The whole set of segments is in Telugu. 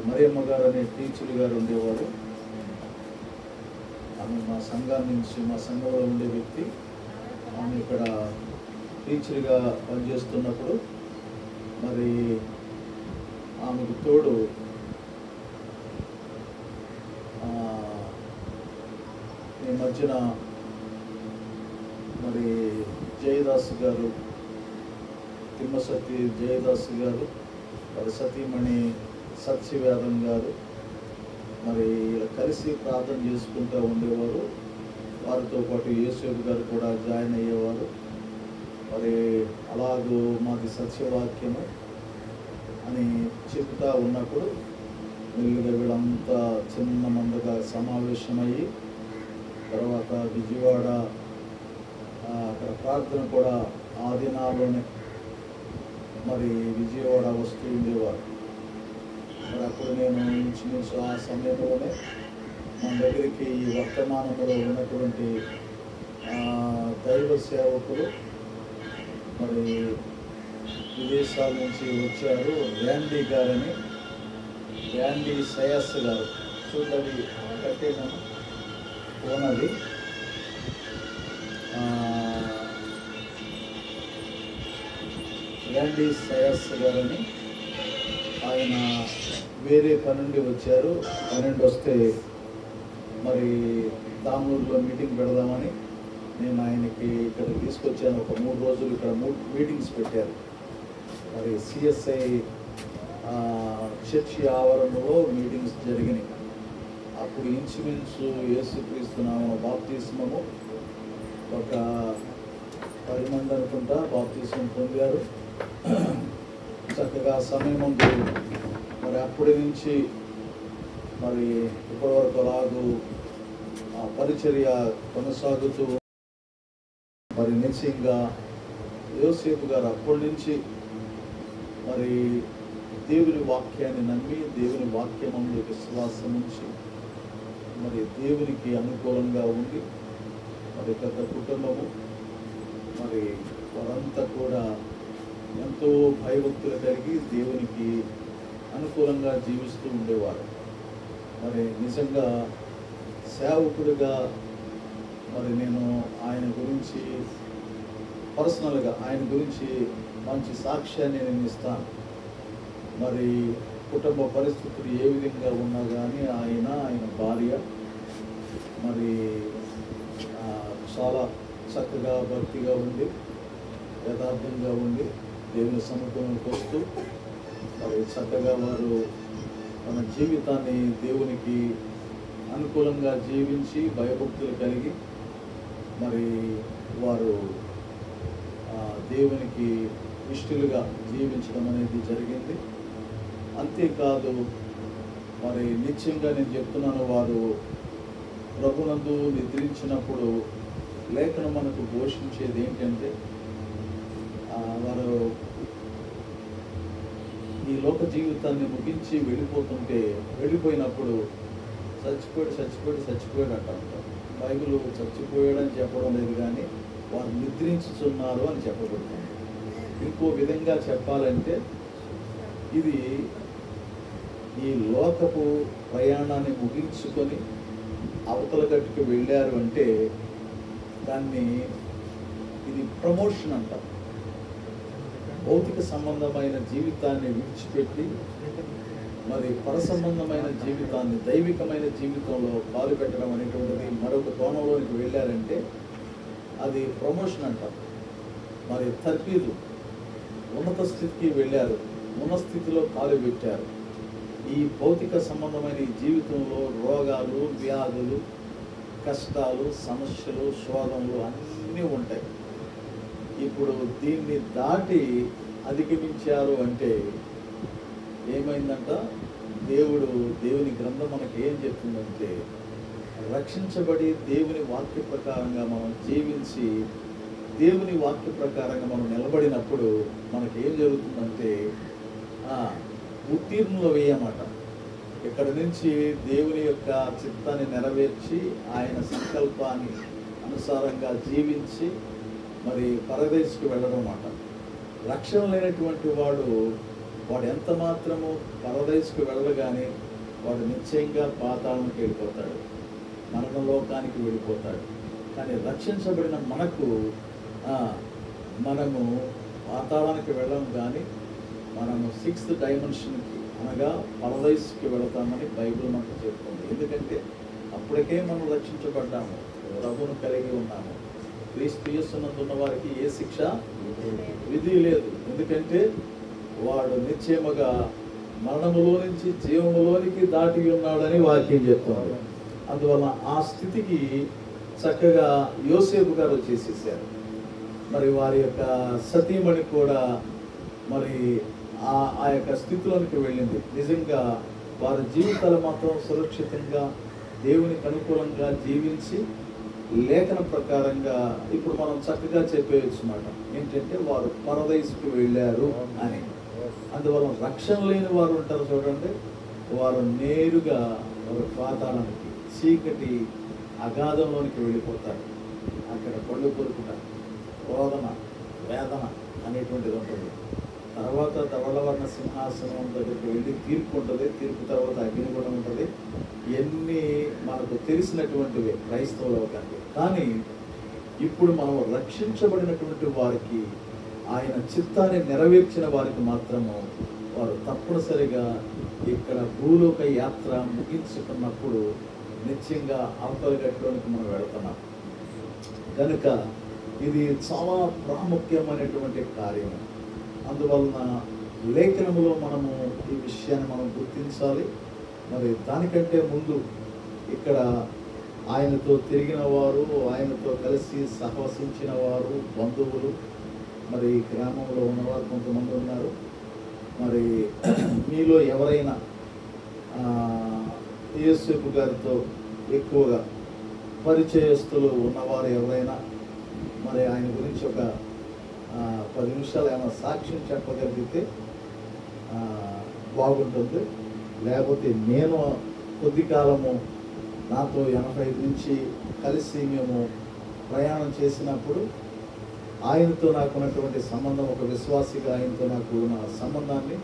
మరియమ్మ గారు అనే టీచర్ గారు ఉండేవారు. ఆమె మా సంఘంలో ఉండే వ్యక్తి. ఆమె ఇక్కడ టీచర్గా పనిచేస్తున్నప్పుడు మరి ఆమెకు తోడు ఈ మధ్యన మరి జయదాస్ గారు, తిమ్మసతి జయదాస్ గారు, మరి సతీమణి సత్యవేదం గారు మరి కలిసి ప్రార్థన చేసుకుంటూ ఉండేవారు. వారితో పాటు యేసేపు గారు కూడా జాయిన్ అయ్యేవారు. మరి అలాగూ మాది సత్యవాక్యము అని చెప్తా ఉన్నప్పుడు మెల్లిగా వీళ్ళంతా చిన్న మందగా సమావేశమయ్యి తర్వాత విజయవాడ అక్కడ ప్రార్థన కూడా ఆ దినాల్లోనే మరి విజయవాడ వస్తూ ఉండేవారు. మరి అప్పుడు నేను ఇంచుమించు ఆ సమయంలోనే మన దగ్గరికి ఈ వర్తమానంలో ఉన్నటువంటి దైవ సేవకులు మరి విదేశాల నుంచి వచ్చారు. ర్యాండీ గారని, ర్యాండీ సయాస్ గారు, చూడండి కట్టేనా పోనది. ర్యాండీ సయాస్ గారని ఆయన వేరే పని నుండి వచ్చారు. పన్నెండు వస్తే మరి తామూరులో మీటింగ్ పెడదామని నేను ఆయనకి ఇక్కడ తీసుకొచ్చాను. ఒక 3 రోజులు ఇక్కడ మీటింగ్స్ పెట్టారు. మరి సిఎస్ఐ చర్చి ఆవరణలో మీటింగ్స్ జరిగినాయి. అప్పుడు ఇంచుమించు యేసుక్రీస్తు నామమున బాప్తిస్మము ఒక 10 మంది అనుకుంటా బాప్తిస్మం పొందారు. చక్కగా సమయం ఉంది. మరి అప్పటి నుంచి మరి ఇప్పటివరకు అలాగూ పరిచర్య కొనసాగుతూ మరి నిశ్చయంగా యోసేపు గారు అప్పటి నుంచి మరి దేవుని వాక్యాన్ని నమ్మి దేవుని వాక్యమందు విశ్వాసం ఉంచి మరి దేవునికి అనుకూలంగా ఉండి మరి పెద్ద కుటుంబము మరి వారంతా కూడా ఎంతో భయభక్తులు కలిగి దేవునికి అనుకూలంగా జీవిస్తూ ఉండేవారు. మరి నిజంగా సేవకుడిగా మరి నేను ఆయన గురించి పర్సనల్గా ఆయన గురించి మంచి సాక్ష్యాన్ని నేను ఇస్తాను. మరి కుటుంబ పరిస్థితులు ఏ విధంగా ఉన్నా కానీ ఆయన భార్య మరి చాలా చక్కగా భక్తిగా ఉండి యథార్థంగా ఉండి దేవుని సముఖంలోకి వస్తూ మరి చక్కగా వారు తన జీవితాన్ని దేవునికి అనుకూలంగా జీవించి భయభక్తులు కలిగి మరి వారు దేవునికి ఇష్టలుగా జీవించడం అనేది జరిగింది. అంతేకాదు మరి నిత్యంగా నేను చెప్తున్నాను, వారు ప్రభునందు నిద్రించినప్పుడు లేఖనం మనకు ఘోషించేది ఏంటంటే వారు ఈ లోక జీవితాన్ని ముగించి వెళ్ళిపోయినప్పుడు చచ్చిపోయాడు అంటారు. బైబిల్ చచ్చిపోయాడని చెప్పడం లేదు, కానీ వారు నిద్రించుతున్నారు అని చెప్పబడుతుంది. ఇంకో విధంగా చెప్పాలంటే ఇది ఈ లోకపు ప్రయాణాన్ని ముగించుకొని అవతల గట్టుకు వెళ్ళారు అంటే దాన్ని ఇది ప్రమోషన్ అంటారు. భౌతిక సంబంధమైన జీవితాన్ని విడిచిపెట్టి మరి పరసంబంధమైన జీవితాన్ని దైవికమైన జీవితంలో పాలు పెట్టడం అనేటువంటిది మరొక కోణంలోనికి వెళ్ళారంటే అది ప్రమోషన్ అంటారు. మరి తర్ఫీదు ఉన్నత స్థితికి వెళ్ళారు, ఉన్న స్థితిలో కాలు పెట్టారు. ఈ భౌతిక సంబంధమైన ఈ జీవితంలో రోగాలు, వ్యాధులు, కష్టాలు, సమస్యలు, శోధనలు అన్నీ ఉంటాయి. ఇప్పుడు దీన్ని దాటి అధిగమించారు అంటే ఏమైందంట, దేవుని గ్రంథం మనకి ఏం చెప్తుందంటే రక్షించబడి దేవుని వాక్య ప్రకారంగా మనం జీవించి దేవుని వాక్య ప్రకారంగా మనం నిలబడినప్పుడు మనకి ఏం జరుగుతుందంటే ఉత్తీర్ణులు వేయమాట. ఇక్కడ నుంచి దేవుని యొక్క చిత్తాన్ని నెరవేర్చి ఆయన సంకల్పాన్ని అనుసారంగా జీవించి మరి పరదేశికి వెళ్ళడం అన్నమాట. రక్షణ లేనటువంటి వాడు వాడు ఎంత మాత్రము పరదైసుకు వెళ్ళగానే వాడు నిశ్చయంగా పాతాళానికి వెళ్ళిపోతాడు, మరణలోకానికి వెళ్ళిపోతాడు. కానీ రక్షించబడిన మనకు మనము పాతాళానికి వెళ్ళము, కానీ మనము 6th డైమెన్షన్కి అనగా పరదైసుకి వెళతామని బైబిల్ మనకు చెప్తుంది. ఎందుకంటే అప్పటికే మనం రక్షించబడ్డాము, ప్రభువును కలిగి ఉన్నాము. క్రీస్తు యేసునందు ఉన్న వారికి ఏ శిక్ష విధి లేదు. ఎందుకంటే వాడు నిశ్చయముగా మరణములో నుంచి జీవములోనికి దాటి ఉన్నాడని వాక్యం చెప్తున్నారు. అందువల్ల ఆ స్థితికి చక్కగా యోసేపు గారు వచ్చేసేసారు. మరి వారి యొక్క సతీమణి కూడా మరి ఆ యొక్క స్థితిలోనికి వెళ్ళింది. నిజంగా వారి జీవితాలు మాత్రం సురక్షితంగా దేవునికి అనుకూలంగా జీవించి లేఖన ప్రకారంగా ఇప్పుడు మనం చక్కగా చెప్పేయచ్చు మాట ఏంటంటే వారు పరదైసుకు వెళ్ళారు అని. అందువల్ల రక్షణ లేని వారు ఉంటారు చూడండి, వారు నేరుగా వారు పాతాళానికి, చీకటి అగాధంలోనికి వెళ్ళిపోతారు. అక్కడ పళ్ళు కొరుకుతారు, రోదన వేదన అనేటువంటిది ఉంటుంది. తర్వాత ధవళవర్ణ సింహాసనం దగ్గరికి వెళ్ళి తీర్పు ఉంటుంది. తీర్పు తర్వాత అగ్ని కూడా ఉంటుంది. ఇవన్నీ మనకు తెలిసినటువంటివి క్రైస్తవ లోకానికి. కానీ ఇప్పుడు మనం రక్షించబడినటువంటి వారికి, ఆయన చిత్తాన్ని నెరవేర్చిన వారికి మాత్రము వారు తప్పనిసరిగా ఇక్కడ భూలోక యాత్ర ముగించుకున్నప్పుడు నిశ్చయంగా అవతల గట్లోనికి మనం వెళుతున్నాం. కనుక ఇది చాలా ప్రాముఖ్యమైనటువంటి కార్యం. అందువలన లేఖనములో మనము ఈ విషయాన్ని మనం గుర్తించాలి. మరి దానికంటే ముందు ఇక్కడ ఆయనతో తిరిగిన వారు, ఆయనతో కలిసి సహవసించిన వారు, బంధువులు, మరి గ్రామంలో ఉన్నవారు కొంతమంది ఉన్నారు. మరి మీలో ఎవరైనా యేసేపు గారితో ఎక్కువగా పరిచయస్తులు ఉన్నవారు ఎవరైనా మరి ఆయన గురించి ఒక 10 నిమిషాలు ఏమైనా సాక్ష్యం చెప్పగలిగితే బాగుంటుంది. లేకపోతే నేను కొద్ది కాలము నాతో 85 నుంచి కలిసి మేము ప్రయాణం చేసినప్పుడు ఆయనతో నాకు ఉన్నటువంటి సంబంధం, ఒక విశ్వాసిగా ఆయనతో నాకు ఉన్న సంబంధాన్ని,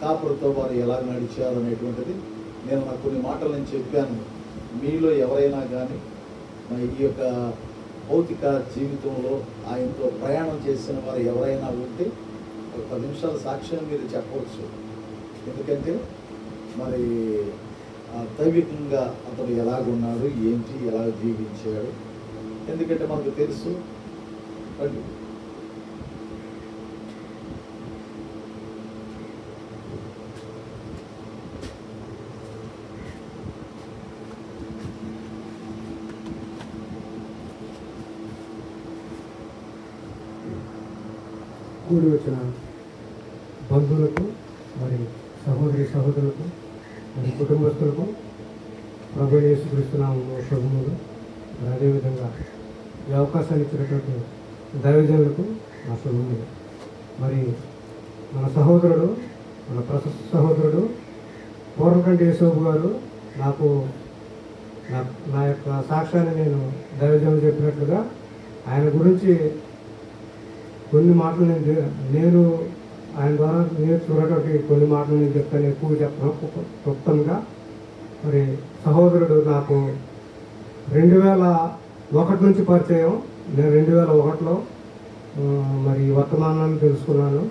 కాపురతో వారు ఎలా నడిచారు అనేటువంటిది నేను నాకు కొన్ని మాటలు నేను చెప్పాను. మీలో ఎవరైనా కానీ ఈ యొక్క భౌతిక జీవితంలో ఆయనతో ప్రయాణం చేసిన వారు ఎవరైనా ఉంటే ఒక 10 నిమిషాల సాక్ష్యం మీరు చెప్పవచ్చు. ఎందుకంటే మరి దైవికంగా అతను ఎలాగున్నాడు, ఏంటి, ఎలా జీవించాడు. ఎందుకంటే మనకు తెలుసు. కూడి వచ్చిన బంధువులకు, మరి సహోదరి సహోదరులకు, మరి కుటుంబస్తులకు ప్రభు యేసుక్రీస్తు నామములో శుభములు. అదేవిధంగా ఈ అవకాశాన్ని ఇచ్చినటువంటి దైవజనులకు నా శుభములు. మరి మన సహోదరుడు, మన ప్రస్తుత సహోదరుడు పూర్వకంటి యేసేపు గారు నాకు నా యొక్క సాక్ష్యాన్ని నేను దైవజనులు చెప్పినట్లుగా ఆయన గురించి కొన్ని మాటలు నేను ఆయన ద్వారా నేర్చుకున్నటువంటి కొన్ని మాటలు నేను చెప్తాను. ఎక్కువ చెప్పను, క్లుప్తంగా. మరి సహోదరుడు నాకు 2001 నుంచి పరిచయం. నేను 2001లో మరి వర్తమానాన్ని తెలుసుకున్నాను.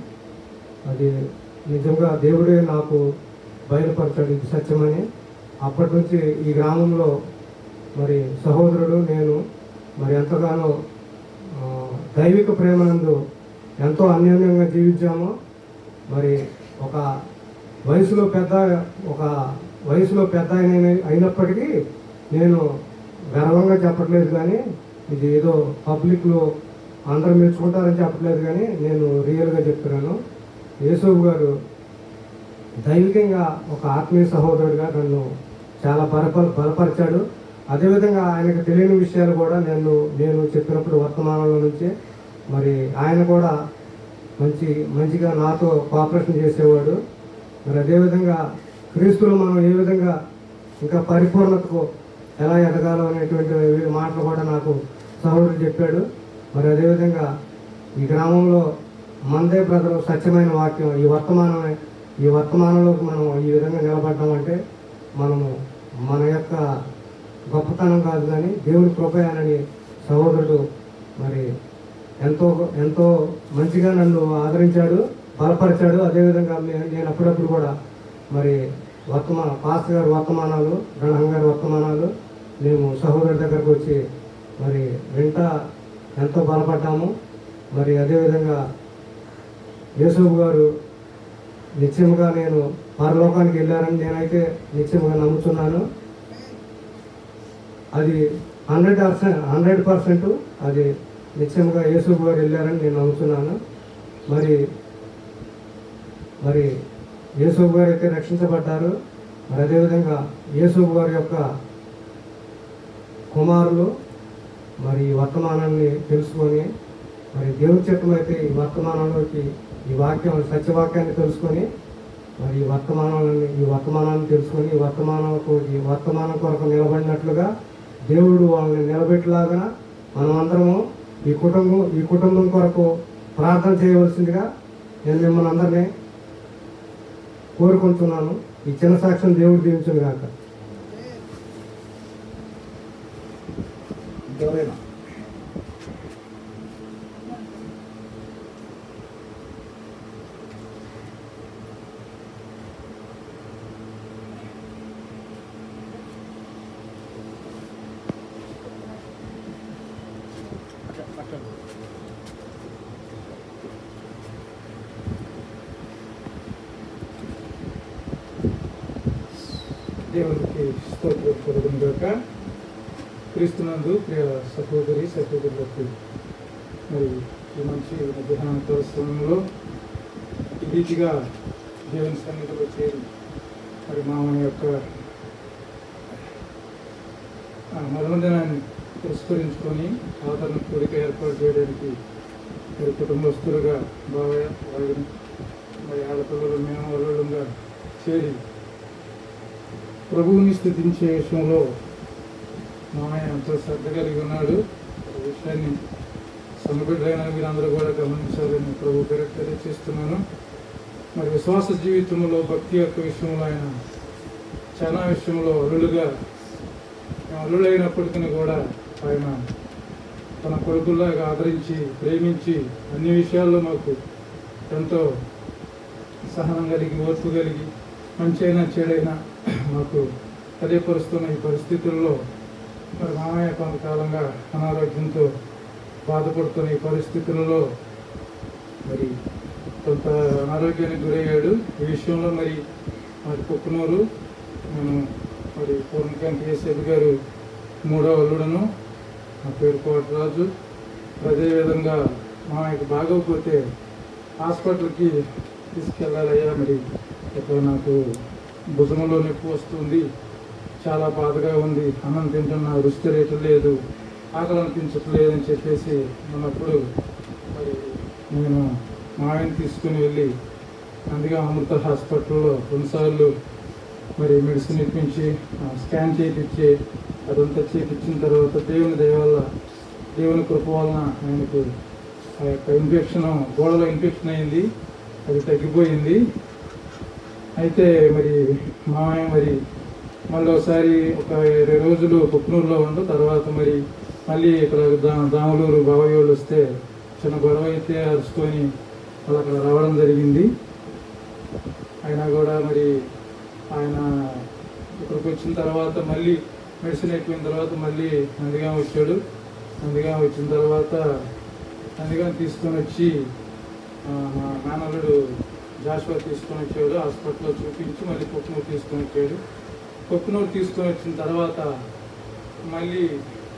అది నిజంగా దేవుడే నాకు బయలుపరచాడు, ఇది సత్యమని. అప్పటి నుంచి ఈ గ్రామంలో మరి సహోదరుడు నేను మరి ఎంతగానో దైవిక ప్రేమనందు ఎంతో అన్యోన్యంగా జీవించాము. మరి ఒక వయసులో పెద్ద అయినప్పటికీ నేను గర్వంగా చెప్పట్లేదు, కానీ ఇది ఏదో పబ్లిక్లో అందరూ మెచ్చుకుంటారని చెప్పట్లేదు, కానీ నేను రియల్గా చెప్తున్నాను. యేసేపు గారు దైవికంగా ఒక ఆత్మీయ సహోదరుడిగా నన్ను చాలా బలపరిచాడు. అదేవిధంగా ఆయనకు తెలియని విషయాలు కూడా నేను చెప్పినప్పుడు వర్తమానంలో నుంచే మరి ఆయన కూడా మంచిగా నాతో కోఆపరేషన్ చేసేవాడు. మరి అదేవిధంగా క్రీస్తులో మనం ఏ విధంగా ఇంకా పరిపూర్ణతకు ఎలా ఎదగాలో అనేటువంటి మాటలు కూడా నాకు సహోదరుడు చెప్పాడు. మరి అదేవిధంగా ఈ గ్రామంలో మందే బ్రదరు సత్యమైన వాక్యం, ఈ వర్తమానం ఈ వర్తమానంలోకి మనం ఈ విధంగా నిలబడ్డామంటే మనము మన యొక్క గొప్పతనం కాదు కానీ దేవుని కృపయానని సహోదరుడు మరి ఎంతో ఎంతో మంచిగా నన్ను ఆదరించాడు, బలపరిచాడు. అదేవిధంగా నేను అప్పుడప్పుడు కూడా మరి పాస్టర్ గారి వర్తమానాలు, బ్రహ్మ గారి వర్తమానాలు మేము సహోదరుడి దగ్గరకు వచ్చి మరి వింటా ఎంతో బలపడ్డాము. మరి అదేవిధంగా యేసూబు గారు నిత్యముగా నేను పరలోకానికి వెళ్ళారని నేనైతే నిత్యముగా నమ్ముతున్నాను. అది 100% అది నిత్యముగా యేసూబు గారు వెళ్ళారని నేను నమ్ముతున్నాను. మరి యేసూబు గారు అయితే రక్షించబడ్డారు. మరి అదేవిధంగా యేసూబు గారి యొక్క కుమారులు మరి ఈ వర్తమానాన్ని తెలుసుకొని మరి దేవుని చిత్తమైతే ఈ వర్తమానంలోకి ఈ వాక్యం సత్యవాక్యాన్ని తెలుసుకొని మరి ఈ వర్తమానాన్ని తెలుసుకొని ఈ వర్తమానం కొరకు నిలబడినట్లుగా దేవుడు వాళ్ళని నిలబెట్టలాగా మనమందరము ఈ కుటుంబం కొరకు ప్రార్థన చేయవలసిందిగా నేను మిమ్మల్ని అందరినీ కోరుకుంటున్నాను. ఈ చిన్న సాక్ష్యం దేవుడు దీవించును గాక. ఇంకెవరైనా దేవునికి స్తోత్రం కలుగును గాక. క్రీస్తునందు ప్రియ సహోదరులకు మరి ఈ మంచి మధ్యాహ్న సమయంలో ఈ రీతిగా దేవుని సన్నిధిలో చేరి మరి మామయ్య యొక్క మరణదినాన్ని పురస్కరించుకొని ఆదరణ కోరిక ఏర్పాటు చేయడానికి మరి కుటుంబస్తులుగా బావయ్య వాళ్ళని మరి ఆడపిల్లలు మేము అల్లుళ్ళంగా చేరి ప్రభువుని స్థుతించే విషయంలో మామయ్య ఎంతో శ్రద్ధ కలిగి ఉన్నాడు. ఈ విషయాన్ని సమబిడ్డైన మీరందరూ కూడా గమనించాలని ప్రభు పేరు తెలియజేస్తున్నాను. మరి విశ్వాస జీవితంలో భక్తి యొక్క విషయంలో ఆయన చాలా విషయంలో అల్లుడైనప్పటికీ కూడా ఆయన తన కొడుకుల్లాగా ఆదరించి ప్రేమించి అన్ని విషయాల్లో మాకు ఎంతో సహనం కలిగి ఓర్పు కలిగి మంచైనా చెడైనా మాకు తెలియపరుస్తున్న ఈ పరిస్థితుల్లో మరి మామయ్య కొంతకాలంగా అనారోగ్యంతో బాధపడుతున్న ఈ పరిస్థితులలో మరి కొంత అనారోగ్యానికి గురయ్యాడు. ఈ విషయంలో మరి కుక్కునూరు నేను మరి పూర్ణకాంతి ఏసేపు గారు 3వ అల్లుడను, నా పేరు కోటరాజు. అదేవిధంగా మామయ్యకు బాగోకపోతే హాస్పిటల్కి తీసుకెళ్ళాలయ్యా, మరి ఇక్కడ నాకు భుజంలో నొప్పి వస్తుంది, చాలా బాధగా ఉంది, అన్నం తింటున్నా రుచి రేటు లేదు, ఆకలి అనిపించట్లేదు అని చెప్పేసి ఉన్నప్పుడు మరి నేను మామయ్యని తీసుకుని వెళ్ళి అందుకే అమృత హాస్పిటల్లో 2 సార్లు మరి మెడిసిన్ ఇప్పించి స్కాన్ చేయించి అదంతా చేయించిన తర్వాత దేవుని దయ వల్ల దేవుని కృప వలన ఆయనకు ఆ యొక్క గోడలో ఇన్ఫెక్షన్ అయింది, అది తగ్గిపోయింది. అయితే మరి మామయ్య మరి మళ్ళీ ఒకసారి ఒక 20 రోజులు కుక్నూరులో ఉండు, తర్వాత మరి మళ్ళీ ఇక్కడ దాములూరు బావయ్య వాళ్ళు వస్తే చిన్న గొడవ అయితే అరుచుకొని వాళ్ళు అక్కడ రావడం జరిగింది. అయినా కూడా మరి ఆయన ఇక్కడికి వచ్చిన తర్వాత మళ్ళీ మెడిసిన్ అయిపోయిన తర్వాత మళ్ళీ నందిగాం వచ్చాడు. నందిగాం వచ్చిన తర్వాత నందిగాం తీసుకొని వచ్చి మా మేనల్లుడు జాషువా తీసుకొని వచ్చాడు, హాస్పిటల్లో చూపించి మళ్ళీ కుక్నూరు తీసుకొని వచ్చాడు. కుక్నూరు తీసుకొని వచ్చిన తర్వాత మళ్ళీ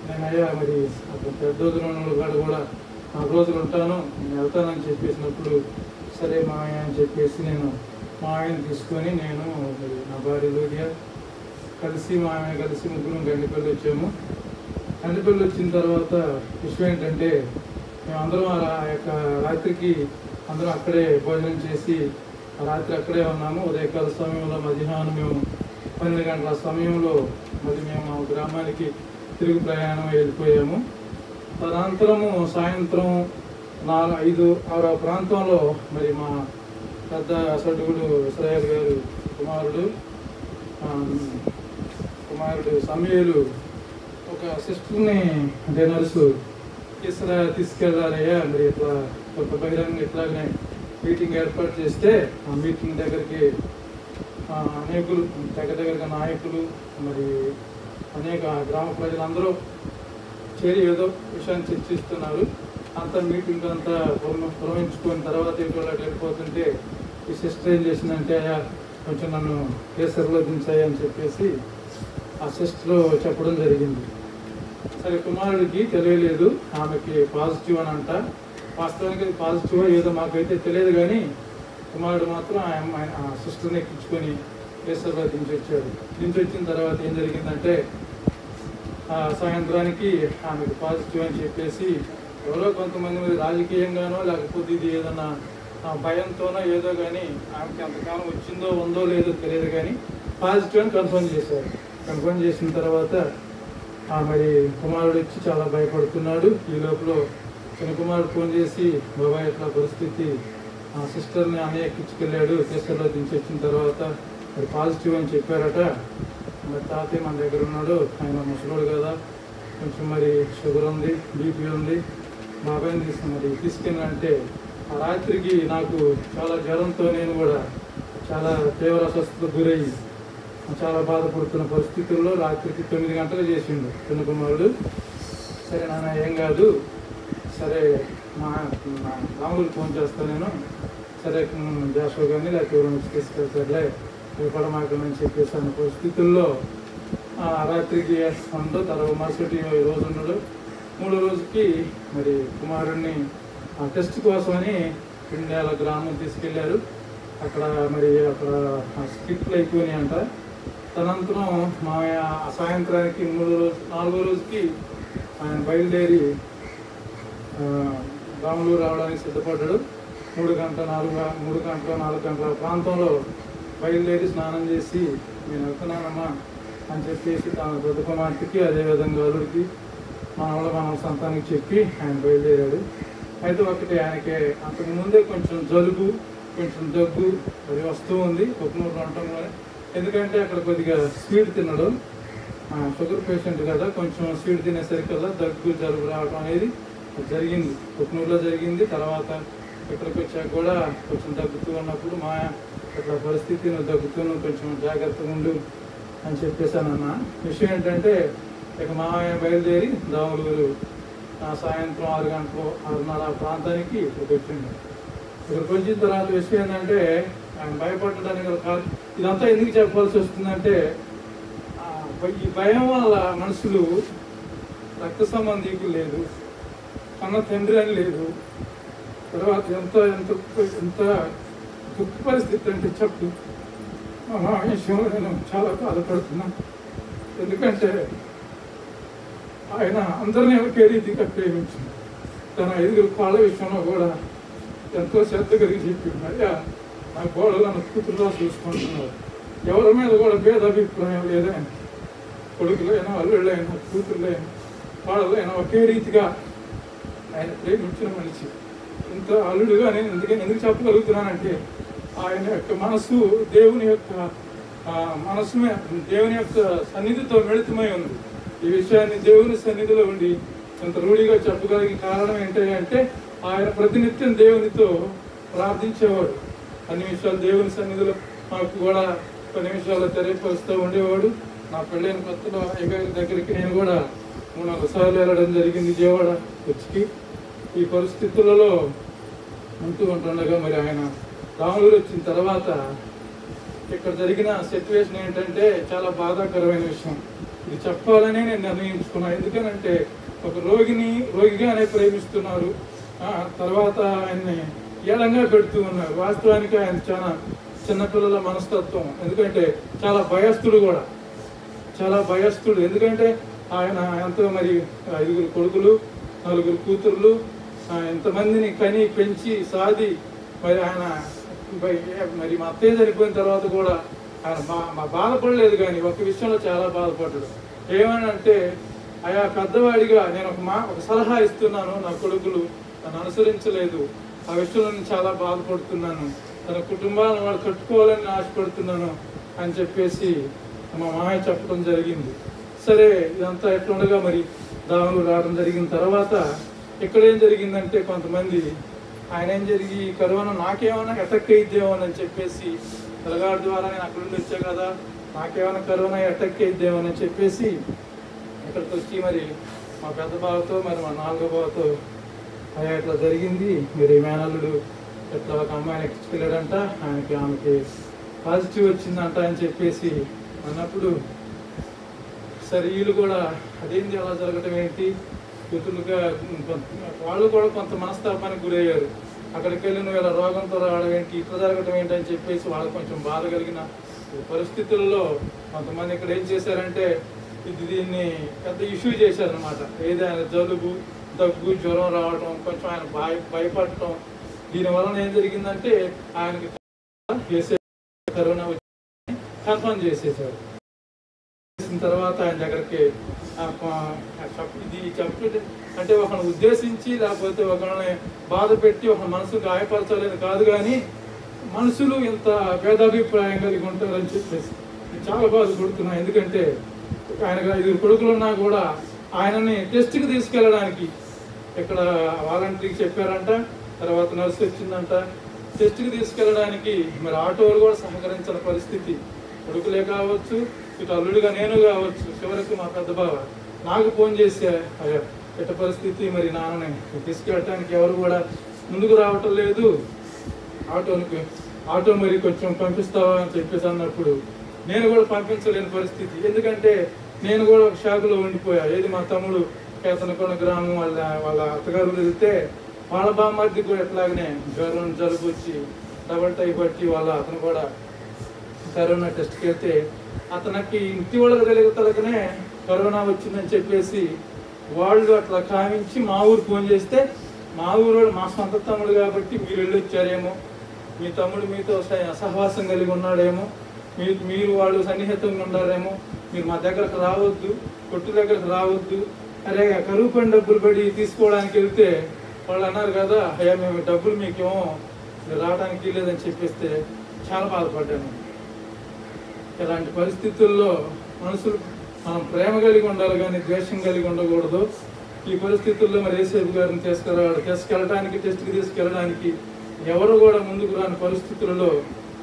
నేను అయ్యా మరి అక్కడ పెద్దోజులు కూడా 4 రోజులు ఉంటాను, నేను వెళ్తానని చెప్పేసినప్పుడు సరే మామయ్య అని చెప్పేసి నేను మామయ్యని తీసుకొని నేను మరి నా భార్య లూడియా కలిసి మామయ్య కలిసి ముగ్గురు గండిపల్లి వచ్చాము. గండిపల్లి వచ్చిన తర్వాత విషయం ఏంటంటే మేమందరం ఆ యొక్క రాత్రికి అందరం అక్కడే భోజనం చేసి రాత్రి అక్కడే ఉన్నాము. ఉదయకాల సమయంలో మధ్యాహ్నం మేము 12 గంటల సమయంలో మరి మేము మా గ్రామానికి తిరుగు ప్రయాణం వెళ్ళిపోయాము. తదనంతరము సాయంత్రం 4, 5, 6 ప్రాంతంలో మరి మా పెద్ద అసడుగుడు ఇశ్రాయేల్ గారు కుమారుడు సమూయేలు ఒక సిస్టర్ని అంటే నర్సు తీసుకెళ్ళారయ్యా, మరి ఇట్లా ఒక బహిరంగ ఇట్లాగనే మీటింగ్ ఏర్పాటు చేస్తే ఆ మీటింగ్ దగ్గరికి అనేకులు దగ్గరగా నాయకులు మరి అనేక గ్రామ ప్రజలందరూ చేరి ఏదో విషయాన్ని చర్చిస్తున్నారు. అంతా మీటింగ్ అంతా పురమించుకున్న తర్వాత ఇటువంటి వెళ్ళిపోతుంటే ఈ సిస్టర్ ఏం చేసిందంటే, అయ్యా కొంచెం నన్ను కేసరిలో దించాయి అని చెప్పేసి ఆ సిస్టర్ చెప్పడం జరిగింది. సరే, కుమారుడికి తెలియలేదు ఆమెకి పాజిటివ్ అని అంట. వాస్తవానికి పాజిటివ్ ఏదో మాకైతే తెలియదు, కానీ కుమారుడు మాత్రం ఆ సిస్టర్ని ఎక్కించుకొని కేసరిలో దించొచ్చాడు. దించొచ్చిన తర్వాత ఏం జరిగిందంటే, సాయంత్రానికి ఆమెకు పాజిటివ్ అని చెప్పేసి ఎవరో కొంతమంది రాజకీయంగానో లేకపోతే ఇది ఏదన్నా భయంతోనో ఏదో కానీ ఆమెకి అంతకాలం వచ్చిందో ఉందో లేదో తెలియదు, కానీ పాజిటివ్ అని కన్ఫర్మ్ చేశారు. కన్ఫర్మ్ చేసిన తర్వాత మరి కుమారుడు వచ్చి చాలా భయపడుతున్నాడు. ఈ లోపల చిన్న కుమారుడు ఫోన్ చేసి, బాబాయ్ ఇట్లా పరిస్థితి, ఆ సిస్టర్ని అన్నయ్య ఎక్కించుకెళ్ళాడు, కేసరిలో దించి వచ్చిన తర్వాత మరి పాజిటివ్ అని చెప్పారట. మరి తాతయ్య మన దగ్గర ఉన్నాడు, ఆయన ముసలోడు కదా, కొంచెం మరి షుగర్ ఉంది, బీపీ ఉంది, బాబాయ్ని తీసుకెళ్ళాలంటే ఆ రాత్రికి నాకు చాలా జ్వరంతో నేను కూడా చాలా తీవ్ర అస్వస్థతకు గురయ్యి చాలా బాధపడుతున్న పరిస్థితుల్లో రాత్రికి 9 గంటలు చేసిండు చిన్న కుమారుడు. సరే నాన్న ఏం కాదు, సరే మా రాములు ఫోన్ చేస్తాను నేను, సరే జాషో కానీ లేకపోతే ఎవరు వచ్చి తీసుకెళ్తారులే భయపడమాకని చెప్పేసి అన్న పరిస్థితుల్లో రాత్రికి ఉండదు. తర్వాత మరుసటి రోజు ఉండడు. 3వ రోజుకి మరి కుమారుడిని టెస్ట్ కోసమని పిండాల గ్రామం తీసుకెళ్లారు. అక్కడ మరి అక్కడ స్కిట్లు అయిపోయినాయి అంట. తనంతరం మా సాయంత్రానికి 4వ రోజుకి ఆయన బయలుదేరి రాములు రావడానికి సిద్ధపడ్డాడు. 3 గంటల 4 గంటల ప్రాంతంలో బయలుదేరి స్నానం చేసి నేను వెళ్తున్నానమ్మా అని చెప్పేసి తన పెద్ద కుమార్తెకి అదేవిధంగా అల్లుడికి మన సంతానికి చెప్పి ఆయన బయలుదేరాడు. అయితే ఒకటి ఆయనకి అంతకుముందే కొంచెం జలుబు, కొంచెం దగ్గు అది వస్తూ ఉంది కొక్కునూరు ఉండటంలోనే. ఎందుకంటే అక్కడ కొద్దిగా స్వీట్ తినడం, షుగర్ పేషెంట్ కదా, కొంచెం స్వీట్ తినేసరికల్లా దగ్గు జలుబు రావడం అనేది జరిగింది, కొక్కునూరులో జరిగింది. తర్వాత ఇక్కడికి వచ్చాక కూడా కొంచెం దగ్గుతూ ఉన్నప్పుడు మా ఇట్లా పరిస్థితి నువ్వు దగ్గుతూ కొంచెం జాగ్రత్తగా ఉండు అని చెప్పేసానన్న. విషయం ఏంటంటే, ఇక మామయ్య బయలుదేరి దాములూరు సాయంత్రం 6 గంటలు 6:30 ప్రాంతానికి ఇక్కడికి వచ్చిండు. ఇక్కడికి వచ్చిన తర్వాత విషయం ఏంటంటే, ఆయన భయపడడానికి ఇదంతా ఎందుకు చెప్పాల్సి వస్తుందంటే, ఈ భయం వల్ల మనుషులు రక్త సంబంధికులు లేదు, కన్న తండ్రి అని లేదు, తర్వాత ఎంత ఎంత ఎంత దుఃఖ పరిస్థితి అంటే చెప్పు. మా విషయంలో నేను చాలా బాధపడుతున్నాను. ఎందుకంటే ఆయన అందరినీ ఒకే రీతిగా ప్రేమించింది. తన 5 కోళ్ళ విషయంలో కూడా ఎంతో శ్రద్ధ కలిగి చెప్పింది. అయ్యా నా కోడలు నన్ను కూతురులో చూసుకుంటున్నారు, ఎవరి మీద కూడా భేదాభిప్రాయం లేదని, కొడుకులైనా అల్లుళ్ళైనా కూతురులైనా వాళ్ళైనా ఒకే రీతిగా ఆయన ప్రేమించిన మనిషి. ఇంత అల్లుడుగా నేను ఎందుకు చెప్పగలుగుతున్నానంటే, ఆయన యొక్క మనసు దేవుని యొక్క దేవుని యొక్క సన్నిధితో మిళితమై ఉంది. ఈ విషయాన్ని దేవుని సన్నిధిలో ఉండి ఎంత రూఢిగా చెప్పగలిగే కారణం ఏంటంటే, ఆయన ప్రతినిత్యం దేవునితో ప్రార్థించేవాడు. అన్ని విషయాలు దేవుని సన్నిధిలో మాకు కూడా కొన్ని విషయాలు తెలియపరుస్తూ ఉండేవాడు. నా పెళ్ళైన కొత్తలో అయ్యగారి దగ్గరికి నేను కూడా 3-4 సార్లు వెళ్ళడం జరిగింది విజయవాడ వచ్చి. ఈ పరిస్థితులలో ఉంటుండగా మరి ఆయన రాములూరు వచ్చిన తర్వాత ఇక్కడ జరిగిన సిచ్యువేషన్ ఏంటంటే చాలా బాధాకరమైన విషయం. ఇది చెప్పాలని నేను నిర్ణయించుకున్నాను. ఎందుకనంటే ఒక రోగిగానే ప్రేమిస్తున్నారు, తర్వాత ఆయన్ని ఏడంగా పెడుతూ ఉన్నారు. వాస్తవానికి ఆయన చాలా చిన్నపిల్లల మనస్తత్వం. ఎందుకంటే చాలా భయస్థుడు కూడా, చాలా భయస్థుడు. ఎందుకంటే ఆయన ఎంతో మరి 5 కొడుకులు 4 కూతుర్లు, ఎంతమందిని కని పెంచి సాది మరి ఆయన మరి మా అత్తయ్య చనిపోయిన తర్వాత కూడా ఆయన బాధపడలేదు, కానీ ఒక విషయంలో చాలా బాధపడ్డాడు. ఏమని అంటే, ఆయా పెద్దవాడిగా నేను ఒక సలహా ఇస్తున్నాను, నా కొడుకులు నన్ను అనుసరించలేదు, ఆ విషయంలో నేను చాలా బాధపడుతున్నాను. తన కుటుంబాన్ని వాడు కట్టుకోవాలని ఆశపడుతున్నాను అని చెప్పేసి మా మామయ్య చెప్పడం జరిగింది. సరే, ఇదంతా ఎట్లుండగా మరి దాములు రావడం జరిగిన తర్వాత ఇక్కడ ఏం జరిగిందంటే కొంతమంది ఆయన ఏం జరిగి కరోనా నాకేమైనా అటాక్ అయిద్దేమోనని చెప్పేసి పిల్లగాడి ద్వారా నేను అక్కడ నుండి వచ్చా కదా, నాకేమైనా కరోనా అటాక్ అయిద్దేమోనని చెప్పేసి ఇక్కడికి వచ్చి మరి మా పెద్ద బావతో మరి మా నాలుగో బావతో అయ్యా ఇట్లా జరిగింది, మీరు మేనల్లుడు ఇట్లా ఒక అమ్మాయిని ఎక్కించుకెళ్ళాడంట, ఆమెకి పాజిటివ్ వచ్చిందంట అని చెప్పేసి అన్నప్పుడు సరే వీళ్ళు కూడా అదేంటి అలా జరగటం ఏంటి, కూతురుగా వాళ్ళు కూడా కొంత మనస్తాపానికి గురయ్యారు. అక్కడికి వెళ్ళి నువ్వు ఇలా రోగంతో రావడం ఏంటి, ఇట్లా జరగటం ఏంటి అని చెప్పేసి వాళ్ళకి కొంచెం బాధ కలిగిన పరిస్థితుల్లో కొంతమంది ఇక్కడ ఏం చేశారంటే దీన్ని పెద్ద ఇష్యూ చేశారనమాట. ఏది ఆయన జలుబు, దగ్గు, జ్వరం రావడం, కొంచెం ఆయన భయపడటం. దీనివలన ఏం జరిగిందంటే ఆయనకి కరోనా వచ్చి కన్ఫర్మ్ చేసేసారు. చేసిన తర్వాత ఆయన దగ్గరికి ఇది చెప్పి అంటే ఒకరిని ఉద్దేశించి లేకపోతే ఒకరిని బాధ పెట్టి ఒక మనసు గాయపరచాలని కాదు, కానీ మనుషులు ఇంత భేదాభిప్రాయం కలిగి ఉంటారని చెప్పేసి చాలా బాధపడుతున్నాను. ఎందుకంటే ఆయన 5 కొడుకులు ఉన్నా కూడా ఆయనని టెస్ట్కి తీసుకెళ్ళడానికి ఇక్కడ వాలంటీర్కి చెప్పారంట, తర్వాత నర్సు వచ్చిందంట, టెస్ట్కి తీసుకెళ్ళడానికి మరి ఆటోలు కూడా సహకరించిన పరిస్థితి. కొడుకులే కావచ్చు, ఇటు అల్లుడిగా నేను కావచ్చు, చివరికి మా పెద్ద బావ నాకు ఫోన్ చేసే అయ్యా ఎట్ట పరిస్థితి, మరి నాన్నని తీసుకెళ్ళటానికి ఎవరు కూడా ముందుకు రావటం లేదు, ఆటో మరి కొంచెం పంపిస్తావా అని చెప్పేసి అన్నప్పుడు నేను కూడా పంపించలేని పరిస్థితి. ఎందుకంటే నేను కూడా ఒక షాకులో ఉండిపోయా. ఏది మా తమ్ముడు కేతనకొండ గ్రామం వాళ్ళ అత్తగారు వెళ్తే వాళ్ళ బామ్మర్ది కూడా ఎట్లాగనే జ్వరం, జలుబు వచ్చి డబల్ టైఫాయిడ్ వాళ్ళ అతను కూడా కరోనా టెస్ట్కి వెళ్తే అతనికి ఇంటి వాళ్ళకి తెలియతలకనే కరోనా వచ్చిందని చెప్పేసి వాళ్ళు అట్లా కావించి మా ఊరు ఫోన్ చేస్తే మా ఊరు మా సొంత తమ్ముడు కాబట్టి మీరు వెళ్ళి వచ్చారేమో, మీ తమ్ముడు మీతో సహవాసం కలిగి ఉన్నాడేమో, మీరు వాళ్ళు సన్నిహితంగా ఉన్నారేమో, మీరు మా దగ్గరకు రావద్దు, కొట్టు దగ్గరకు రావద్దు, అరే కరువు పని డబ్బులు పడి తీసుకోవడానికి వెళ్తే వాళ్ళు అన్నారు కదా, అయ్యా మేము డబ్బులు మీకేమో మీరు రావడానికి లేదని చెప్పేస్తే చాలా బాధపడ్డాను. ఇలాంటి పరిస్థితుల్లో మనుషులు మనం ప్రేమ కలిగి ఉండాలి కానీ ద్వేషం కలిగి ఉండకూడదు. ఈ పరిస్థితుల్లో మరి యేసేపు గారిని తీసుకెళ్ళడానికి టెస్ట్కి తీసుకెళ్ళడానికి ఎవరు కూడా ముందుకు రాని పరిస్థితులలో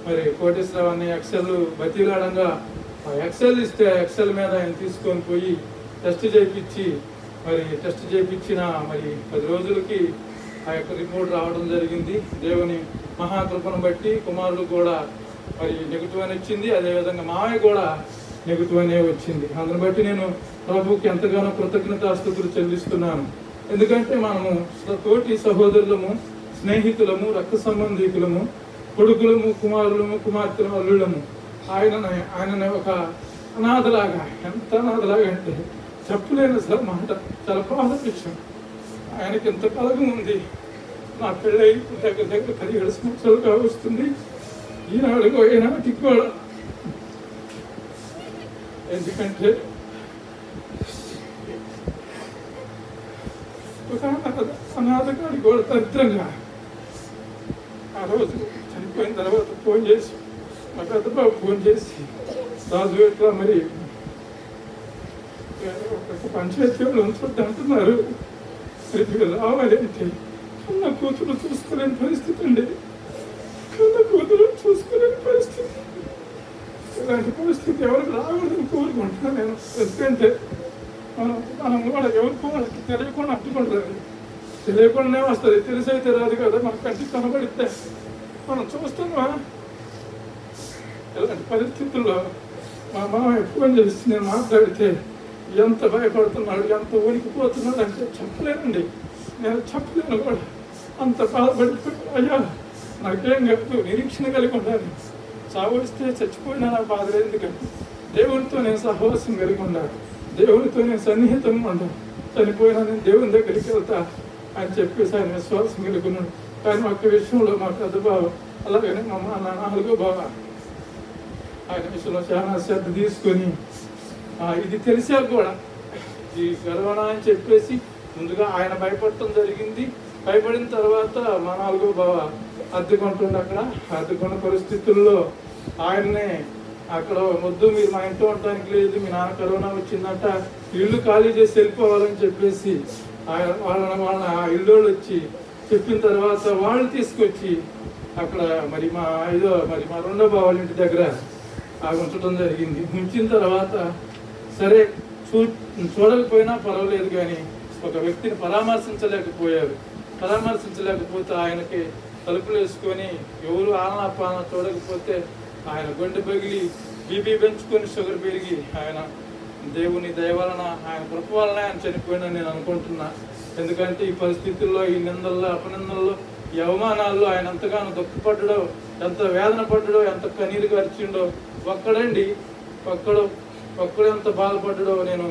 మరి కోటేశ్వరరావు ఎక్సెల్ బతిలాడంగా ఆ ఎక్సెల్ ఇస్తే ఎక్సెల్ మీద ఆయన తీసుకొని పోయి టెస్ట్ చేయించిన మరి 10 రోజులకి ఆ యొక్క రిపోర్ట్ రావడం జరిగింది. దేవుని మహాకృపను బట్టి కుమారుడు కూడా మరి నెగిటివ్ అని వచ్చింది, అదేవిధంగా మామయ్య కూడా నెగిటివ్ అనే వచ్చింది. అందుని బట్టి నేను ప్రభువుకి ఎంతగానో కృతజ్ఞతాస్తుతులు చెల్లిస్తున్నాను. ఎందుకంటే మనము తోటి సహోదరులము, స్నేహితులము, రక్త సంబంధికులము, కొడుకులము, కుమారులము, కుమార్తెలము, అల్లుళ్ళము. ఆయనని ఒక అనాథలాగా, ఎంత అనాథలాగా అంటే చెప్పలేని సార్ మాట, చాలా బాధ విషయం. ఆయనకి ఎంత కలగం ఉంది. నా పెళ్ళై దగ్గర 17 సంవత్సరాలుగా వస్తుంది. ఈనాటికి కూడా ఎందుకంటే ఒక అనాథగాడి కూడా దరిద్రంగా ఆ రోజు చనిపోయిన తర్వాత ఫోన్ చేసి మా పెద్ద బాబు ఫోన్ చేసి రాజు ఎట్లా మరి పంచాయతీ వాళ్ళు ఉంచొద్దు అంటున్నారు, మీరు రావాలి అంటే కన్న కూతురు చూసుకోలేని పరిస్థితి అండి, కన్న కూతురు చూసుకోలేని పరిస్థితి. ఇలాంటి పరిస్థితి ఎవరికి రాకూడదని కోరుకుంటున్నాను నేను. ఎందుకంటే మనం కూడా ఎవరికి వాళ్ళకి తెలియకుండా అంటుకుంటుంది, తెలియకుండానే వస్తుంది, తెలిసైతే రాదు కదా, మన కంటికి కనబడితే మనం చూస్తున్నామా. ఇలాంటి పరిస్థితుల్లో మా మామయ్య ఫోన్ చేసి నేను మాట్లాడితే ఎంత భయపడుతున్నాడు, ఎంత వణికిపోతున్నాడు అంటే చెప్పలేనండి, నేను చెప్పలేను కూడా. అంత బాధపడిపోయి అయ్యా నాకేం కాదు, నిరీక్షణ కలిగి ఉండాలి. చావు వస్తే చచ్చిపోయినా నాకు బాధ లేదు, ఎందుకంటే దేవునితో నేను సహవాసం కలిగి ఉండాలి, దేవునితో నేను సన్నిహితంగా ఉండాలి. చనిపోయినా నేను దేవుని దగ్గరికి వెళ్తా అని చెప్పేసి ఆయన విశ్వాసం కలిగి ఉన్నాడు. కానీ ఒక్క విషయంలో మా పెద్ద బావ, అలాగనే మా నాలుగో బావ ఆయన విషయంలో చాలా శ్రద్ధ తీసుకొని ఇది తెలిసా కూడా ఈ కరోనా అని చెప్పేసి ముందుగా ఆయన భయపడటం జరిగింది. భయపడిన తర్వాత మా నాలుగో బావ అద్దెకుంటుండే అక్కడ అద్దెకున్న పరిస్థితుల్లో ఆయన్నే అక్కడ వద్దు, మీరు మా ఇంట్లో ఉండడానికి లేదు, మీ నాన్న కరోనా వచ్చిందంట, ఇల్లు ఖాళీ చేసి వెళ్ళిపోవాలని చెప్పేసి వాళ్ళ ఆ ఇల్లు వచ్చి చెప్పిన తర్వాత వాళ్ళు తీసుకొచ్చి అక్కడ మరి మా రెండో బావాళ్ళ ఇంటి దగ్గర ఉంచడం జరిగింది. ఉంచిన తర్వాత సరే చూడకపోయినా పర్వాలేదు, కానీ ఒక వ్యక్తిని పరామర్శించలేకపోతే ఆయనకి తలుపులు వేసుకొని ఎవరు ఆలనా పాలన చూడకపోతే ఆయన గుండె పగిలి బీపీ పెంచుకొని షుగర్ పెరిగి ఆయన దేవుని దయ వలన ఆయన కృప వలన ఆయన చనిపోయినని నేను అనుకుంటున్నా. ఎందుకంటే ఈ పరిస్థితుల్లో, ఈ నిందల్లో, అపనిందల్లో, ఈ అవమానాల్లో ఆయన ఎంతగానో దుఃఖపడ్డాడో, ఎంత వేదన పడ్డాడో, ఎంత కన్నీరు కార్చిండో ఒక్కడు ఎంత బాధపడ్డాడో. నేను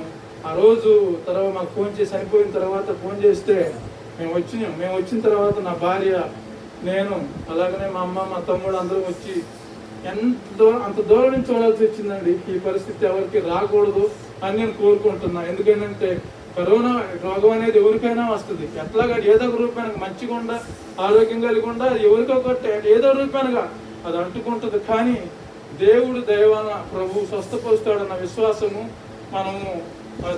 ఆ రోజు తర్వాత మాకు ఫోన్ చేసి చనిపోయిన తర్వాత ఫోన్ చేస్తే మేము వచ్చిన తర్వాత నా భార్య, నేను, అలాగనే మా అమ్మ, మా తమ్ముడు అందరం వచ్చి అంత దూరం నుంచి చూడాల్సి వచ్చిందండి. ఈ పరిస్థితి ఎవరికి రాకూడదు అని నేను కోరుకుంటున్నా. ఎందుకంటే కరోనా రోగం అనేది ఎవరికైనా వస్తుంది. ఎట్లాగా ఏదో ఒక రూపాయనగా మంచిగా ఉండ, ఆరోగ్యం కలిగి ఉండ, ఎవరికో ఏదో రూపాయనగా అది అంటుకుంటుంది. కానీ దేవుడు దైవాన ప్రభు స్వస్థపరుస్తాడన్న విశ్వాసము మనము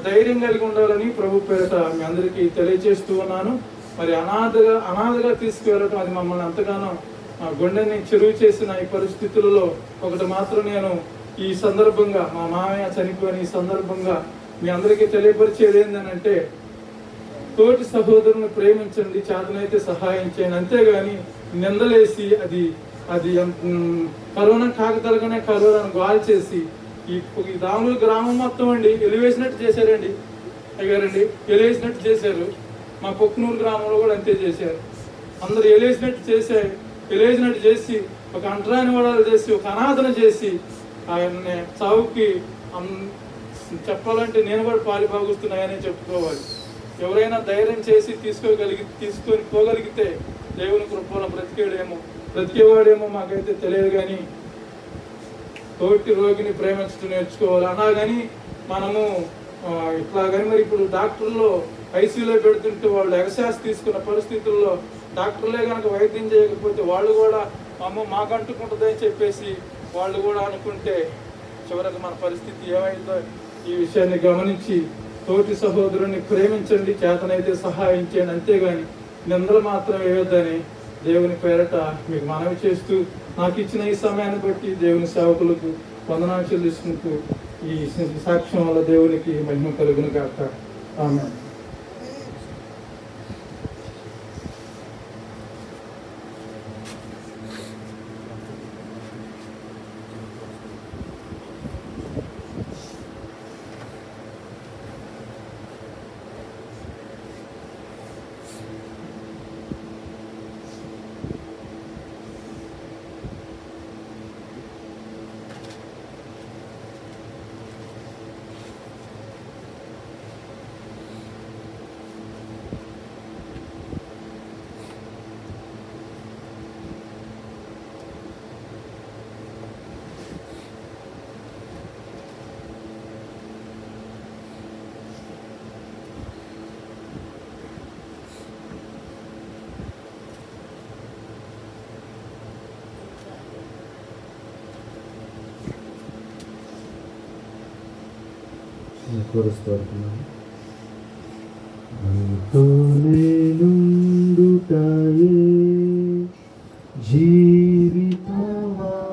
ధైర్యం కలిగి ఉండాలని ప్రభు పేరిట మీ అందరికీ తెలియజేస్తూ ఉన్నాను. మరి అనాథగా తీసుకువెళ్ళటం అది మమ్మల్ని ఎంతగానో గుండెని చెరువు చేసిన ఈ పరిస్థితులలో ఒకటి మాత్రం నేను ఈ సందర్భంగా, మా మామయ్య చనిపోయిన ఈ సందర్భంగా మీ అందరికీ తెలియపరిచేది ఏంటంటే, తోటి సహోదరుని ప్రేమించండి, చేతనైతే సహాయం చేయండి. అంతేగాని నిందలేసి అది కరోనా కాకతలగానే కరోనాను గాలి చేసి ఈ దాముల గ్రామం మొత్తం అండి ఎలివేసినట్టు చేశారండి. అయ్యారండి ఎలివేసినట్టు చేశారు. మా పొక్కునూరు గ్రామంలో కూడా అంతే చేశారు. అందరు ఎలివేసినట్టు చేసి ఒక అంటరాని వడాలు చేసి, ఒక అనాథన చేసి ఆయన్ని చావుకి చెప్పాలంటే నేను కూడా పాలిభాగుస్తున్నాయని చెప్పుకోవాలి. ఎవరైనా ధైర్యం చేసి తీసుకొని పోగలిగితే దేవుని కృపలో బ్రతికేవాడేమో మాకైతే తెలియదు. కానీ తోటి రోగిని ప్రేమించడం నేర్చుకోవాలి. అలాగని మనము ఇట్లాగని మరి ఇప్పుడు డాక్టర్లో ఐసీయూలో పెడుతుంటే వాళ్ళు ఎగసాస్ తీసుకున్న పరిస్థితుల్లో డాక్టర్లే కనుక వైద్యం చేయకపోతే వాళ్ళు కూడా అమ్మ మాకు అంటుకుంటుందని చెప్పేసి వాళ్ళు కూడా అనుకుంటే చివరికి మన పరిస్థితి ఏమైందో ఈ విషయాన్ని గమనించి తోటి సహోదరుని ప్రేమించండి, చేతనైతే సహాయం చేయండి. అంతేగాని నిందలు మాత్రం వేయొద్దని దేవుని పేరట మీకు మనవి చేస్తూ, నాకు ఇచ్చిన ఈ సమయాన్ని బట్టి దేవుని సేవకులకు వందనాలు చెల్లించుకుంటూ ఈ సాక్ష్యం వల్ల దేవునికి మహిమ కలుగును గాక. ఆమేన్.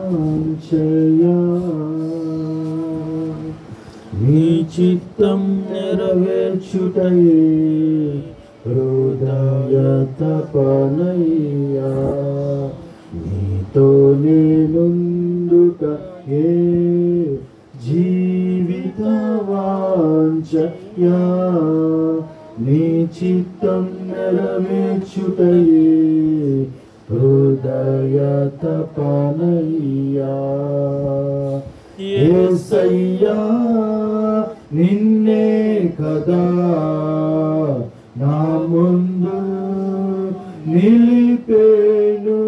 జీవితవాంఛయా నీ చిత్తం నెరవేర్చుటయే హృదయ తపనయ్యా నీతో నేనుండుటయే జీవితవాంఛయా నీ చిత్తం నెరవేర్చుటయే హృదయ తపనయ్యా యేసయ్యా నిన్నే కదా నా ముందు నిలిపేను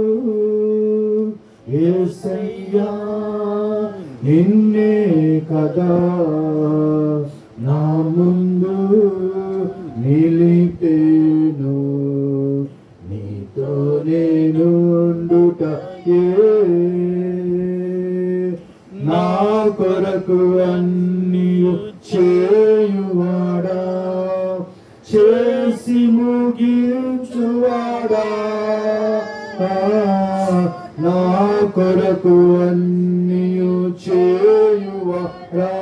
యేసయ్యా నిన్నే కదా నా ముందు నిలిపేను నీతో నేనుండు నా కొరకు అన్నియు చేయువాడా, చేసి ముగించువాడా, నా కొరకు అన్నియు చేయువాడా,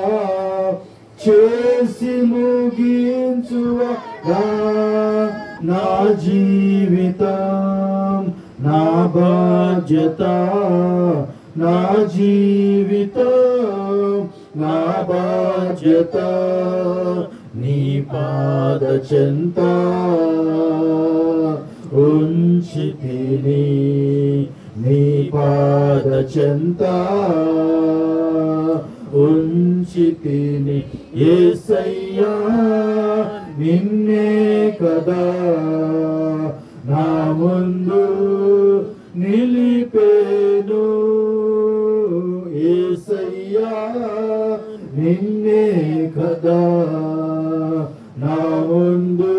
చేసి ముగించువాడా, నా జీవితం నా బాధ్యత, నా జీవితం నా బాధ్యత, నీ పాద చెంత ఉంచితిని, నీ పాద చెంత ఉంచితిని. యేసయ్యా నిన్నే కదా నా ముందు నిలిపేను, యేసయ్యా నిన్నే కదా నా ముందు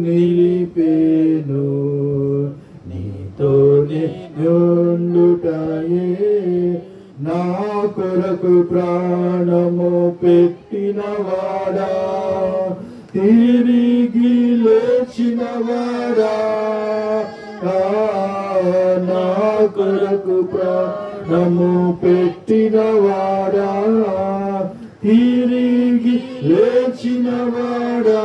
నిలిపేను, నీతోనే ఉండుటయే నా కొరకు ప్రాణము పెట్టినవాడా, తిరిగి లేచినవాడా, నా కొరకు ప్రాణము పెట్టినవాడా, తిరిగి లేచినవాడా,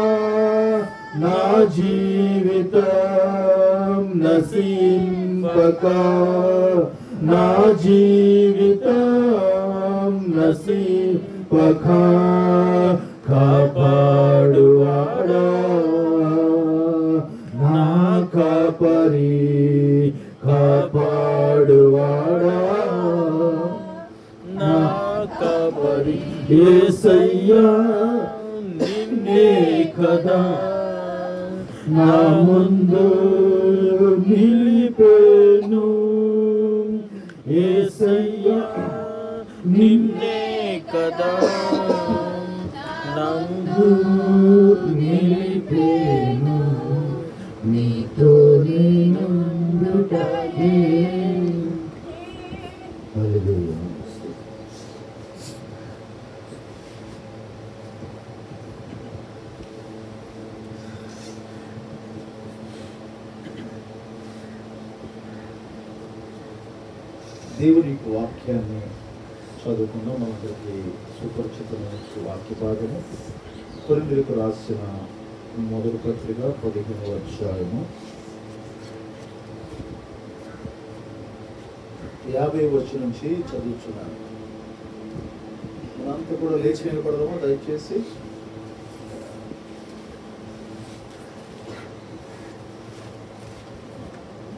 నా జీవితం నశింపక, నా జీవితం నశింపక కాపాడువాడా, నా కాపరి కాపాడువాడా, నా కాపరి. యేసయ్యా నిన్నే కదా నా ముందు నిలిపేను, యేసయ్యా నిన్నే కదా నందు నిలిపేను, నీతో నేనుండుటయే. హల్లెలూయా. దేవుని యొక్క వాక్యాన్ని చదువుకుందాం. మనందరికీ సుపరిచితమైన వాక్య భాగము కొరింథీయులకు రాసిన మొదటి పత్రిక 15వ అధ్యాయము 50వ వచనం నుంచి చదువుతున్నాను. మనంతా కూడా లేచి నిలబడదామా దయచేసి.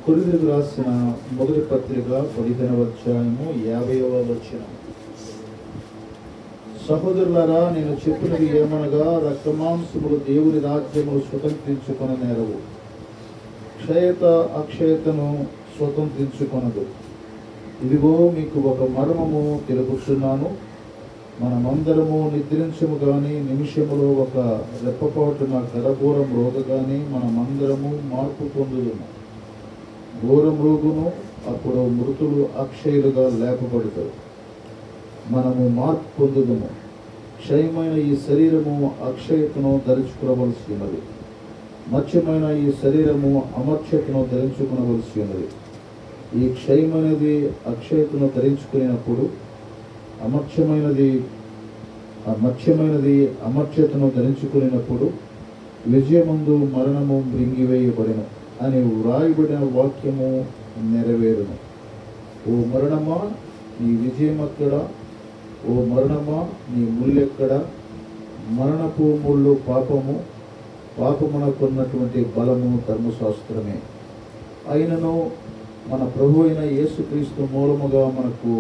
కొరింథీయులకు రాసిన మొదటి పత్రిక 15వ అధ్యాయము 50వ వచనం. సహోదరులారా, నేను చెప్పినది ఏమనగా, రక్తమాంసములు దేవుని రాజ్యములు స్వతంత్రించుకొన నేరవు, క్షయత అక్షయతను స్వతంత్రించుకొనదు. ఇదిగో మీకు ఒక మర్మము తెలుపుచున్నాను, మనమందరము నిద్రించము గాని నిమిషములో ఒక రెప్పపాటున గడబూరం రోగగాని మనమందరము మార్పు పొందుదుము. ఘోరం రోగును, అప్పుడు మృతులు అక్షయులుగా లేపబడతారు. మనము మార్పు పొందుదుము. క్షయమైన ఈ శరీరము అక్షయతను ధరించుకోవలసి ఉన్నది, మత్స్యమైన ఈ శరీరము అమర్త్యతను ధరించుకునవలసి ఉన్నది. ఈ క్షయమైనది అక్షయతను ధరించుకునేటప్పుడు మత్స్యమైనది అమర్త్యతను ధరించుకునేటప్పుడు విజయమందు మరణము మృంగివేయబడిన అని వ్రాయబడిన వాక్యము నెరవేరును. ఓ మరణమా నీ విజయం ఎక్కడ? ఓ మరణమా నీ ముళ్ళెక్కడ? మరణపు ముళ్ళు పాపము, పాపమునకున్నటువంటి బలము ధర్మశాస్త్రమే. అయినను మన ప్రభు అయిన యేసుక్రీస్తు మూలముగా మనకు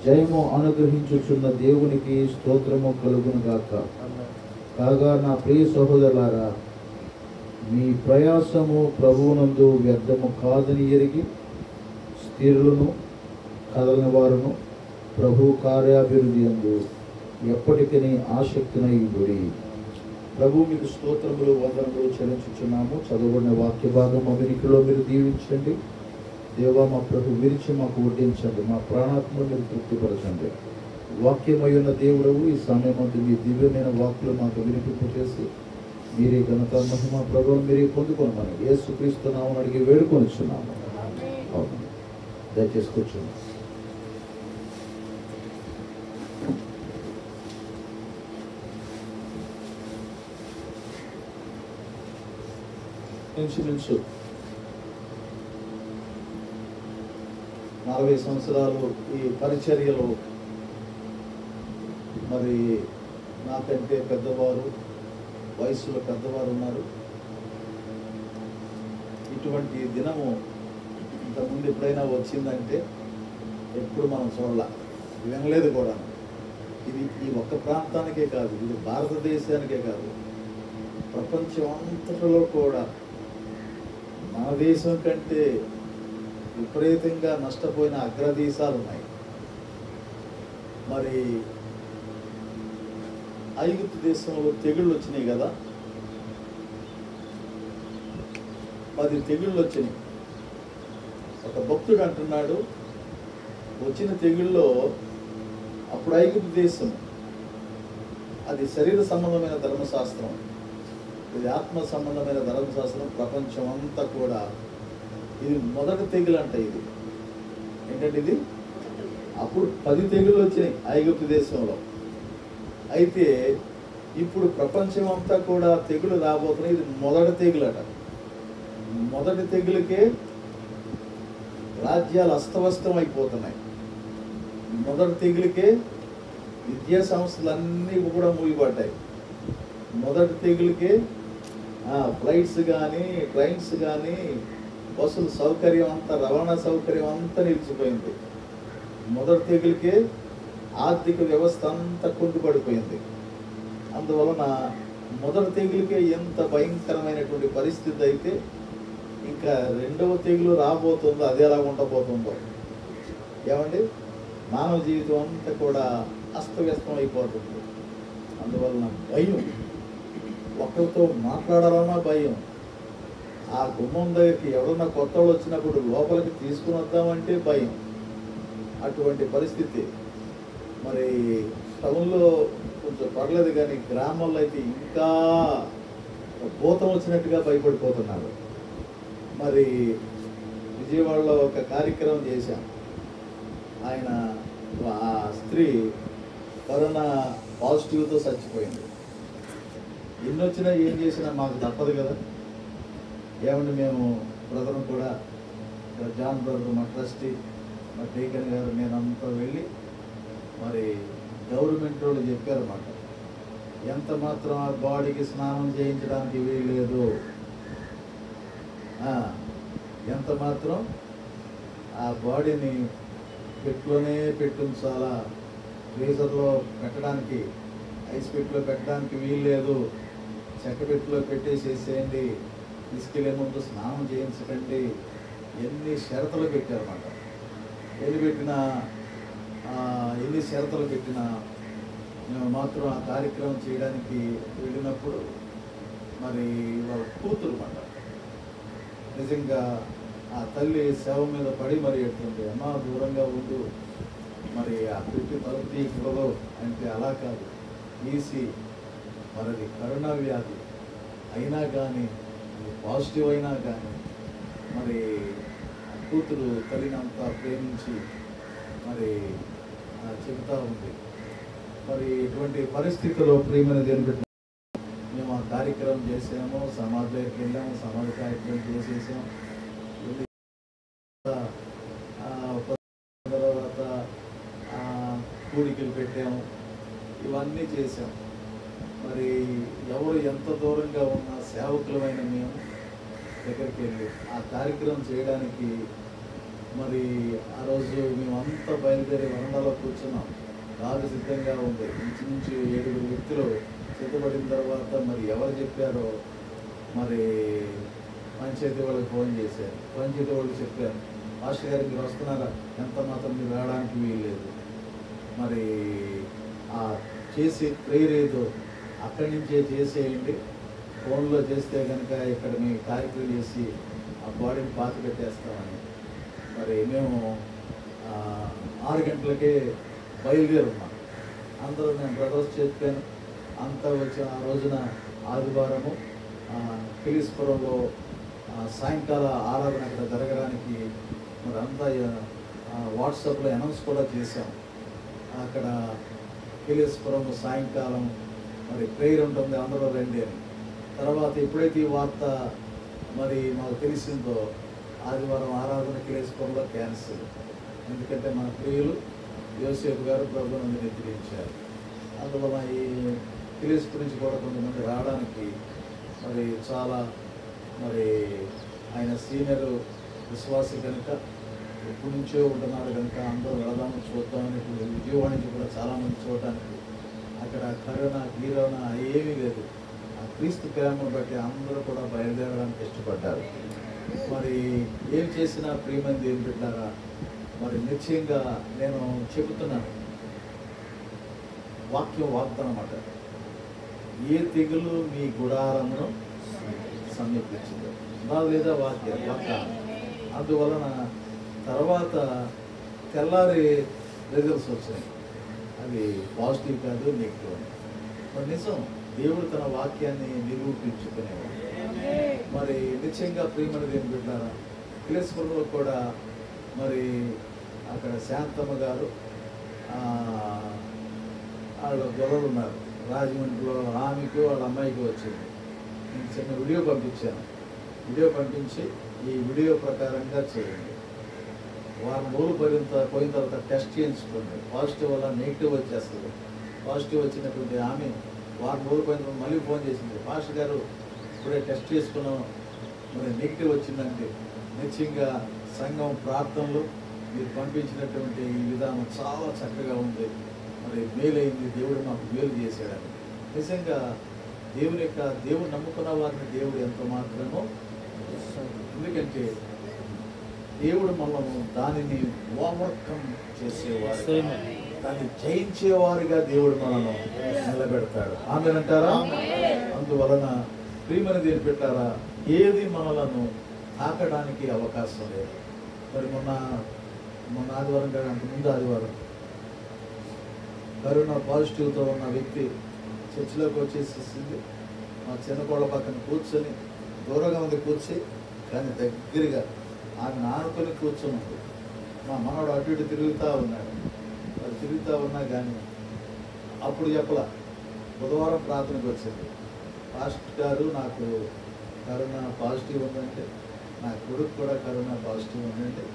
జయము అనుగ్రహించుచున్న దేవునికి స్తోత్రము కలుగును గాక. కాగా నా ప్రియ సహోదరులారా, మీ ప్రయాసము ప్రభువునందు వ్యర్థము కాదని ఎరిగి స్థిరులను కదలని వారును ప్రభు కార్యాభివృద్ధి యందు ఎప్పటికీ ఆసక్తినై గుడి. ప్రభు మీకు స్తోత్రములు వందనములు చెల్లించుచున్నాము. చదవబడిన వాక్య భాగం అమెరికలో మీరు దీవించండి. దేవా మా ప్రభు విరిచి మాకు వడ్డించండి, మా ప్రాణాత్మను మీరు తృప్తిపరచండి. వాక్యమై ఉన్న దేవుడవు ఈ సమయమందు మీ దివ్యమైన వాక్కులు మాకు వినిపింపు చేసి మీరే ఘనత మహిమ ప్రభువులు మీరే పొందుకోనమని యేసుక్రీస్తు నామమున అడిగి వేడుకొనిచున్నాము. అవును, దయచేసి కూర్చోండి. ఇంచుమించు 40 సంవత్సరాలు ఈ పరిచర్యలో మరి నాకంటే పెద్దవారు, వయసులో పెద్దవారు ఉన్నారు. ఇటువంటి దినము ఇంతకుముందు ఎప్పుడైనా వచ్చిందంటే ఎప్పుడు మనం చూడాల, వినలేదు కూడా. ఇది ఈ ఒక్క ప్రాంతానికే కాదు, ఇది భారతదేశానికే కాదు, ప్రపంచం అంతటిలో కూడా మన దేశం కంటే విపరీతంగా నష్టపోయిన అగ్రదేశాలు ఉన్నాయి. మరి ఐగుప్తు దేశంలో తెగుళ్ళు వచ్చినాయి కదా, 10 తెగుళ్ళు వచ్చినాయి. ఒక భక్తుడు అంటున్నాడు, వచ్చిన తెగుళ్ళలో అప్పుడు ఐగుప్తు దేశం అది శరీర సంబంధమైన ధర్మశాస్త్రం, ఇది ఆత్మ సంబంధమైన ధర్మశాస్త్రం. ప్రపంచం అంతా కూడా ఇది మొదటి తెగులు అంట. ఇది ఏంటంటే ఇది అప్పుడు 10 తెగుళ్ళు వచ్చినాయి ఐగుప్తు దేశంలో. అయితే ఇప్పుడు ప్రపంచం అంతా కూడా తెగులు రాబోతున్నాయి. ఇది మొదటి తెగులు అట. మొదటి తెగులకే రాజ్యాలు అస్తవ్యస్తం అయిపోతున్నాయి. మొదటి తెగులకే విద్యా సంస్థలన్నీ కూడా మూగిపడ్డాయి. మొదటి తెగులకే ఫ్లైట్స్ కానీ, ట్రైన్స్ కానీ, బస్సుల సౌకర్యం అంతా, రవాణా సౌకర్యం అంతా నిలిచిపోయింది. మొదటి తెగులకే ఆర్థిక వ్యవస్థ అంతా కుంటుపడిపోయింది. అందువలన మొదటి తెగులకే ఎంత భయంకరమైనటువంటి పరిస్థితి అయితే ఇంకా రెండవ తెగులు రాబోతుందో అది ఎలా ఉండబోతుందో. ఏమండి, మానవ జీవితం అంతా కూడా అస్తవ్యస్తం అయిపోతుంది. అందువలన భయం, ఒకరితో మాట్లాడాలన్నా భయం. ఆ గుమ్మం దగ్గరికి ఎవరన్నా కొత్త వాళ్ళు వచ్చినప్పుడు లోపలికి తీసుకుని వద్దామంటే భయం. అటువంటి పరిస్థితి. మరి టౌన్లో కొంచెం పర్లేదు, కానీ గ్రామాల్లో అయితే ఇంకా భూతం వచ్చినట్టుగా భయపడిపోతున్నారు. మరి విజయవాడలో ఒక కార్యక్రమం చేశాం. ఆ స్త్రీ కరోనా పాజిటివ్తో చచ్చిపోయింది. ఎన్ని వచ్చినా ఏం చేసినా మాకు తప్పదు కదా. ఏమంటే మేము బ్రదర్ను కూడా, జాన్ బ్రదర్, మా ట్రస్టీ, మా డేకన్ గారు, నేనంతా వెళ్ళి మరి గవర్నమెంట్ వాళ్ళు చెప్పారన్నమాట, ఎంత మాత్రం ఆ బాడీకి స్నానం చేయించడానికి వీల్లేదు, ఎంత మాత్రం ఆ బాడీని పెట్టులోనే పెట్టుంచాలా, ఫ్రీజర్లో పెట్టడానికి, ఐస్ పెట్టులో పెట్టడానికి వీల్లేదు, చెక్క పెట్టులో పెట్టేసేసేయండి, తీసుకెళ్లే ముందు స్నానం చేయించకండి. ఎన్ని షరతులు పెట్టారన్నమాట. ఎన్ని షరతులు పెట్టినా మేము మాత్రం ఆ కార్యక్రమం చేయడానికి వెళ్ళినప్పుడు మరి వాళ్ళ కూతురు మాట నిజంగా ఆ తల్లి శవం మీద పడి మరి ఎట్టుంది, అమ్మ దూరంగా ఉండు, మరి ఆ పెట్టి తలుపు తీయకూడదు అంటే అలా కాదు, ఈసీ మరి కరోనా వ్యాధి అయినా కానీ, పాజిటివ్ అయినా కానీ మరి కూతురు తల్లినంతా ప్రేమించి మరి చెబుతూ ఉంది. మరి ఇటువంటి పరిస్థితుల్లో ప్రియమైన దేవుని మేము ఆ కార్యక్రమం చేసాము, సమాధిలోకి వెళ్ళాము, సమాధి కార్యక్రమం చేసేసాం. తర్వాత కూడికలు పెట్టాము, ఇవన్నీ చేసాం. మరి ఎవరు ఎంత దూరంగా ఉన్నా సేవకులమైన మేము దగ్గరికి వెళ్ళి ఆ కార్యక్రమం చేయడానికి మరి ఆ రోజు మేమంతా బయలుదేరి వరండాలో కూర్చున్నాం. కాదు సిద్ధంగా ఉంది. ఇంచుమించు 7 వ్యక్తులు సిద్ధపడిన తర్వాత మరి ఎవరు చెప్పారో మరి పంచాయతీ వాళ్ళకి ఫోన్ చేశారు. పంచాయతీ వాళ్ళు చెప్పారు, మాస్టర్ గారు మీరు వస్తున్నారా, ఎంత మాత్రం మీరు రావడానికి వీల్లేదు, మరి ఆ చేసి ప్రేయర్ ఏదో అక్కడి నుంచే చేసేయండి, ఫోన్లో చేస్తే కనుక ఇక్కడ మేము కార్యక్రమం చేసి ఆ బాడీని పాతి పెట్టేస్తామని. మరి మేము 6 గంటలకే బయలుదేరున్నాం. అందరూ నేను బ్రదర్స్ చెప్పాను, అంతా వచ్చిన ఆ రోజున ఆదివారము పిలిస్పురంలో సాయంకాల ఆరాధన అక్కడ జరగడానికి మరి అంతా వాట్సాప్లో అనౌన్స్ కూడా చేశాం. అక్కడ పిలిస్పురం సాయంకాలం మరి ప్రేయర్ ఉంటుంది, అందరూ రండి అని. తర్వాత ఎప్పుడైతే ఈ వార్త మరి మాకు తెలిసిందో ఆదివారం ఆరాధన పిలిస్పురంలో క్యాన్సిల్. ఎందుకంటే మన ప్రియులు యోసేపు గారు ప్రభువును నిద్రించారు. అందువల్ల ఈ పిలిస్పురం నుంచి కూడా కొంతమంది రావడానికి మరి చాలా మరి ఆయన సీనియర్ విశ్వాసి కనుక ఎప్పటి నుంచో ఉంటున్నారు కనుక అందరూ వెళదామని చూద్దామని ఇప్పుడు విజయవాడ నుంచి కూడా చాలామంది చూడడానికి అక్కడ కరోనా గీరోనా ఏమీ లేదు. ఆ క్రీస్తు ప్రేమను బట్టి అందరూ కూడా బయలుదేరడానికి ఇష్టపడ్డారు. మరి ఏం చేసినా ప్రియమంది ఏం పెట్టారా మరి నిశ్చయంగా నేను చెబుతున్నాను, వాగ్దానం అన్నమాట. ఏ తెగులు మీ గుడారమును సమీపించింది లేదా వాగ్దానం. అందువలన తర్వాత తెల్లారి రిజల్ట్స్ వచ్చినాయి. అవి పాజిటివ్ కాదు, నెగిటివ్. మరి నిజం, దేవుడు తన వాక్యాన్ని నిరూపించుకునేవాడు. మరి నిశ్చయంగా ప్రియమైనది ఏం పెట్టారా పిలిస్పురంలో కూడా మరి అక్కడ శాంతమ్మ గారు వాళ్ళ గొడవలు ఉన్నారు. రాజమండ్రిలో ఆమెకు వాళ్ళ అమ్మాయికి వచ్చింది. నేను చిన్న వీడియో పంపించాను. వీడియో పంపించి ఈ వీడియో ప్రకారంగా చేయండి. వారం రోజులు పోయిన తర్వాత టెస్ట్ చేయించుకోండి. పాజిటివ్ వల్ల నెగిటివ్ వచ్చేస్తుంది. పాజిటివ్ వచ్చినటువంటి ఆమె వారం రోజులు పోయిన తర్వాత మళ్ళీ ఫోన్ చేసింది, పాస్టర్ గారు ఇప్పుడే టెస్ట్ చేసుకున్నాం, మరి నెగిటివ్ వచ్చిందంటే. నిశ్చయంగా సంఘం ప్రార్థనలు మీరు పంపించినటువంటి ఈ విధానం చాలా చక్కగా ఉంది. మరి మేలైంది, దేవుడు మాకు మేలు చేశాడని. నిజంగా దేవుడు నమ్ముకున్న వారిని దేవుడు ఎంత మాత్రమో. ఎందుకంటే దేవుడు మనము దానిని ఓవర్కమ్ చేసేవారు, దాన్ని జయించేవారుగా దేవుడు మనను నిలబెడతాడు. ఆమెనంటారా? అందువలన ప్రియమని దేని పెట్టారా, ఏది మనలను తాకడానికి అవకాశం లేదు. మరి మొన్న ఆదివారం కాదు, అంతకుముందు ఆదివారం కరోనా పాజిటివ్తో ఉన్న వ్యక్తి చర్చిలోకి వచ్చేసేసింది. మా చిన్నకోళ్ళ పక్కన కూర్చొని, దూరంగా ఉంది కూర్చి, కానీ దగ్గరగా ఆమెను ఆనుకొని కూర్చొని ఉంది. మా మనవాడు అటు ఇటు తిరుగుతూ ఉన్నాడు. అది తిరుగుతూ ఉన్నా కానీ అప్పుడు చెప్పలా. బుధవారం ప్రార్థనకు వచ్చింది, పాస్టర్ గారు నాకు కరోనా పాజిటివ్ ఉందంటే, నా కొడుకు కూడా కరోనా పాజిటివ్ ఉందంటే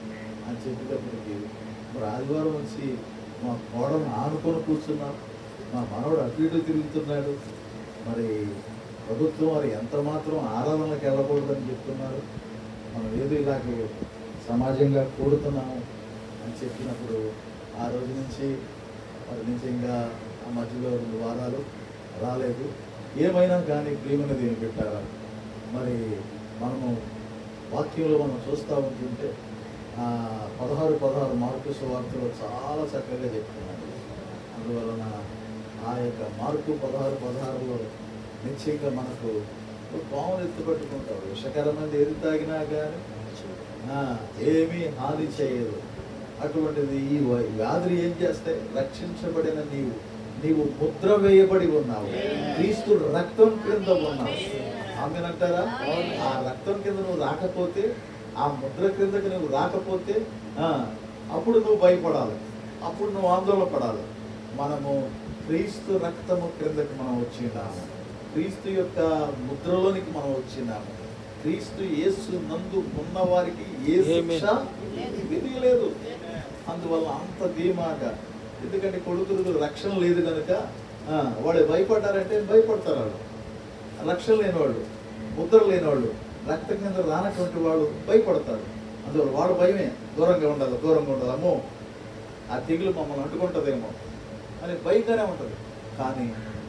అని చెప్పేటప్పటికి మరి ఆదివారం వచ్చి మా కోడను ఆనుకొని కూర్చున్నాం. మా మనవడు అటు ఇటు తిరుగుతున్నాడు. మరి ప్రభుత్వం వారు ఎంత మాత్రం ఆరాధనలకు వెళ్ళకూడదని చెప్తున్నారు. మనం ఏదో ఇలాగ సమాజంగా కూడుతున్నాము అని చెప్పినప్పుడు ఆ రోజు నుంచి మరి నిజంగా ఆ మధ్యలో 2 వారాలు రాలేదు. ఏమైనా కానీ ప్రియమైనది ఏం పెట్టారా, మరి మనము వాక్యంలో మనం చూస్తూ ఉంటుంటే 16 మార్కు సువార్తలో చాలా చక్కగా చెప్తున్నాడు. అందువలన ఆ యొక్క మార్కు 16:16లో నిశ్చయంగా మనకు పాములు ఎత్తుపట్టుకుంటాడు. విషకరమైనది ఏది తాగినా కానీ ఏమీ హాని చేయదు. అటువంటిది ఈ వ్యాధులు ఏం చేస్తాయి, రక్షించబడిన నీవు ముద్ర వేయబడి ఉన్నావు, క్రీస్తు రక్తం క్రింద ఉన్నావు. ఆమెనంటారా? ఆ రక్తం కింద నువ్వు రాకపోతే, ఆ ముద్ర క్రిందకి నువ్వు రాకపోతే అప్పుడు నువ్వు భయపడాలి, అప్పుడు నువ్వు ఆందోళన పడాలి. మనము క్రీస్తు రక్తము క్రిందకి మనం వచ్చినాము, క్రీస్తు యొక్క ముద్రలోనికి మనం వచ్చినాము. క్రీస్తు యేసు నందు ఉన్న వారికి ఏ శిక్ష విధిలేదు. అందువల్ల అంత ధీమాగా, ఎందుకంటే కొడుకులకు రక్షణ లేదు కనుక వాడు భయపడ్డారంటే భయపడతారు. వాళ్ళు రక్షణ లేనివాళ్ళు, ముద్ర లేనివాళ్ళు, రక్తం కింద రానటువంటి వాళ్ళు భయపడతారు. అందువల్ల వాడు భయమే, దూరంగా ఉండాలి. అమ్మో ఆ తెగులు మమ్మల్ని అంటుకుంటుందేమో అని భయంగానే ఉంటుంది. కానీ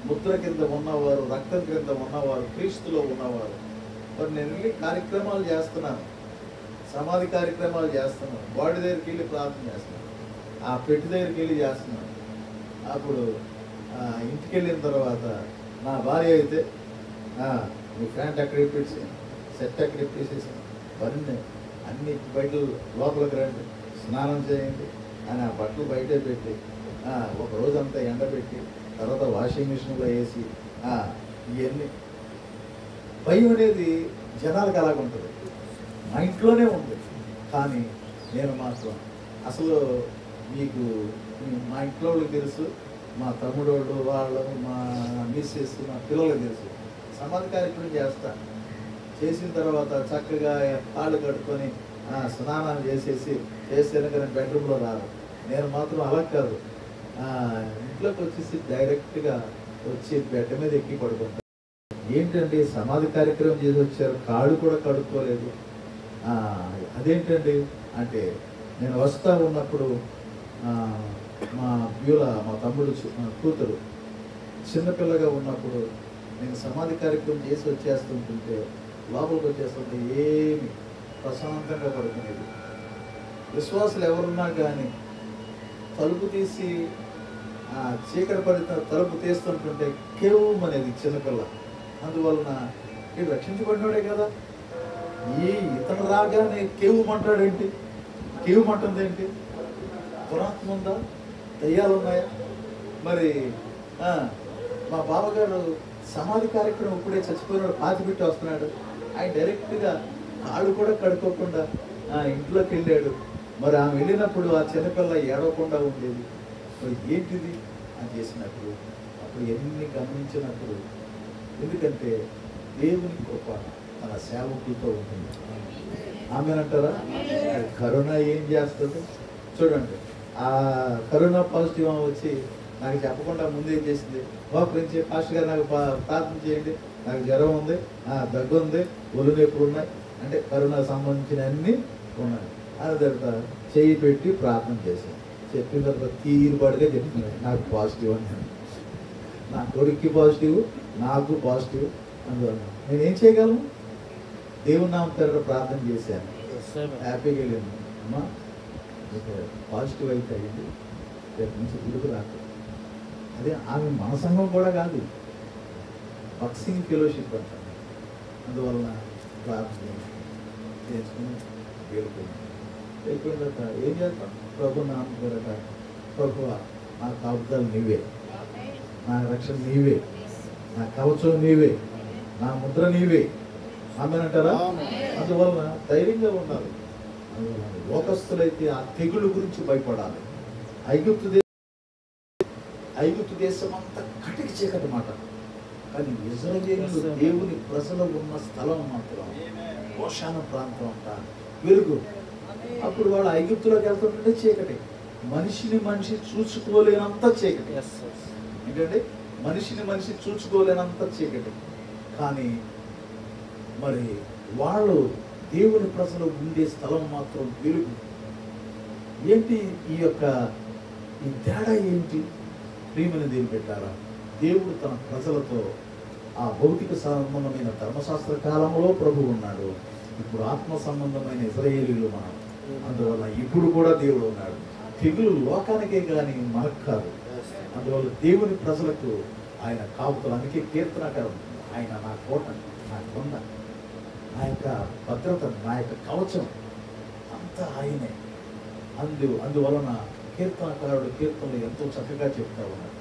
ముద్ర కింద ఉన్నవారు, రక్తం క్రింద ఉన్నవారు, క్రీస్తులో ఉన్నవారు. మరి నేను వెళ్ళి కార్యక్రమాలు చేస్తున్నాను, సమాధి కార్యక్రమాలు చేస్తున్నాను, బాడీ దగ్గరికి వెళ్ళి ప్రార్థన చేస్తున్నాను, ఆ పెట్టి దగ్గరికి వెళ్ళి చేస్తున్నాను. అప్పుడు ఇంటికి వెళ్ళిన తర్వాత నా భార్య అయితే మీ ఫ్యాంట్ ఎక్కడ ఇప్పేసి, సెట్ ఎక్కడ ఇప్పేసేసాను, బరిని అన్ని బయటలు లోపలికి రండి, స్నానం చేయండి అని ఆ బట్టలు బయటే పెట్టి ఒక రోజంతా ఎండబెట్టి తర్వాత వాషింగ్ మిషన్లో వేసి ఇవన్నీ భయం అనేది జనాలకు అలాగ ఉంటుంది. మా ఇంట్లోనే ఉంది. కానీ నేను మాత్రం అసలు మీకు మా ఇంట్లో వాళ్ళకి తెలుసు, మా తమ్ముడు వాళ్ళు, మా మిస్సెస్, మా పిల్లలకు తెలుసు. సమాధి కార్యక్రమం చేసిన తర్వాత చక్కగా కాళ్ళు కట్టుకొని స్నానాలు చేసేసాను కానీ బెడ్రూమ్లో రారు. నేను మాత్రం అలా కాదు, ఇంట్లోకి వచ్చేసి డైరెక్ట్గా వచ్చి బెడ్ మీద ఎక్కి పడుకుంటాను. ఏంటండి సమాధి కార్యక్రమం చేసి వచ్చారు, కాళ్ళు కూడా కడుక్కోలేదు, అదేంటండి అంటే నేను వస్తా ఉన్నప్పుడు మా మా తమ్ముడు కూతురు చిన్నపిల్లగా ఉన్నప్పుడు నేను సమాధి కార్యక్రమం చేసి వచ్చేస్తుంటుంటే లోపలికి వచ్చేస్తుంటే ఏమి ప్రశాంతంగా పడుకునేది. విశ్వాసులు ఎవరున్నా కానీ తలుపు తీసి చీకటి పడిన తలుపు తీస్తుంటుంటే కేవమనేది చిన్నపిల్ల. అందువలన ఇది రక్షించబడినోడే కదా, ఇతను రాగానే కేవమంటాడేంటి, కేవమంటుంది ఏంటి? దురాత్మ ఉందా, దయ్యాలు ఉన్నాయా? మరి మా బావగారు సమాధి కార్యక్రమం ఇప్పుడే చచ్చిపోయినాడు, పాతిపెట్టి వస్తున్నాడు. ఆయన డైరెక్ట్గా కాళ్ళు కూడా కడుక్కోకుండా ఇంట్లోకి వెళ్ళాడు. మరి ఆమె వెళ్ళినప్పుడు ఆ చిన్నపిల్ల ఏడవకుండా ఉండేది. మరి ఏంటిది అని చేసినప్పుడు అప్పుడు ఎన్ని గమనించినప్పుడు, ఎందుకంటే దేవుని కృప తన సేవకులతో ఉంటుంది. ఆమెనంటారా? కరోనా ఏం చేస్తుంది చూడండి. ఆ కరోనా పాజిటివ్ వచ్చి నాకు చెప్పకుండా ముందే చేసింది, మోకరించి ఫాస్ట్ గారు నాకు ప్రార్థన చేయండి, నాకు జ్వరం ఉంది, దగ్గు ఉంది, ఒళ్ళు నొప్పులు ఉన్నాయి అంటే కరోనా సంబంధించిన అన్నీ ఉన్నాయి అని తర్వాత చేయి పెట్టి ప్రార్థన చేశాను. చెప్పిన తర్వాత తీరుబాటుగా చెప్తున్నాను నాకు పాజిటివ్ అని. నా కొడుక్కి పాజిటివ్, నాకు పాజిటివ్. అందువల్ల నేనేం చేయగలను? దేవుని నామం పేరు ప్రార్థన చేశాను, హ్యాపీగా వెళ్ళాను. అమ్మా పాజిటివ్ అయితే అయింది, రేపు నుంచి గుడికి రాక. అదే ఆమె మన సంఘం కూడా కాదు, బాక్సింగ్ ఫెలోషిప్ అంటారు. అందువలన ప్రార్థన చేసుకుని వెళ్ళిపోయిన తర్వాత ఏం చేస్తాం? ప్రభు నామం పేరట, ప్రభు నా కాపుదలు నీవే, నా రక్షణ నీవే, నా కవచం నీవే, నా ముద్ర నీవే. ఆమెనంటారా? అందువలన ధైర్యంగా ఉండాలి. లోకస్తులైతే ఆ తెగులు గురించి భయపడాలి. ఐగుప్తు దేశం అంతా కటికి చీకటి మాట, కానీ ఇశ్రాయేలీయులు దేవుని ప్రజలు ఉన్న స్థలం మాత్రం గోషాన ప్రాంతం అంట వెలుగు. అప్పుడు వాడు ఐగుప్తులోకి వెళ్తుంటే చీకటి, మనిషి చూసుకోలేనంత చీకటి. ఏంటంటే మనిషి చూసుకోలేనంత చీకటి. కానీ మరి వాళ్ళు దేవుని ప్రజలు ఉండే స్థలం మాత్రం వెలుగు. ఏంటి ఈ తేడా ఏంటి? ప్రియమని దేవుని పెట్టారా? దేవుడు తన ప్రజలతో ఆ భౌతిక సంబంధమైన ధర్మశాస్త్ర కాలంలో ప్రభు ఉన్నాడు, ఇప్పుడు ఆత్మ సంబంధమైన ఇశ్రాయేలీయులు మనం. అందువల్ల ఇప్పుడు కూడా దేవుడు ఉన్నాడు. తెగులు లోకానికే కానీ మనకు కాదు. అందువల్ల దేవుని ప్రజలకు ఆయన కాపుతలు. అందుకే కీర్తనకారం, ఆయన నా కోట, నా కొండ, నా యొక్క భద్రత, నా యొక్క కవచం అంతా ఆయనే. అందువలన కీర్తనకారుడు కీర్తనలు ఎంతో చక్కగా చెప్తా ఉన్నాడు.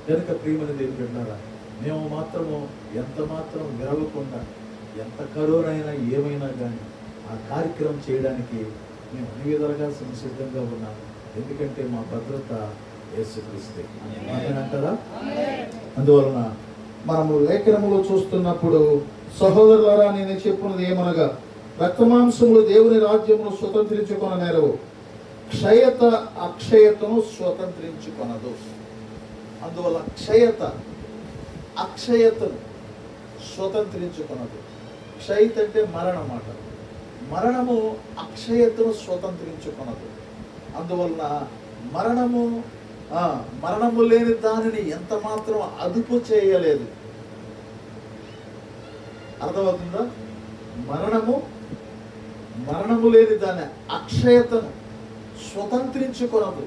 కనుక ప్రియమని దేవుని పెట్టారా, మేము మాత్రము ఎంత మాత్రం విరవకుండా, ఎంత కరోనైనా ఏమైనా కానీ ఆ కార్యక్రమం చేయడానికి మేము అన్ని విధాలుగా సంసిద్ధంగా ఉన్నాము. ఎందుకంటే మా భద్రత యేసుక్రీస్తే అంటారా? అందువలన మనము లేఖనములో చూస్తున్నప్పుడు, సహోదరులారా నేను చెప్పున్నది ఏమనగా, రక్తమాంసములు దేవుని రాజ్యమును స్వతంత్రించుకొననేరవు, క్షయత అక్షయతను స్వతంత్రించుకొనదు. అందువల్ల అక్షయతను స్వతంత్రించుకొనదు. క్షయత అంటే మరణం మాట. మరణము అక్షయతను స్వతంత్రించుకొనదు. అందువలన మరణము లేని దానిని ఎంత మాత్రం అదుపు చేయలేదు. అర్థమవుతుందా? మరణము లేని దాని అక్షయతను స్వతంత్రించుకొనదు.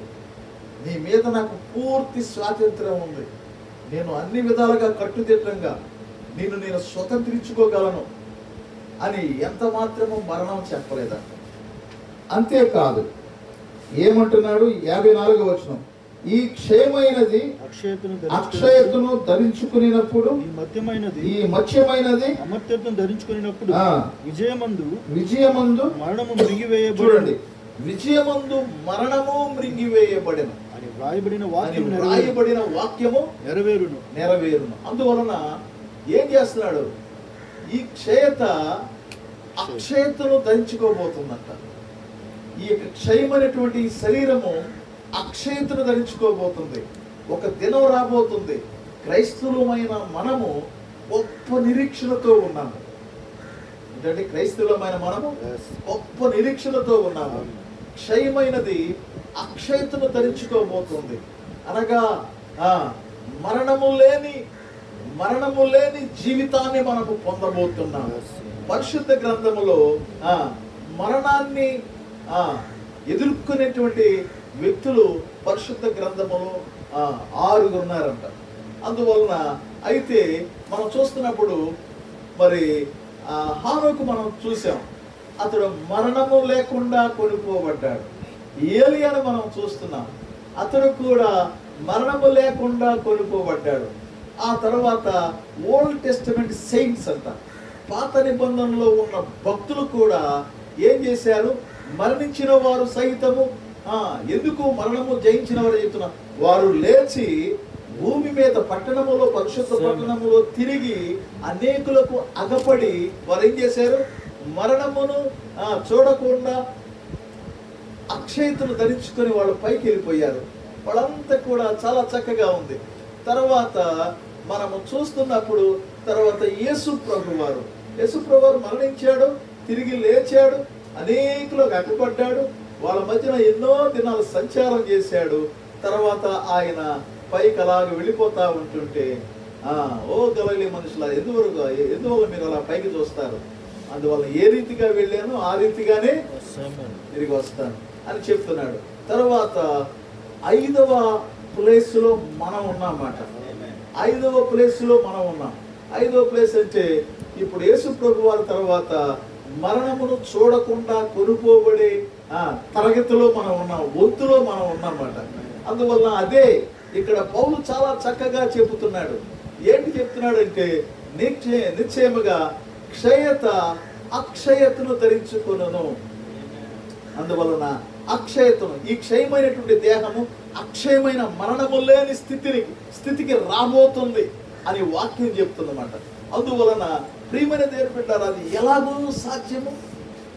నీ మీద నాకు పూర్తి స్వాతంత్ర్యం ఉంది, నేను అన్ని విధాలుగా కట్టుదిట్టంగా నేను స్వతంత్రించుకోగలను అని ఎంత మాత్రము మరణం చెప్పలేదంట. అంతేకాదు ఏమంటున్నాడు 54వ వచనం, ఈ క్షయమైనది అక్షయతను ధరించుకునేటప్పుడు ఈ మత్స్యమైనది అమర్త్యతను ధరించుకునేటప్పుడు విజయమందు మరణము మృంగివేయబడి, చూడండి, విజయమందు మరణము మృంగివేయబడిన అని వ్రాయబడిన వాక్యము నెరవేరును. అందువలన ఏం చేస్తున్నాడు, ఈ క్షయత అక్షయతను ధరించుకోబోతుందంట. ఈ యొక్క క్షయమైనటువంటి శరీరము అక్షయతను ధరించుకోబోతుంది. ఒక దినం రాబోతుంది, క్రైస్తవులమైన మనము గొప్ప నిరీక్షణతో ఉన్నాము. ఏంటంటే క్రైస్తవులమైన మనము గొప్ప నిరీక్షణతో ఉన్నాము. క్షయమైనది అక్షయతను ధరించుకోబోతుంది. అనగా మరణము లేని జీవితాన్ని మనము పొందబోతున్నాము. పరిశుద్ధ గ్రంథములో మరణాన్ని ఎదుర్కొనేటువంటి వ్యక్తులు పరిశుద్ధ గ్రంథములో 6 ఉన్నారంట. అందువలన అయితే మనం చూస్తున్నప్పుడు మరి హానోకు మనం చూసాం, అతడు మరణము లేకుండా కొనుక్కోబడ్డాడు. ఏలియాను మనం చూస్తున్నాం, అతడు కూడా మరణము లేకుండా కొనుక్కోబడ్డాడు. ఆ తర్వాత ఓల్డ్ టెస్టమెంట్ సెయింట్స్ అంట, పాత నిబంధనలో ఉన్న భక్తులు కూడా ఏం చేశారు, మరణించిన వారు సైతము ఎందుకు మరణము జయించిన వారు చెప్తున్నా, వారు లేచి భూమి మీద పట్టణములో, పరిశుద్ధ పట్టణములో తిరిగి అనేకులకు అగపడి వారు ఏం చేశారు, మరణమును చూడకుండా అక్షయతను ధరించుకొని వాళ్ళు పైకి వెళ్ళిపోయారు. వాళ్ళంతా కూడా చాలా చక్కగా ఉంది. తర్వాత మనము చూస్తున్నప్పుడు తర్వాత యేసు ప్రభు వారు మరణించాడు, తిరిగి లేచాడు, అనేకులకు అగపడ్డాడు, వాళ్ళ మధ్యన ఎన్నో దినాలు సంచారం చేశాడు. తర్వాత ఆయన పైకి అలాగ వెళ్ళిపోతా ఉంటుంటే ఓ గలిలీ మనుషుల ఎందువల్ల మీరు అలా పైకి చూస్తారు, అందువల్ల ఏ రీతిగా వెళ్ళాను ఆ రీతిగానే తిరిగి వస్తాను అని చెప్తున్నాడు. తర్వాత 5వ ప్లేస్లో మనం ఉన్నామాట. 5వ ప్లేస్లో మనం ఉన్నాం. 5వ ప్లేస్ అంటే ఇప్పుడు యేసు ప్రభు వారి తర్వాత మరణమును చూడకుండా కొనుక్కోబడే తరగతిలో మనం ఉన్నాం, వంతులో మనం ఉన్నామాట. అందువల్ల అదే ఇక్కడ పౌలు చాలా చక్కగా చెబుతున్నాడు. ఏంటి చెప్తున్నాడంటే నిశ్చయముగా క్షయత అక్షయతను ధరించుకొనును. అందువలన అక్షయతను, ఈ క్షయమైనటువంటి దేహము అక్షయమైన మరణము లేని స్థితికి రాబోతుంది అని వాక్యం చెప్తుందన్నమాట. అందువలన ప్రియమైన దేవుని బిడ్డలారా, అది ఎలాగూ సాధ్యము,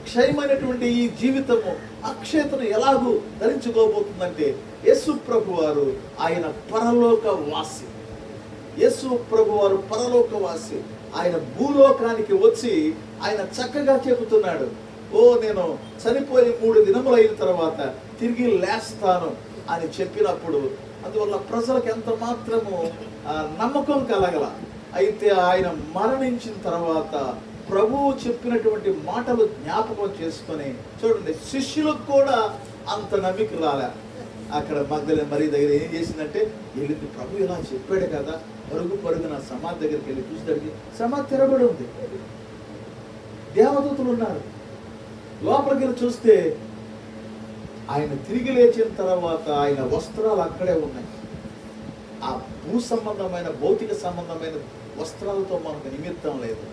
క్షయమైనటువంటి ఈ జీవితము అక్షయతను ఎలాగూ ధరించుకోబోతుందంటే యేసు ప్రభు వారు ఆయన పరలోకవాసి. యేసు ప్రభు వారు పరలోకవాసి. ఆయన భూలోకానికి వచ్చి ఆయన చక్కగా చెబుతున్నాడు, నేను చనిపోయి 3 దినములు అయిన తర్వాత తిరిగి లేస్తాను అని చెప్పినప్పుడు అందువల్ల ప్రజలకు ఎంత మాత్రము నమ్మకం కలగల. అయితే ఆయన మరణించిన తర్వాత ప్రభువు చెప్పినటువంటి మాటలు జ్ఞాపకం చేసుకొని చూడండి, శిష్యులకు కూడా అంత నమ్మిక రాలే. అక్కడ మగ్దలేనే మరి దగ్గర ఏం చేసిందంటే వెళ్ళింది, ప్రభు ఇలా చెప్పాడు కదా, పరుగున సమాధి దగ్గరికి వెళ్ళి చూసేసరికి సమాధి తెరబడి ఉంది, దేవదూతలు ఉన్నారు. లోపలికి వెళ్ళి చూస్తే ఆయన తిరిగి లేచిన తర్వాత ఆయన వస్త్రాలు అక్కడే ఉన్నాయి. ఆ భూ సంబంధమైన భౌతిక సంబంధమైన వస్త్రాలతో మనకు నిమిత్తం లేదు,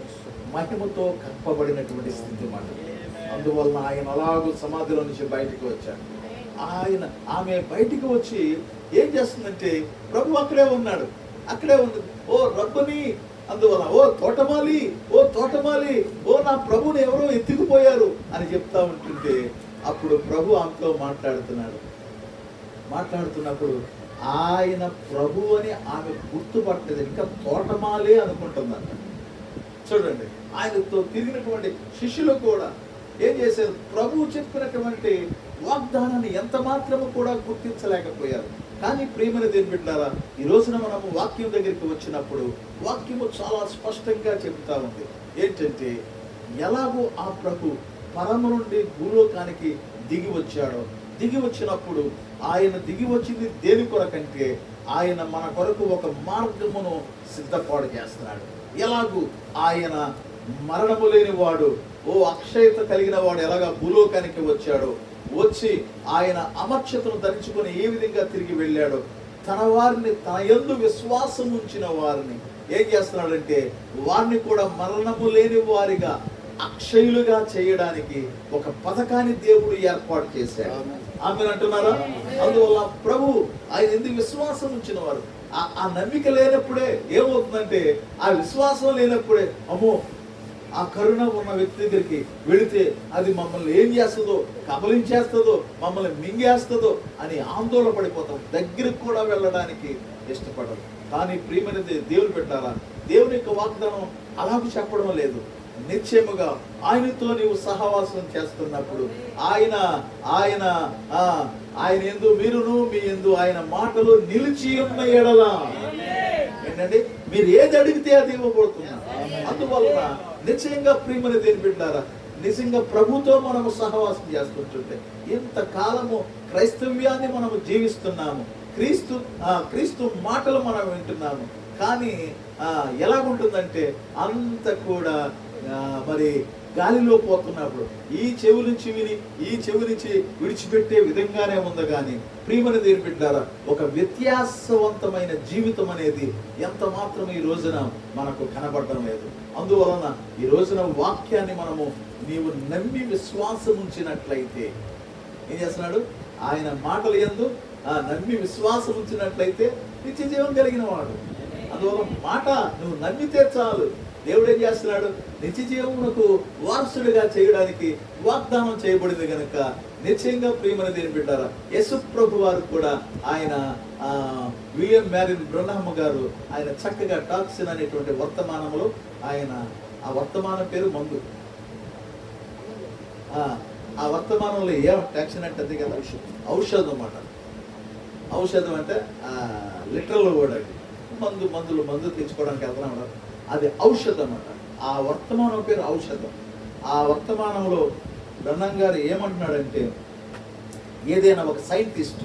మహిమతో కప్పబడినటువంటి స్థితి మాట. అందువలన ఆయన అలాగూ సమాధిలో నుంచి బయటికి వచ్చాడు. ఆమె బయటికి వచ్చి ఏం చేస్తుందంటే ప్రభు అక్కడే ఉన్నాడు, అక్కడే ఉంది. ఓ రబ్బని, అందువలన ఓ తోటమాలి, ఓ నా ప్రభుని ఎవరో ఎత్తుకుపోయారు అని చెప్తా ఉంటుంటే అప్పుడు ప్రభు ఆమెతో మాట్లాడుతున్నప్పుడు ఆయన ప్రభు అని ఆమె గుర్తుపట్టలేదు, ఇంకా తోటమాలే అనుకుంటుందంట. చూడండి, ఆయనతో తిరిగినటువంటి శిష్యులు కూడా ఏం చేశారు, ప్రభువు చెప్పినటువంటి వాగ్దానాన్ని ఎంత మాత్రము కూడా గుర్తించలేకపోయారు. కానీ ప్రియమైన దేవుని బిడ్డలారా, ఈ రోజున మనము వాక్యం దగ్గరికి వచ్చినప్పుడు వాక్యము చాలా స్పష్టంగా చెబుతా ఉంది. ఏంటంటే ఎలాగో ఆ ప్రభు పరమ నుండి భూలోకానికి దిగి వచ్చాడో, దిగి వచ్చినప్పుడు ఆయన దిగి వచ్చింది దేని కొరకంటే ఆయన మన కొరకు ఒక మార్గమును సిద్ధపాటు చేస్తున్నాడు. ఎలాగూ ఆయన మరణము లేని వాడు, ఓ అక్షయత కలిగిన వాడు ఎలాగా భూలోకానికి వచ్చాడో వచ్చి ఆయన అమర్క్షతను ధరించుకొని ఏ విధంగా తిరిగి వెళ్ళాడో తన వారిని, తన యందు విశ్వాసం ఉంచిన వారిని ఏం చేస్తున్నాడంటే వారిని కూడా మరణము లేని వారిగా అక్షయులుగా చేయడానికి ఒక పథకాన్ని దేవుడు ఏర్పాటు చేశాడు. ఆమె అంటున్నారా? అందువల్ల ప్రభు ఆయన ఎందుకు విశ్వాసం ఉంచిన వారు, ఆ నమ్మిక లేనప్పుడే ఏమవుతుందంటే, ఆ విశ్వాసం లేనప్పుడే అమ్మో ఆ కరుణ ఉన్న వ్యక్తి దగ్గరికి వెళితే అది మమ్మల్ని ఏం చేస్తుందో, కబలించేస్తుందో, మమ్మల్ని మింగేస్తుందో అని ఆందోళన పడిపోతాం. దగ్గరికి కూడా వెళ్ళడానికి ఇష్టపడరు. కానీ ప్రియమైన దేవుడు పెట్టాలా, దేవుని యొక్క వాగ్దానం అలాగ చెప్పడం లేదు. నిశ్చయముగా ఆయనతో నీవు సహవాసం చేస్తున్నప్పుడు ఆయన ఆయన ఆయన యందు మీరును మీ యందు ఆయన మాటలు నిలిచి ఉన్న ఎడల ఏంటంటే మీరు ఏది అడిగితే అది ఇవ్వబడుతున్నారు. అందువలన నిశ్చయంగా ప్రియమైన దేని బిడ్డారా, నిజంగా ప్రభుతో మనము సహవాసం చేస్తుంటే ఇంతకాలము క్రైస్తవ్యాన్ని మనము జీవిస్తున్నాము, క్రీస్తు మాటలు మనం వింటున్నాము. కానీ ఎలాగుంటుందంటే అంత కూడా మరి గాలిలో పోతున్నప్పుడు ఈ చెవి నుంచి విని ఈ చెవి నుంచి విడిచిపెట్టే విధంగానే ఉంది. కానీ ప్రియమైన దేవుని బిడ్డలారా, ఒక వ్యత్యాసవంతమైన జీవితం అనేది ఎంత మాత్రం ఈ రోజున మనకు కనబడటం లేదు. అందువలన ఈ రోజున వాక్యాన్ని మనము నీవు నమ్మి విశ్వాసం ఉంచినట్లయితే ఏం చేస్తున్నాడు, ఆయన మాటలు యందు నమ్మి విశ్వాసం ఉంచినట్లయితే నిత్య జీవం కలిగిన వాడు. అందువల్ల మాట నువ్వు నమ్మితే చాలు. దేవుడు ఏం చేస్తున్నాడు, నిత్య జీవమునకు వారసుడిగా చేయడానికి వాగ్దానం చేయబడింది కనుక నిశ్చయంగా ప్రియమైన దేని బిడ్డారా, యేసు ప్రభు వారు కూడా ఆయన విలియం మ్యారిన్ బ్రహ్మ గారు ఆయన చక్కగా టాక్సిన్ అనేటువంటి వర్తమానంలో ఆయన ఆ వర్తమానం పేరు మందు. ఆ వర్తమానంలో ఏ టాక్సిన్ అంటే అది కదా ఔషధం అన్నమాట. ఔషధం అంటే లిటరల్ వర్డ్ అది. మందు తెచ్చుకోవడానికి వెళ్తున్నాం, అది ఔషధం అన్నమాట. ఆ వర్తమానం పేరు ఔషధం. ఆ వర్తమానంలో బ్రహ్మం గారు ఏమంటున్నాడంటే, ఏదైనా ఒక సైంటిస్ట్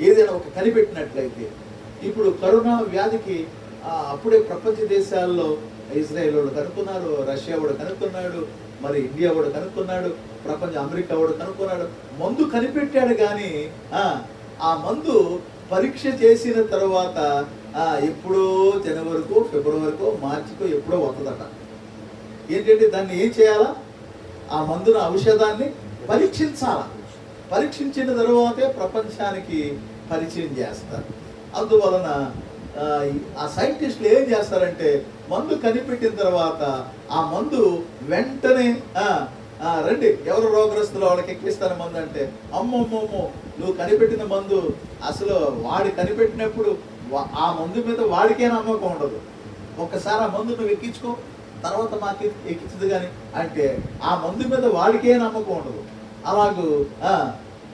ఏదైనా ఒక కనిపెట్టినట్లయితే, ఇప్పుడు కరోనా వ్యాధికి అప్పుడే ప్రపంచ దేశాల్లో ఇజ్రాయెల్ వాడు కనుక్కున్నారు, రష్యా వాడు కనుక్కున్నాడు, మరి ఇండియా వాడు కనుక్కున్నాడు, అమెరికా వాడు కనుక్కున్నాడు, మందు కనిపెట్టాడు. కానీ ఆ మందు పరీక్ష చేసిన తర్వాత ఎప్పుడో జనవరికో ఫిబ్రవరికో మార్చికో ఎప్పుడో వస్తుందట. ఏంటంటే దాన్ని ఏం చేయాలా, ఆ మందున ఔషధాన్ని పరీక్షించాలా. పరీక్షించిన తర్వాతే ప్రపంచానికి పరిచయం చేస్తారు. అందువలన ఆ సైంటిస్టులు ఏం చేస్తారంటే, మందు కనిపెట్టిన తర్వాత ఆ మందు వెంటనే రండి ఎవరు రోగగ్రస్తులు వాళ్ళకి ఎక్కిస్తాను మందు అంటే, అమ్మమ్మమ్మో నువ్వు కనిపెట్టిన మందు అసలు వాడి కనిపెట్టినప్పుడు ఆ మందు మీద వాడికే నమ్మకం ఉండదు. ఒక్కసారి ఆ మందు నువ్వు ఎక్కించుకో, తర్వాత మాకు ఎక్కించదు కానీ అంటే ఆ మందు మీద వాడికే నమ్మకం ఉండదు. అలాగూ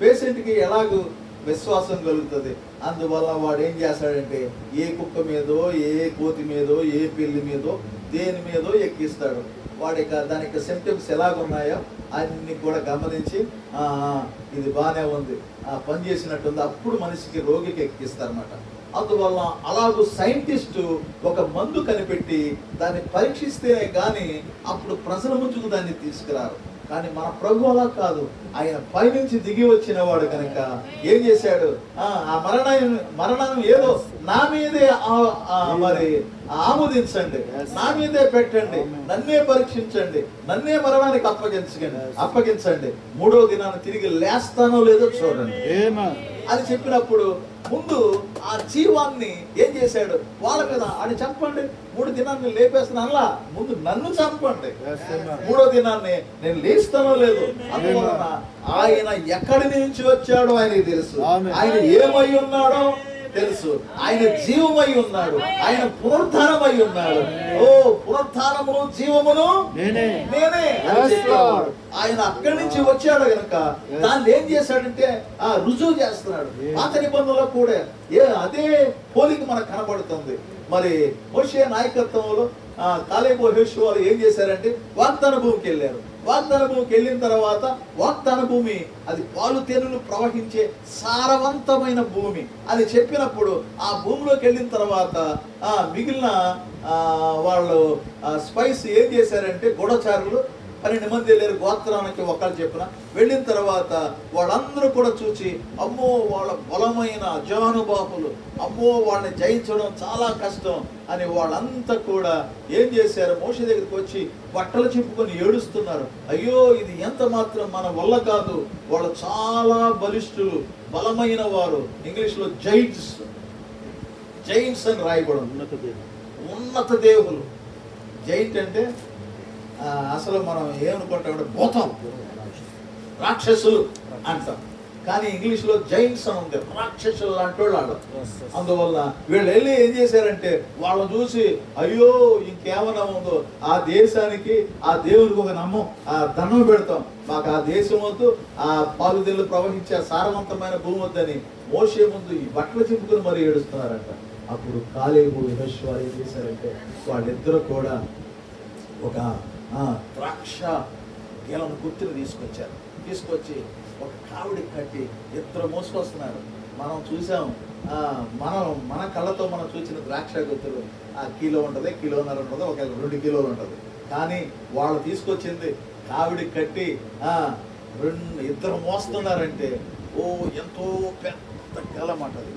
పేషెంట్కి ఎలాగూ విశ్వాసం కలుగుతుంది. అందువల్ల వాడు ఏం చేస్తాడంటే, ఏ కుక్క మీదో ఏ కోతి మీదో ఏ పిల్లి మీదో దేని మీదో ఎక్కిస్తాడు. వాడికి దానికి సిమ్టమ్స్ ఎలాగున్నాయో అన్ని కూడా గమనించి ఇది బాగానే ఉంది, పని చేసినట్టుంది, అప్పుడు మనిషికి రోగికి ఎక్కిస్తారన్నమాట. అందువల్ల అలాగూ సైంటిస్టు ఒక మందు కనిపెట్టి దాన్ని పరీక్షిస్తేనే కానీ అప్పుడు ప్రజల ముందుకు దాన్ని తీసుకురారు. కానీ మన ప్రభు అలా కాదు, ఆయన పైనుంచి దిగి వచ్చిన వాడు కనుక ఏం చేశాడు, ఆ మరణం ఏదో నా మీదే మరి ఆమోదించండి, నా మీదే పెట్టండి, నన్నే పరీక్షించండి, నన్నే మరణానికి అప్పగించండి, 3వ దినాన్ని తిరిగి లేస్తానో లేదో చూడండి అని చెప్పినప్పుడు ముందు ఆ జీవాన్ని ఏం చేశాడు, వాళ్ళ మీద అని చంపండి, 3 దినాన్ని లేపేస్తున్నా, ముందు నన్ను చంపండి, 3వ దినాన్ని నేను లేస్తానో లేదు. అందువలన ఆయన ఎక్కడి నుంచి వచ్చాడో ఆయనకి తెలుసు, ఆయన ఏమై ఉన్నాడో తెలుసు, ఆయన జీవమై ఉన్నాడు, ఆయన పునరుద్ధానమై ఉన్నాడు. ఓ పునరుద్ధానమును జీవమును నేనే ఆయన అక్కడి నుంచి వచ్చాడు కనుక దాన్ని ఏం చేశాడంటే రుజువు చేస్తున్నాడు. పాత నిబంధనలో కూడా అదే పోలిక మనకు కనబడుతుంది. మరి మోషే నాయకత్వంలో కాలేబు యెహోషువ ఏం చేశారంటే వాగ్దాన భూమికి వెళ్ళారు. వాగ్దాన భూమికి వెళ్ళిన తర్వాత వాగ్దాన భూమి అది పాలు తేనెలు ప్రవహించే సారవంతమైన భూమి అని చెప్పినప్పుడు ఆ భూమిలోకి వెళ్ళిన తర్వాత మిగిలిన వాళ్ళు స్పైస్ ఏం చేశారంటే గూఢచారులు 12 మంది వెళ్ళారు, గోత్రానికి ఒకళ్ళు చెప్పిన. వెళ్ళిన తర్వాత వాళ్ళందరూ కూడా చూసి, అమ్మో వాళ్ళ బలమైన అజానుబాహులు, అమ్మో వాళ్ళని జయించడం చాలా కష్టం అని వాళ్ళంతా కూడా ఏం చేశారు, మోషే దగ్గరికి వచ్చి బట్టలు చింపుకొని ఏడుస్తున్నారు. అయ్యో ఇది ఎంత మాత్రం మన వల్ల కాదు, వాళ్ళు చాలా బలిష్ఠులు, బలమైన వారు. ఇంగ్లీష్లో జైంట్స్ అని రాయబడి ఉంది. ఉన్నత దేవులు. జైంట్ అంటే అసలు మనం ఏమనుకుంటామంటే భూతం, రాక్షసులు అంటాం. కానీ ఇంగ్లీష్లో జైంట్స్ అని ఉంది, రాక్షసులు లాంటి వాళ్ళు. అందువల్ల వీళ్ళు వెళ్ళి ఏం చేశారంటే వాళ్ళని చూసి, అయ్యో ఇంకేమన్నా ఉందో, ఆ దేశానికి ఆ దేవునికి ఒక దండం పెడతాం, మాకు ఆ దేశం వద్దు, ఆ పాలుదెల్లు ప్రవహించే సారవంతమైన భూమి వద్దని మోషే ముందు ఈ బట్టలు చింపుకుని మరి ఏడుస్తున్నారంట. అప్పుడు కాలేబు యెహోషువ ఏం చేశారంటే వాళ్ళిద్దరూ కూడా ఒక ద్రాక్ష గెలను గుర్తులు తీసుకొచ్చి ఒక కావిడి కట్టి ఇద్దరు మోసుకొస్తున్నారు. మనం చూసాం, మన కళ్ళతో మనం చూసిన ద్రాక్ష గుర్తులు కిలో ఉంటుంది, కిలోన్నర ఉంటుంది, ఒక 2 కిలోలు ఉంటుంది. కానీ వాళ్ళు తీసుకొచ్చింది కావిడి కట్టి ఇద్దరు మోస్తున్నారంటే ఎంతో పెద్ద గెలం అంటది.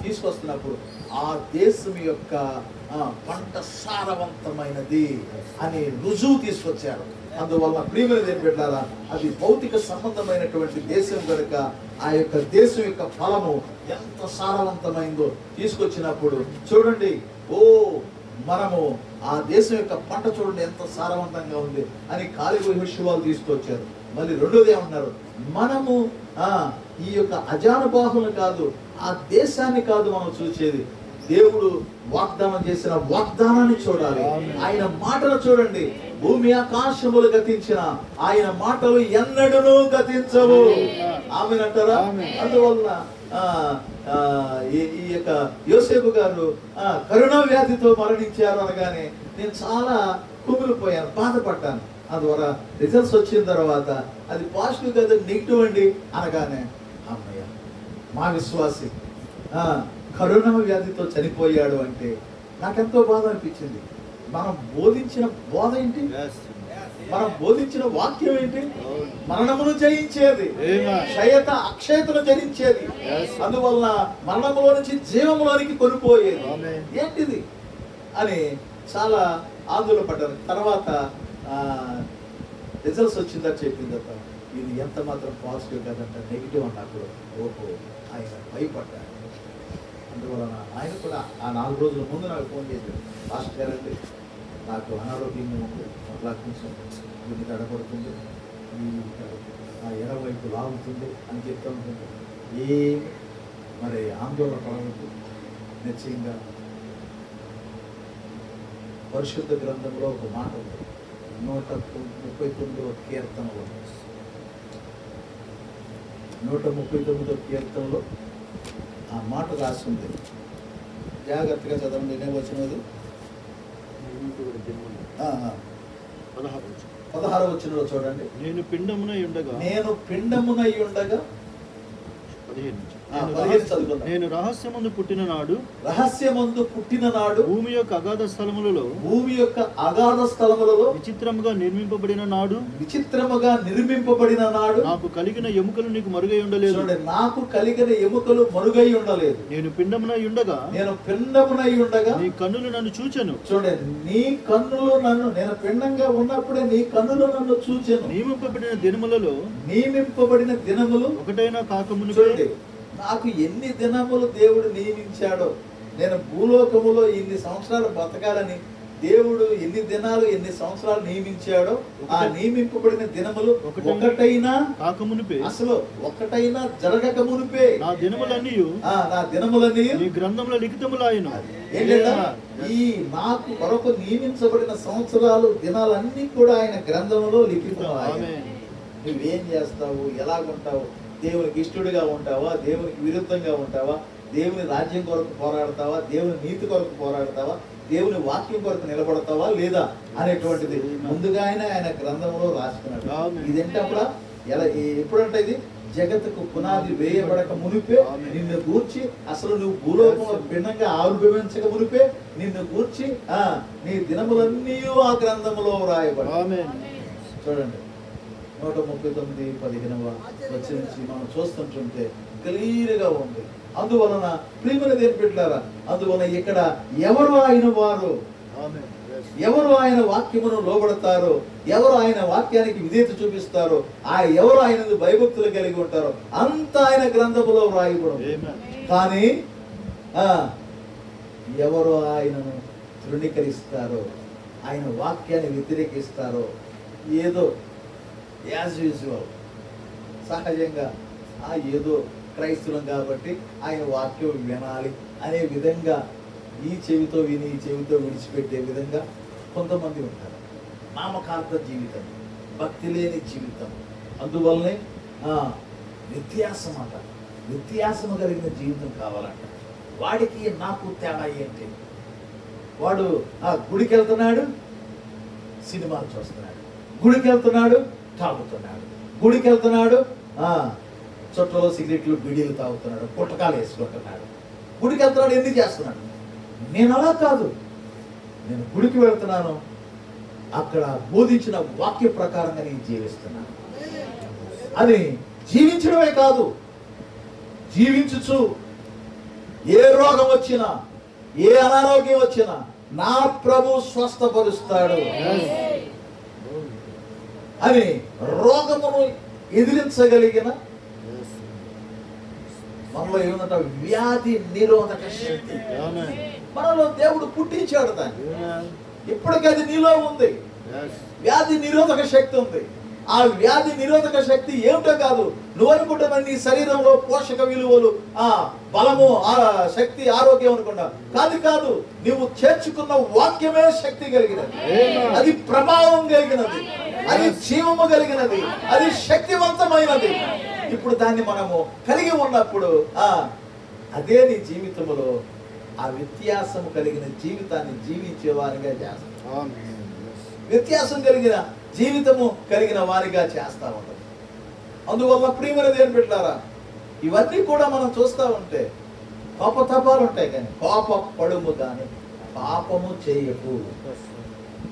తీసుకొస్తున్నప్పుడు ఆ దేశం యొక్క పంట సారవంతమైనది అని రుజువు తీసుకొచ్చారు. అందువల్ల ప్రియమైన ఏం పెట్టారా, అది భౌతిక సంబంధమైనటువంటి దేశం కనుక ఆ యొక్క దేశం యొక్క ఫలము ఎంత సారవంతమైందో తీసుకొచ్చినప్పుడు చూడండి, మనము ఆ దేశం యొక్క పంట చూడండి ఎంత సారవంతంగా ఉంది అని కాలేబు యెహోషువ తీసుకొచ్చారు. మళ్ళీ రెండోది ఏమంటున్నారు, మనము ఈ యొక్క అజానుబాహులు కాదు, ఆ దేశాన్ని కాదు మనం చూసేది, దేవుడు వాగ్దానం చేసిన వాగ్దానాన్ని చూడాలి. ఆయన మాటలు చూడండి, భూమి ఆకాశములు గతించిన ఆయన మాటలు ఎన్నడూ గతించవు. ఆమెనంటారా? అందువలన ఈ యొక్క యోసేపు గారు కరోనా వ్యాధితో మరణించారు అనగానే నేను చాలా కుమిలిపోయాను, బాధపడ్డాను. అందువల్ల రిజల్ట్స్ వచ్చిన తర్వాత అది పాజిటివ్ కదా నెగిటివ్ అండి అనగానే అమ్మయ్య మా విశ్వాసి కరోనా వ్యాధితో చనిపోయాడు అంటే నాకెంతో బాధ అనిపించింది. మనం బోధించిన బోధ ఏంటి, మనం బోధించిన వాక్యం ఏంటి, మరణమును జయించేది, క్షయత అక్షయతను జయించేది, అందువలన మరణములో నుంచి జీవములోనికి కొనిపోయేది ఏంటిది అని చాలా ఆందోళన పడ్డారు. తర్వాత రిజల్ట్స్ వచ్చిందని చెప్పిందట, ఇది ఎంత మాత్రం పాజిటివ్ కదంట నెగిటివ్ అన్నప్పుడు ఆయన భయపడ్డాడు. అందువలన ఆయన కూడా ఆ 4 రోజుల ముందు నాకు ఫోన్ చేశాడు, పాస్టర్ గారండి నాకు అనారోగ్యంగా ఉంది, అట్లా కొంచెం దీన్ని తడపడుతుంది, ఆ ఎడవైపు లాగుతుంది అని చెప్తూ ఉంటుంది. మరి ఆందోళన పడవద్దు, నిశ్చయంగా పరిశుద్ధ గ్రంథంలో ఒక మాట ఉంది, 139వ కీర్తనలో 139వ కీర్తనలో ఆ మాట రాసి ఉంది. జాగ్రత్తగా చదవండి. నేను వచ్చినది 16వ వచనంలో చూడండి. నేను పిండమునై ఉండగా 15 చదువుకుందాం. నేను రహస్యమందు పుట్టిన నాడు భూమి యొక్క అగాధ స్థలములలో విచిత్రముగా నిర్మింపబడిన నాడు నాకు కలిగిన ఎముకలు నీకు మరుగై ఉండలేదు. నేను పిండమునై ఉండగా నీ కన్నులు నన్ను చూచెను. చూడండి, నీ కన్నులు నన్ను, నేను పిండంగా ఉన్నప్పుడే నీ కన్నులు నన్ను చూచెను. నియమింపబడిన దినములు ఒకటైనా కాకమునుపే నాకు ఎన్ని దినములు దేవుడు నియమించాడో, నేను భూలోకములో ఇన్ని సంవత్సరాలు బతకాలని దేవుడు ఎన్ని దినాలు ఎన్ని సంవత్సరాలు నియమించాడో ఆ నియమింపబడిన దినములు ఒకటైనా కాకమునిపే, అసలు ఒకటైనా జరగక మునిపే నా దినములన్నీ ఈ గ్రంథంలో లిఖితములాయెను. ఏంటంటే ఈ నాకు కొరకు నియమించబడిన సంవత్సరాలు దినాలన్నీ కూడా ఆయన గ్రంథంలో లిఖితములాయెను. నువ్వేం చేస్తావు, ఎలాగుంటావు, దేవునికి ఇష్టడుగా ఉంటావా, దేవునికి విరుద్ధంగా ఉంటావా, దేవుని రాజ్యం కొరకు పోరాడతావా, దేవుని నీతి కొరకు పోరాడతావా, దేవుని వాక్యం కొరకు నిలబడతావా లేదా అనేటువంటిది ముందుగా ఆయన గ్రంథంలో రాసుకున్నాడు. ఇదేంటప్పుడు ఎప్పుడంటే ఇది జగత్తుకు పునాది వేయబడక మునిపే నిన్ను గూర్చి, అసలు నువ్వు భూలోకంలో భిన్నంగా ఆవిర్భవించక మునిపే నిన్ను గూర్చి నీ దినములన్నీ ఆ గ్రంథంలో రాయబడి. చూడండి 139:15 వచ్చి నుంచి మనం చూస్తుంటుంటే క్లియర్గా ఉంది. అందువలన ప్రియమైన దేవుని బిడ్డలారా, అందువలన ఇక్కడ ఎవరు ఆయన వారు, ఎవరు ఆయన వాక్యమును లోబడతారో, ఎవరు ఆయన వాక్యానికి విధేయత చూపిస్తారో, ఎవరు ఆయన భయభక్తులు కలిగి ఉంటారో అంత ఆయన గ్రంథములో వ్రాయబడు. కానీ ఎవరు ఆయనను తృణీకరిస్తారో, ఆయన వాక్యాన్ని వ్యతిరేకిస్తారో, ఏదో యాజ్ యూజువల్ సహజంగా ఏదో క్రైస్తవం కాబట్టి ఆయన వాక్యం వినాలి అనే విధంగా ఈ చెవితో విని ఈ చెవితో విడిచిపెట్టే విధంగా కొంతమంది ఉంటారు. నామకార్థ జీవితం, భక్తి లేని జీవితం. అందువల్లనే వ్యత్యాసము కలిగిన జీవితం కావాలంట. వాడికి నాకు తేడా ఏంటి? వాడు గుడికి వెళ్తున్నాడు, సినిమాలు చూస్తున్నాడు, గుడికి వెళ్తున్నాడు, తాగుతున్నాడు, గుడికి వెళ్తున్నాడు, చుట్టలో సిగరెట్లు బీడీలు తాగుతున్నాడు, పుట్టకాలు వేసుకుంటున్నాడు, గుడికి వెళ్తున్నాడు, ఎందుకు చేస్తున్నాడు? నేను అలా కాదు, నేను గుడికి వెళ్తున్నాను, అక్కడ బోధించిన వాక్య ప్రకారంగా నేను జీవిస్తున్నాను. అది జీవించడమే కాదు, జీవించుచు ఏ రోగం వచ్చినా, ఏ అనారోగ్యం వచ్చినా నా ప్రభు స్వస్థపరుస్తాడు అని రోగమును ఎదిరించగలిగిన మనలో ఏమన్నా వ్యాధి నిరోధక శక్తి మనలో దేవుడు పుట్టించాడు. దాన్ని ఇప్పటికీ అది నీలో ఉంది. వ్యాధి నిరోధక శక్తి ఉంది. ఆ వ్యాధి నిరోధక శక్తి ఏమిటో కాదు, నువ్వు అనుకుంటున్న నీ శరీరంలో పోషక విలువలు, బలము, శక్తి, ఆరోగ్యం అనుకున్నా కాదు. నువ్వు చేర్చుకున్న వాక్యమే శక్తి కలిగినది, అది ప్రభావం కలిగినది, అది జీవము కలిగినది, అది శక్తివంతమైనది. ఇప్పుడు దాన్ని మనము కలిగి ఉన్నప్పుడు అదే నీ జీవితంలో ఆ వ్యత్యాసం కలిగిన జీవితాన్ని జీవించే వారిగా చేస్తాం. వ్యత్యాసం కలిగిన జీవితము కలిగిన వారిగా చేస్తా ఉంటాం. అందువల్ల ప్రియమైన దేవుని బిడ్డలారా, ఇవన్నీ కూడా మనం చూస్తూ ఉంటే కోపతాపాలు ఉంటాయి, కానీ కోప పడుము కానీ పాపము చేయకు.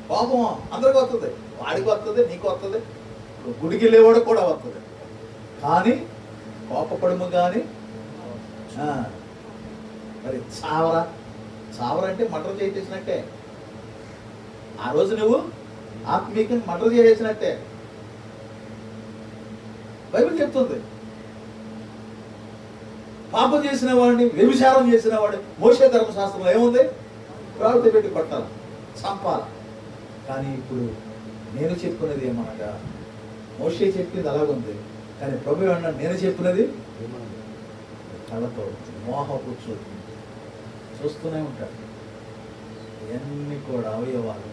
కోపం అందరికి వస్తుంది, వాడికి వస్తుంది, నీకు వస్తుంది, గుడికి లేవాడు కూడా వస్తుంది. కానీ కోపపడుము కానీ మరి చావర అంటే మటర్ చేసేసినట్టే. ఆ రోజు నువ్వు ఆత్మీయంగా మటర్ చేసేసినట్టే బైబిల్ చెప్తుంది. పాపం చేసిన వాడిని, వ్యభిచారం చేసిన వాడిని మోషే ధర్మశాస్త్రంలో ఏముంది? ప్రార్థన పెట్టి కొట్టాలి, చంపాలి. కానీ ఇప్పుడు నేను చెప్పుకున్నది ఏమనగా, మోషే చెప్పింది అలాగుంది, కానీ ప్రభు ఏమన్నా నేను చెప్పినది కళ్ళతో మోహపు చూస్తూనే ఉంటాడు. ఇవన్నీ కూడా అవయవాలు,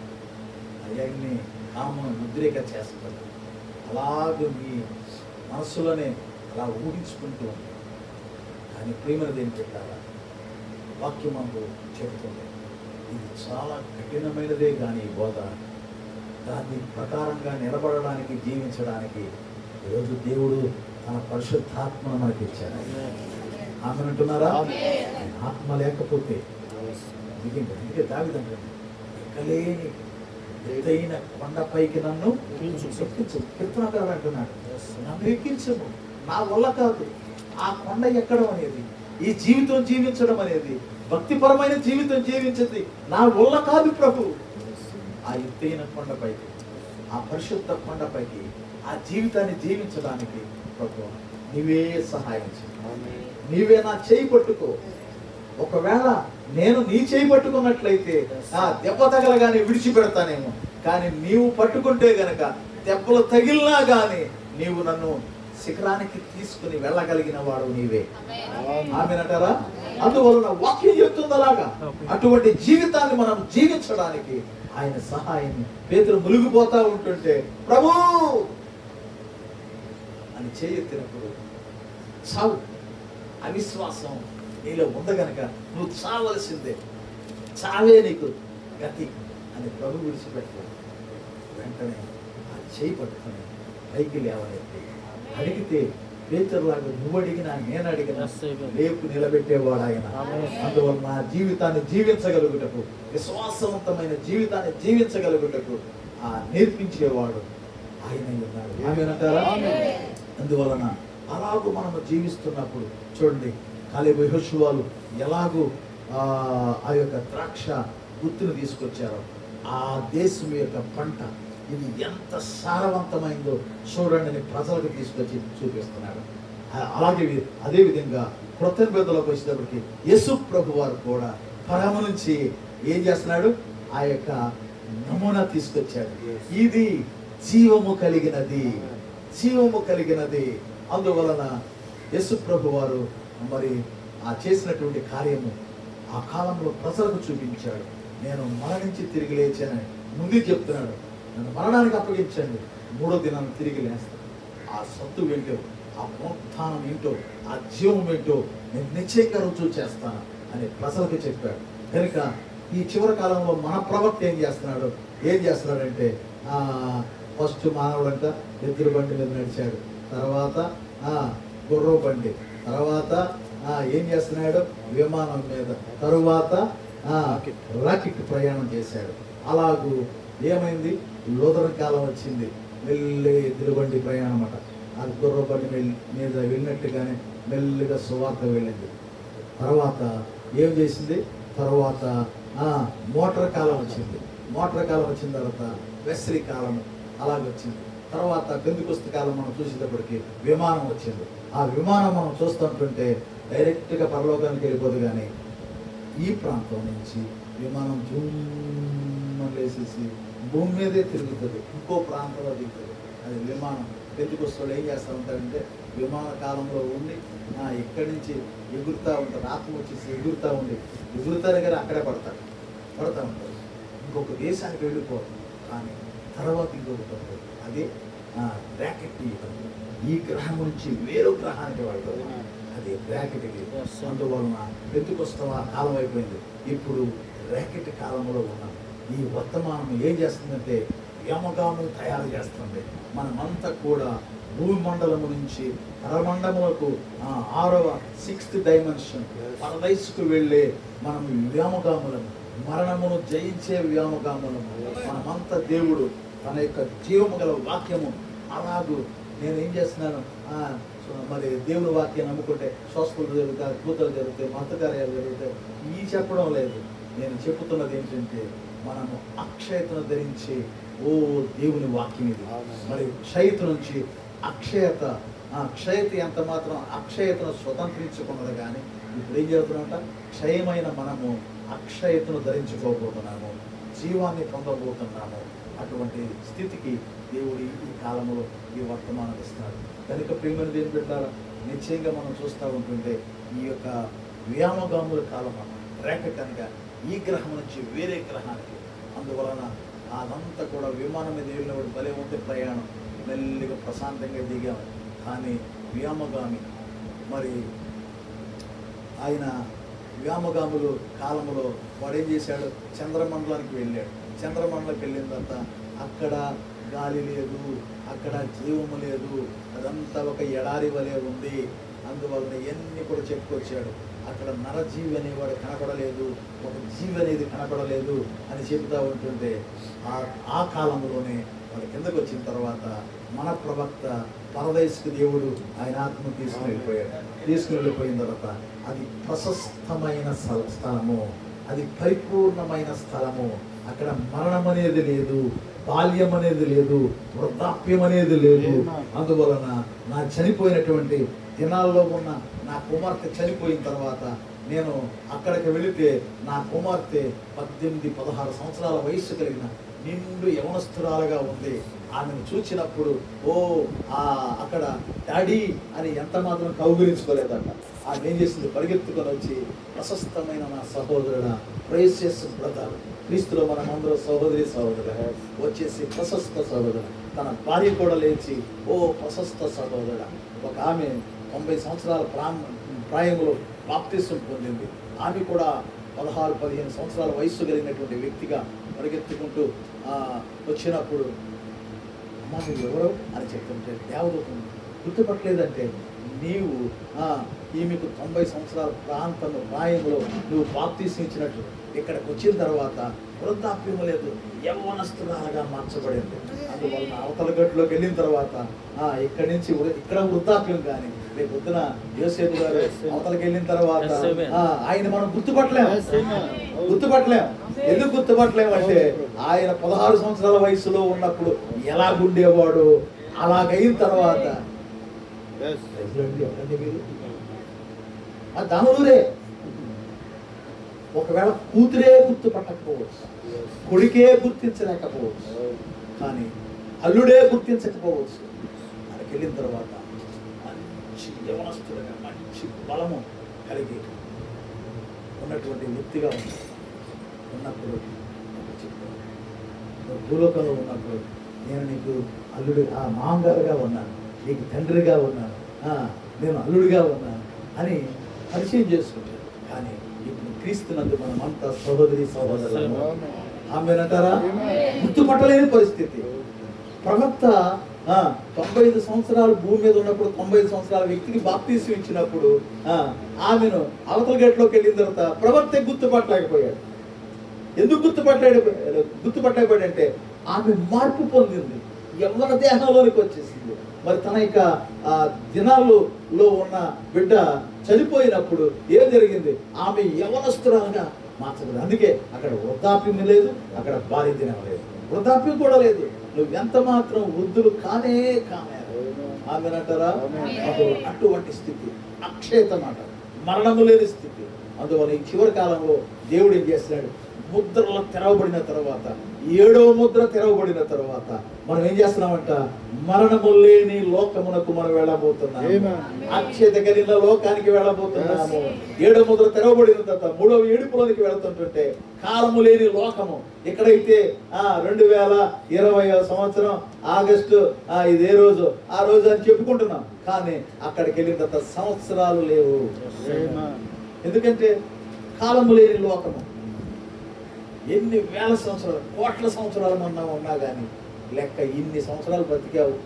అవన్నీ కామను ఉద్రేక చేస్తారు. అలాగే మీ మనస్సులోనే అలా ఊహించుకుంటూ ఉంటాయి. కానీ ప్రేమను ఏం పెట్టాలా? వాక్యం మనకు చెబుతుంది, ఇది చాలా కఠినమైనదే కానీ ఈ బోధ, దాన్ని ప్రకారంగా నిలబడడానికి, జీవించడానికి ఈరోజు దేవుడు తన పరిశుద్ధాత్మను మనకి ఇచ్చాడు. ఆమె అంటున్నారా? ఆత్మ లేకపోతే అందుకే దావీదంటే ఎక్కలేని ఎత్తైన కొండపైకి నన్ను ఎక్కించు. కీర్తనకారుడు అంటున్నాడు, నన్ను ఎక్కించము, నా వల్ల కాదు. ఆ కొండ ఎక్కడం అనేది, ఈ జీవితం జీవించడం అనేది, భక్తిపరమైన జీవితం జీవించింది నా వల్ల కాదు ప్రభు. ఆ ఎత్తైన కొండపైకి, ఆ పరిశుద్ధ కొండపైకి ఆ జీవితాన్ని జీవించడానికి ప్రభు నీవే సహాయం చేయి. నీవే నా చేయి పట్టుకో. ఒకవేళ నేను నీ చేయి పట్టుకున్నట్లయితే దెబ్బ తగలగానే విడిచిపెడతానేమో, కానీ నీవు పట్టుకుంటే గనక దెబ్బలు తగిలినా కానీ నీవు నన్ను శిఖరానికి తీసుకుని వెళ్ళగలిగిన వాడు నీవే. ఆమెనంటారా? అందువలన వాక్యం చెప్తుంది అలాగా. అటువంటి జీవితాన్ని మనం జీవించడానికి ఆయన సహాయం. పేతురు మునిగిపోతా ఉంటుంటే ప్రభు అని చేయెత్తినప్పుడు చావు, అవిశ్వాసం నీలో ఉంది గనక నువ్వు చావలసిందే, చావే నీకు గతి అని ప్రభు విడిచిపెట్టాడు. వెంటనే ఆ చేయి పట్టుకుని పైకి లేవనెత్తి అడిగితే పేతురులాగా నువ్వు అడిగినా నేను అడిగినా లేపు నిలబెట్టేవాడు ఆయన. అందువల్ల నా జీవితాన్ని జీవించగలుగుటకు, విశ్వాసవంతమైన జీవితాన్ని జీవించగలుగుటకు నేర్పించేవాడు ఆయన ఉన్నాడు. ఆమేనంటారా? అందువలన అలాగూ మనము జీవిస్తున్నప్పుడు చూడండి, కాలేబు యెహోషువలు ఎలాగూ ఆ యొక్క ద్రాక్ష గుత్తును తీసుకొచ్చారో, ఆ దేశం యొక్క పంట ఇది ఎంత సారవంతమైందో చూడండి అని ప్రజలకు తీసుకొచ్చి చూపిస్తున్నాడు. అలాగే అదే విధంగా క్రొత్త నిబంధనలోకి వచ్చేటప్పటికి యేసు ప్రభు వారు కూడా పరమ నుంచి ఏం చేస్తున్నాడు? ఆ యొక్క నమూనా తీసుకొచ్చాడు. ఇది జీవము కలిగినది, జీవము కలిగినది. అందువలన యేసు ప్రభు వారు మరి ఆ చేసినటువంటి కార్యము ఆ కాలంలో ప్రజలకు చూపించాడు. నేను మరణించి తిరిగి లేచానని ముందు చెప్తున్నాడు. నన్ను మరణానికి అప్పగించండి, 3వ దినాన్ని తిరిగి లేస్తాను. ఆ సత్తు ఏంటో, ఆ పునరుత్థానం ఏంటో, ఆ జీవం ఏంటో నేను నిశ్చయంగా రుజువు చేస్తాను అని ప్రజలకు చెప్పాడు. కనుక ఈ చివరి కాలంలో మన ప్రవక్త ఏం చేస్తున్నాడంటే ఫస్ట్ మానవుడంట ఎద్దుల బండి మీద నడిచాడు, తర్వాత గుర్రవ బండి, తర్వాత ఏం చేస్తున్నాడు? విమానం మీద, తరువాత రాకెట్ ప్రయాణం చేశాడు. అలాగూ ఏమైంది? లూథరన్ కాలం వచ్చింది, మెల్లి ఎద్దుల బండి ప్రయాణం అట. ఆ గుర్ర బండి మీద వెళ్ళినట్టుగానే మెల్లిగా సువార్త వెళ్ళింది. తర్వాత ఏం చేసింది? తర్వాత మోటార్ కాలం వచ్చింది. మోటార్ కాలం వచ్చిన తర్వాత వెస్లీ కాలం అలాగొచ్చింది. తర్వాత పెంతెకొస్తు కాలం మనం చూసేటప్పటికి విమానం వచ్చింది. ఆ విమానం మనం చూస్తుంటుంటే డైరెక్ట్గా పరలోకానికి వెళ్ళిపోదు, కానీ ఈ ప్రాంతం నుంచి విమానం జూమేసేసి భూమి మీదే తిరుగుతుంది, ఇంకో ప్రాంతంలో దిగుతుంది. అది విమానం. పెంతెకొస్తు ఏం చేస్తూ ఉంటారంటే విమాన కాలంలో ఉండి ఇక్కడి నుంచి ఎగురుతూ ఉంటారు, ఆత్మ వచ్చేసి ఎగురుతారు కానీ అక్కడే పడతా ఉంటారు. ఇంకొక దేశానికి వెళ్ళిపోరు, కానీ తర్వాత ఇంకొకటి ఉంటుంది, అదే బ్రాకెట్. ఈ గ్రహం నుంచి వేరే గ్రహానికి వెళ్తారు, అది బ్రాకెట్. అందువలన పెంతెకొస్తు కాలం అయిపోయింది, ఇప్పుడు ర్యాకెట్ కాలంలో ఉన్నాం. ఈ వర్తమానం ఏం చేస్తుందంటే వ్యోమగాములు తయారు చేస్తుంది. మనమంతా కూడా భూమండలము నుంచి పరమండములకు 6వ డైమెన్షన్ పరదైసుకు వెళ్ళే మనం వ్యోమగాములను, మరణమును జయించే వ్యోమగాములను. మనమంతా దేవుడు తన యొక్క జీవము గల వాక్యము అలాగూ నేను ఏం చేస్తున్నాను? మరి దేవుని వాక్యాన్ని నమ్ముకుంటే స్వస్థతలు జరుగుతాయి, అద్భుతాలు జరుగుతాయి, మతకార్యాలు జరుగుతాయి. ఈ చెప్పడం లేదు. నేను చెప్పుతున్నది ఏంటంటే మనము అక్షయతను ధరించి దేవుని వాక్యం ఇది. మరి క్షయత నుంచి అక్షయత, క్షయత ఎంత మాత్రం అక్షయతను స్వతంత్రించుకున్నది. కానీ ఇప్పుడు ఏం జరుగుతుందంట? క్షయమైన మనము అక్షయతను ధరించుకోబోతున్నాము, జీవాన్ని పొందబోతున్నాము. అటువంటి స్థితికి దేవుడు ఈ కాలంలో ఈ వర్తమానం ఇస్తున్నాడు. కనుక ప్రేమను దేని పెట్టారా? నిశ్చయంగా మనం చూస్తూ ఉంటుంటే ఈ యొక్క వ్యామగాముల కాలం రేఖ కనుక ఈ గ్రహం నుంచి వేరే గ్రహానికి. అందువలన అదంతా కూడా విమానం మీద వెళ్ళినప్పుడు భలే ఉంటే ప్రయాణం మెల్లిగా ప్రశాంతంగా దిగాము. కానీ వ్యామగామి మరి ఆయన వ్యామగాములు కాలంలో వాడు ఏం చేశాడు? చంద్రమండలానికి వెళ్ళాడు. చంద్రమండలానికి వెళ్ళిన తర్వాత అక్కడ గాలి లేదు, అక్కడ జీవము లేదు, అదంతా ఒక ఎడారి వలె ఉంది. అందువలన ఇవన్నీ కూడా చెప్పుకొచ్చాడు. అక్కడ నరజీవి అనేవాడు కనపడలేదు, ఒక జీవి అనేది కనపడలేదు అని చెబుతూ ఉంటుంటే ఆ కాలంలోనే వాడు కిందకు వచ్చిన తర్వాత మన ప్రవక్త పరదేశకు దేవుడు ఆయన ఆత్మ తీసుకుని వెళ్ళిపోయిన తర్వాత అది ప్రశస్తమైన స్థలము, అది పరిపూర్ణమైన స్థలము. అక్కడ మరణం అనేది లేదు, బాల్యం అనేది లేదు, వృద్ధాప్యం అనేది లేదు. అందువలన నా చనిపోయినటువంటి దినాల్లో ఉన్న నా కుమార్తె చనిపోయిన తర్వాత నేను అక్కడికి వెళితే నా కుమార్తె 18-16 సంవత్సరాల వయస్సు కలిగిన నిండు యవనస్తురాలుగా ఉంది. ఆమెను చూచినప్పుడు అక్కడ డాడీ అని ఎంత మాత్రం కౌగిలించుకోలేదట. ఆమె ఏం చేసింది? పరిగెత్తుకొని వచ్చి ప్రశస్తమైన నా సహోదరుడా, ప్రేషియస్ బ్రదర్, క్రీస్తులో మనమందరూ సహోదరి సహోదరు వచ్చేసి ప్రశస్త సహోదరు, తన భార్య కూడా లేచి ప్రశస్త సహోదరుడ. ఒక ఆమె 90 సంవత్సరాల ప్రాయంలో బాప్తిసం పొందింది. ఆమె కూడా 16-15 సంవత్సరాల వయస్సు కలిగినటువంటి వ్యక్తిగా పరిగెత్తుకుంటూ వచ్చినప్పుడు అమ్మ మీరు ఎవరు అని చెప్తుంటే దేవదూత గుర్తుపట్టలేదంటే నీవు ఈమెకు 90 సంవత్సరాల ప్రాయంలో నువ్వు బాప్తిసం ఇచ్చినట్టు ఇక్కడికి వచ్చిన తర్వాత వృద్ధాప్యం లేదు, యవ్వనస్తురాలుగా మార్చబడింది. అందువలన అవతల గట్టులోకి వెళ్ళిన తర్వాత ఇక్కడి నుంచి ఇక్కడ వృద్ధాప్యం కానీ రేపు పొద్దున యోసేపు గారు అవతలకి వెళ్ళిన తర్వాత ఆయన మనం గుర్తుపట్టలేం. ఎందుకు గుర్తుపట్టలేము అంటే ఆయన 16 సంవత్సరాల వయసులో ఉన్నప్పుడు ఎలాగుండేవాడు అలాగైన తర్వాత ధనులే ఒకవేళ కూతురే గుర్తుపట్టకపోవచ్చు, కొడుకే గుర్తించలేకపోవచ్చు, కానీ అల్లుడే గుర్తించకపోవచ్చు. అక్కడికి వెళ్ళిన తర్వాత మంచి యవనస్తులుగా మంచి బలము కలిగి ఉన్నటువంటి వ్యక్తిగా ఉన్నప్పుడు భూలోకంలో ఉన్నప్పుడు నేను నీకు అల్లుడు మామగారుగా ఉన్నాను, నీకు తండ్రిగా ఉన్నాను, నేను అల్లుడిగా ఉన్నాను అని పరిచయం చేసుకుంటాను. కానీ ఇప్పుడు క్రీస్తునందు మనమంతా సహోదరి సహోదరులు. ఆమెనంటారా? గుర్తుపట్టలేని పరిస్థితి. ప్రవక్త 95 సంవత్సరాలు భూమి మీద ఉన్నప్పుడు 95 సంవత్సరాల వ్యక్తికి బాప్తీసం ఇచ్చినప్పుడు ఆమెను అవతల గేట్లోకి వెళ్ళిన తర్వాత ప్రవక్త గుర్తుపట్టలేకపోయాడు. ఎందుకు గుర్తుపట్టలేకపోయాడంటే ఆమె మార్పు పొందింది, యవ్వన దేహంలోనికి వచ్చేసింది. మరి తన యొక్క దినాల్లో ఉన్న బిడ్డ చనిపోయినప్పుడు ఏం జరిగింది? ఆమె యవ్వనస్తురాలుగా మార్చబడింది. అందుకే అక్కడ వృద్ధాప్యం లేదు, అక్కడ బాల్యదినం లేదు, వృద్ధాప్యం కూడా లేదు. నువ్వు ఎంత మాత్రం వృద్ధులు కానే ఆమెనంటారా? అటువంటి స్థితి అక్షయత మాట, మరణము లేని స్థితి. అందువల్ల ఈ చివరి కాలంలో దేవుడు ఏం చేస్తున్నాడు? ముద్రలు తెరవబడిన తర్వాత, 7వ ముద్ర తెరవబడిన తర్వాత మనం ఏం చేస్తున్నామంట? మరణము లేని లోకమునకు మనం వెళ్ళబోతున్నాము, అక్షయత కలిగిన లోకానికి వెళ్ళబోతున్నాము. 7వ ముద్ర తెరవబడిన తర్వాత 3వ ఏడుపులోనికి వెళుతుంటుంటే కాలము లేని లోకము. ఎక్కడైతే 2020 సంవత్సరం ఆగస్టు ఇదే రోజు ఆ రోజు అని చెప్పుకుంటున్నాం, కానీ అక్కడికి వెళ్ళిన తర్వాత సంవత్సరాలు లేవు. ఎందుకంటే కాలము లేని లోకము. ఎన్ని వేల సంవత్సరాలు, కోట్ల సంవత్సరాలు మనం ఉన్నా కానీ లెక్క ఇన్ని సంవత్సరాలు బ్రతికావు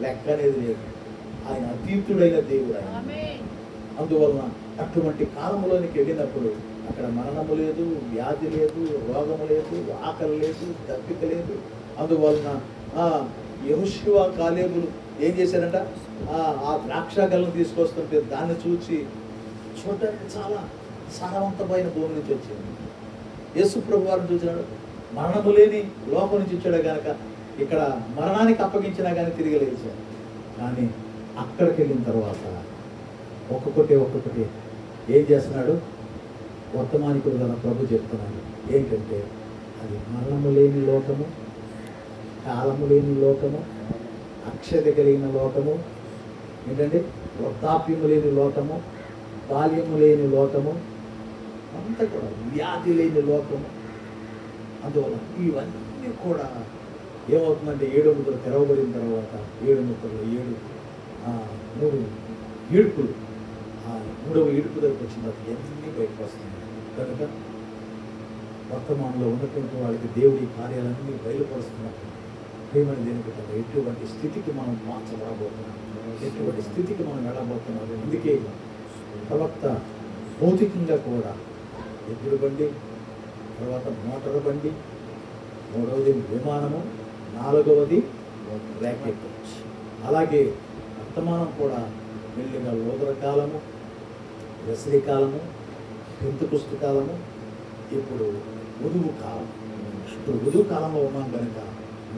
లెక్క అనేది లేదు. ఆయన అతీతుడైన దేవుడు ఆయన. అందువలన అటువంటి కాలంలోనికి వెళ్ళినప్పుడు అక్కడ మరణము లేదు, వ్యాధి లేదు, రోగము లేదు, ఆకలి లేదు, దప్పిక లేదు. అందువలన యెహోషువ కాలేబులు ఏం చేశారంట? ఆ ద్రాక్ష గలను తీసుకొస్తుంటే దాన్ని చూసి చూడడానికి చాలా సారవంతమైన భూమి నుంచి వచ్చింది. యేసు ప్రభు వారిని చూసినాడు, మరణము లేని లోకం నుంచి వచ్చాడు కనుక ఇక్కడ మరణానికి అప్పగించినా కానీ తిరిగి లేచాడు. కానీ అక్కడికి వెళ్ళిన తర్వాత ఒక్కొక్కటి ఏం చేస్తున్నాడు? వర్తమానికుడు కదా ప్రభు చెప్తున్నాడు ఏంటంటే, అది మరణము లేని లోకము, కాలము లేని లోకము, అక్షత కలిగిన లోకము, ఏంటంటే వృద్ధాప్యము లేని లోకము, బాల్యము లేని లోకము, అంతా కూడా వ్యాధి లేని లోకము. అందువల్ల ఇవన్నీ కూడా ఏమవుతుందంటే 7వ ముద్ర తెరవబడిన తర్వాత 7 ముద్రలో 3 ఈడుపులు, 3వ ఈడుపు దగ్గరకు వచ్చిన తర్వాత ఎన్ని బయటకు వస్తుంది కనుక వర్తమానంలో ఉన్నటువంటి వాళ్ళకి దేవుడి కార్యాలన్నీ బయలుపరుస్తున్నప్పుడు ప్రేమని దేనికి ఎటువంటి స్థితికి మనం మార్చబడబోతున్నాం, ఎటువంటి స్థితికి మనం వెళ్ళబోతున్నాం. అందుకే ప్రవక్త భౌతికంగా కూడా ఎద్దుల బండి, తర్వాత మోటార్ బండి, 3వది విమానము, 4వది ర్యాకెట్. అలాగే వర్తమానం కూడా మెల్లిగా లోదర కాలము, వెసలి కాలము, పెంతుకుస్తు కాలము, ఇప్పుడు వధువు కాలం. ఇప్పుడు వధువు కాలంలో ఉన్నాం కనుక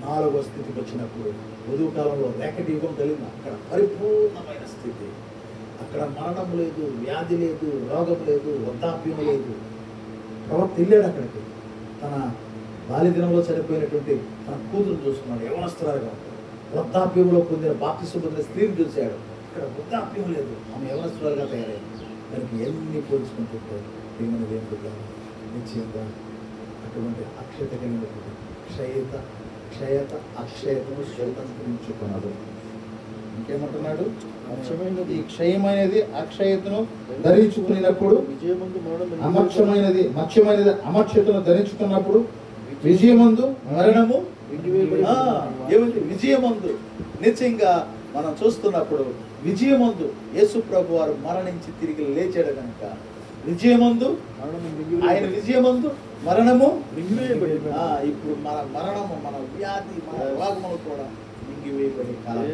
4వ స్థితికి వచ్చినప్పుడు వధువు కాలంలో ర్యాకెట్ యుగం కలిగింది. అక్కడ పరిపూర్ణమైన స్థితి, అక్కడ మరణం లేదు, వ్యాధి లేదు, రోగం లేదు, వృద్ధాప్యం లేదు. ప్రవక్త వెళ్ళాడు అక్కడికి. తన బాల్యదినంలో చనిపోయినటువంటి తన కూతురు చూసుకున్నాడు, యవనస్తురాలుగా వృద్ధాప్యంలో పొందిన బాప్తిసం పొందిన స్త్రీని చూశాడు. ఇక్కడ వృద్ధాప్యం లేదు, ఆమె యవనస్తురాలుగా తయారైంది. దానికి ఎన్ని పోల్చుకుంటుంటారు ప్రేమను దేవుడుగా నిశ్చయంగా అటువంటి అక్షయత కలిగినటువంటి క్షయత అక్షయతను స్వతంత్రించుకున్నాడు. ఇంకేమంటున్నాడు? ఈ క్షయమైనది అక్షయతను ధరించుకున్నప్పుడు మత్స్యమైనది అమర్క్షతను ధరించుకున్నప్పుడు విజయమందు మరణము ఏమంటే విజయమందు నిశ్చయంగా మనం చూస్తున్నప్పుడు విజయమందు యేసు ప్రభు వారు మరణించి తిరిగి లేచాడు కనుక విజయమందు ఆయన విజయమందు మరణము మింగివేయబడి ఇప్పుడు మన మరణము మన వ్యాధి మన రోగములు కూడా మింగివేయబడి కాలం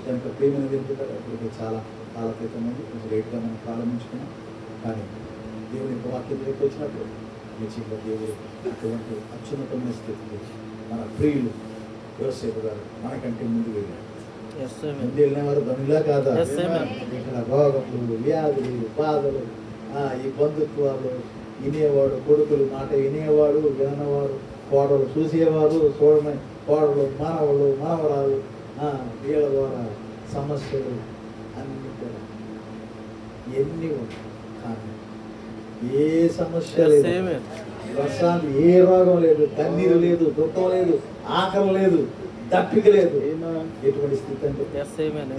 కనుక ప్రేమను ఎందుకంటే అప్పటికి చాలా కాల క్రితం ఉంది కొంచెం లేట్గా మనం ప్రారంభించుకున్నాం. కానీ దేవుని యొక్క వాక్యం రేపు వచ్చినప్పుడు నిశ్చితంగా దేవుడు అటువంటి అత్యున్నతమైన స్థితికి మన ప్రియులు యోసేపు గారు మనకంటే ముందు వెళ్ళారు. ముందు వెళ్ళినవారు ధనులా కాదా? ఇక్కడ రోగములు వ్యాధులు బాధలు ఈ బంధుత్వాలు వినేవాడు, కొడుకులు మాట వినేవాడు, వినవాడు, కోడలు చూసేవారు, చూడని కోడలు మానవులు మానవరాలు వీళ్ళ ద్వారా సమస్యలు అన్ని కూడా ఎన్ని ఉన్నాయి. కానీ ఏ సమస్య లేదు, ప్రశాంతి, ఏ రోగం లేదు, కన్నీరు లేదు, దుఃఖం లేదు, ఆకలి లేదు, దప్పిక లేదు. ఎటువంటి స్థితి అంటే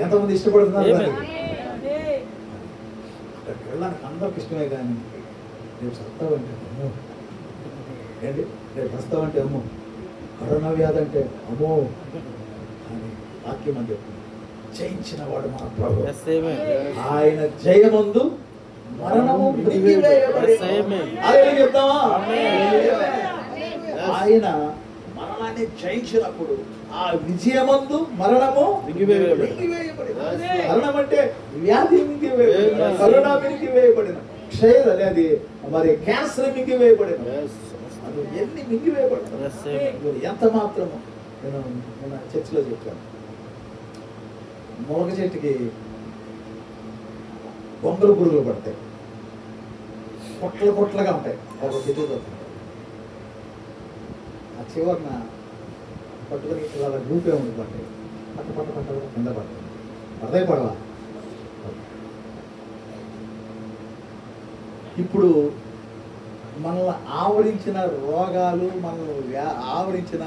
ఎంతమంది ఇష్టపడుతున్నారు? అక్కడికి వెళ్ళడానికి అందరికి ఇష్టమే. కానీ రేపు వస్తావంటే అమ్మో ఏంటి, రేపు వస్తావంటే అమ్మో, కరోనా వ్యాధి అంటే అమ్మో అని వాక్యం అని చెప్తుంది. జయించిన వాడు మన ప్రభు. ఆయన జయమందు మరణము చెప్తావా? ఆయన మరణాన్ని జయించినప్పుడు ఆ విజయమందు మరణము మరణం అంటే వ్యాధి మింగివేయబడిన, కరోనా మింగివేయబడిన, క్షయ అనేది మరి క్యాన్సర్ మింగివేయబడిన, అది ఎన్ని మింగివేయబడిన ఎంత మాత్రము. నేను చర్చిలో చెప్పాను, మునగ చెట్టుకి గొంగళ పురుగులు పడతాయి, పొట్ల పొట్లగా ఉంటాయి. ఒక చెట్టు ఆ చివరిన పట్టుకుని వాళ్ళ గ్రూపే ఉంది పట్టాయి, పట్ట పట్ట పట్ట కింద పడతాయి. పడతాయి పడవా? ఇప్పుడు మనల్ని ఆవరించిన రోగాలు, మనల్ని ఆవరించిన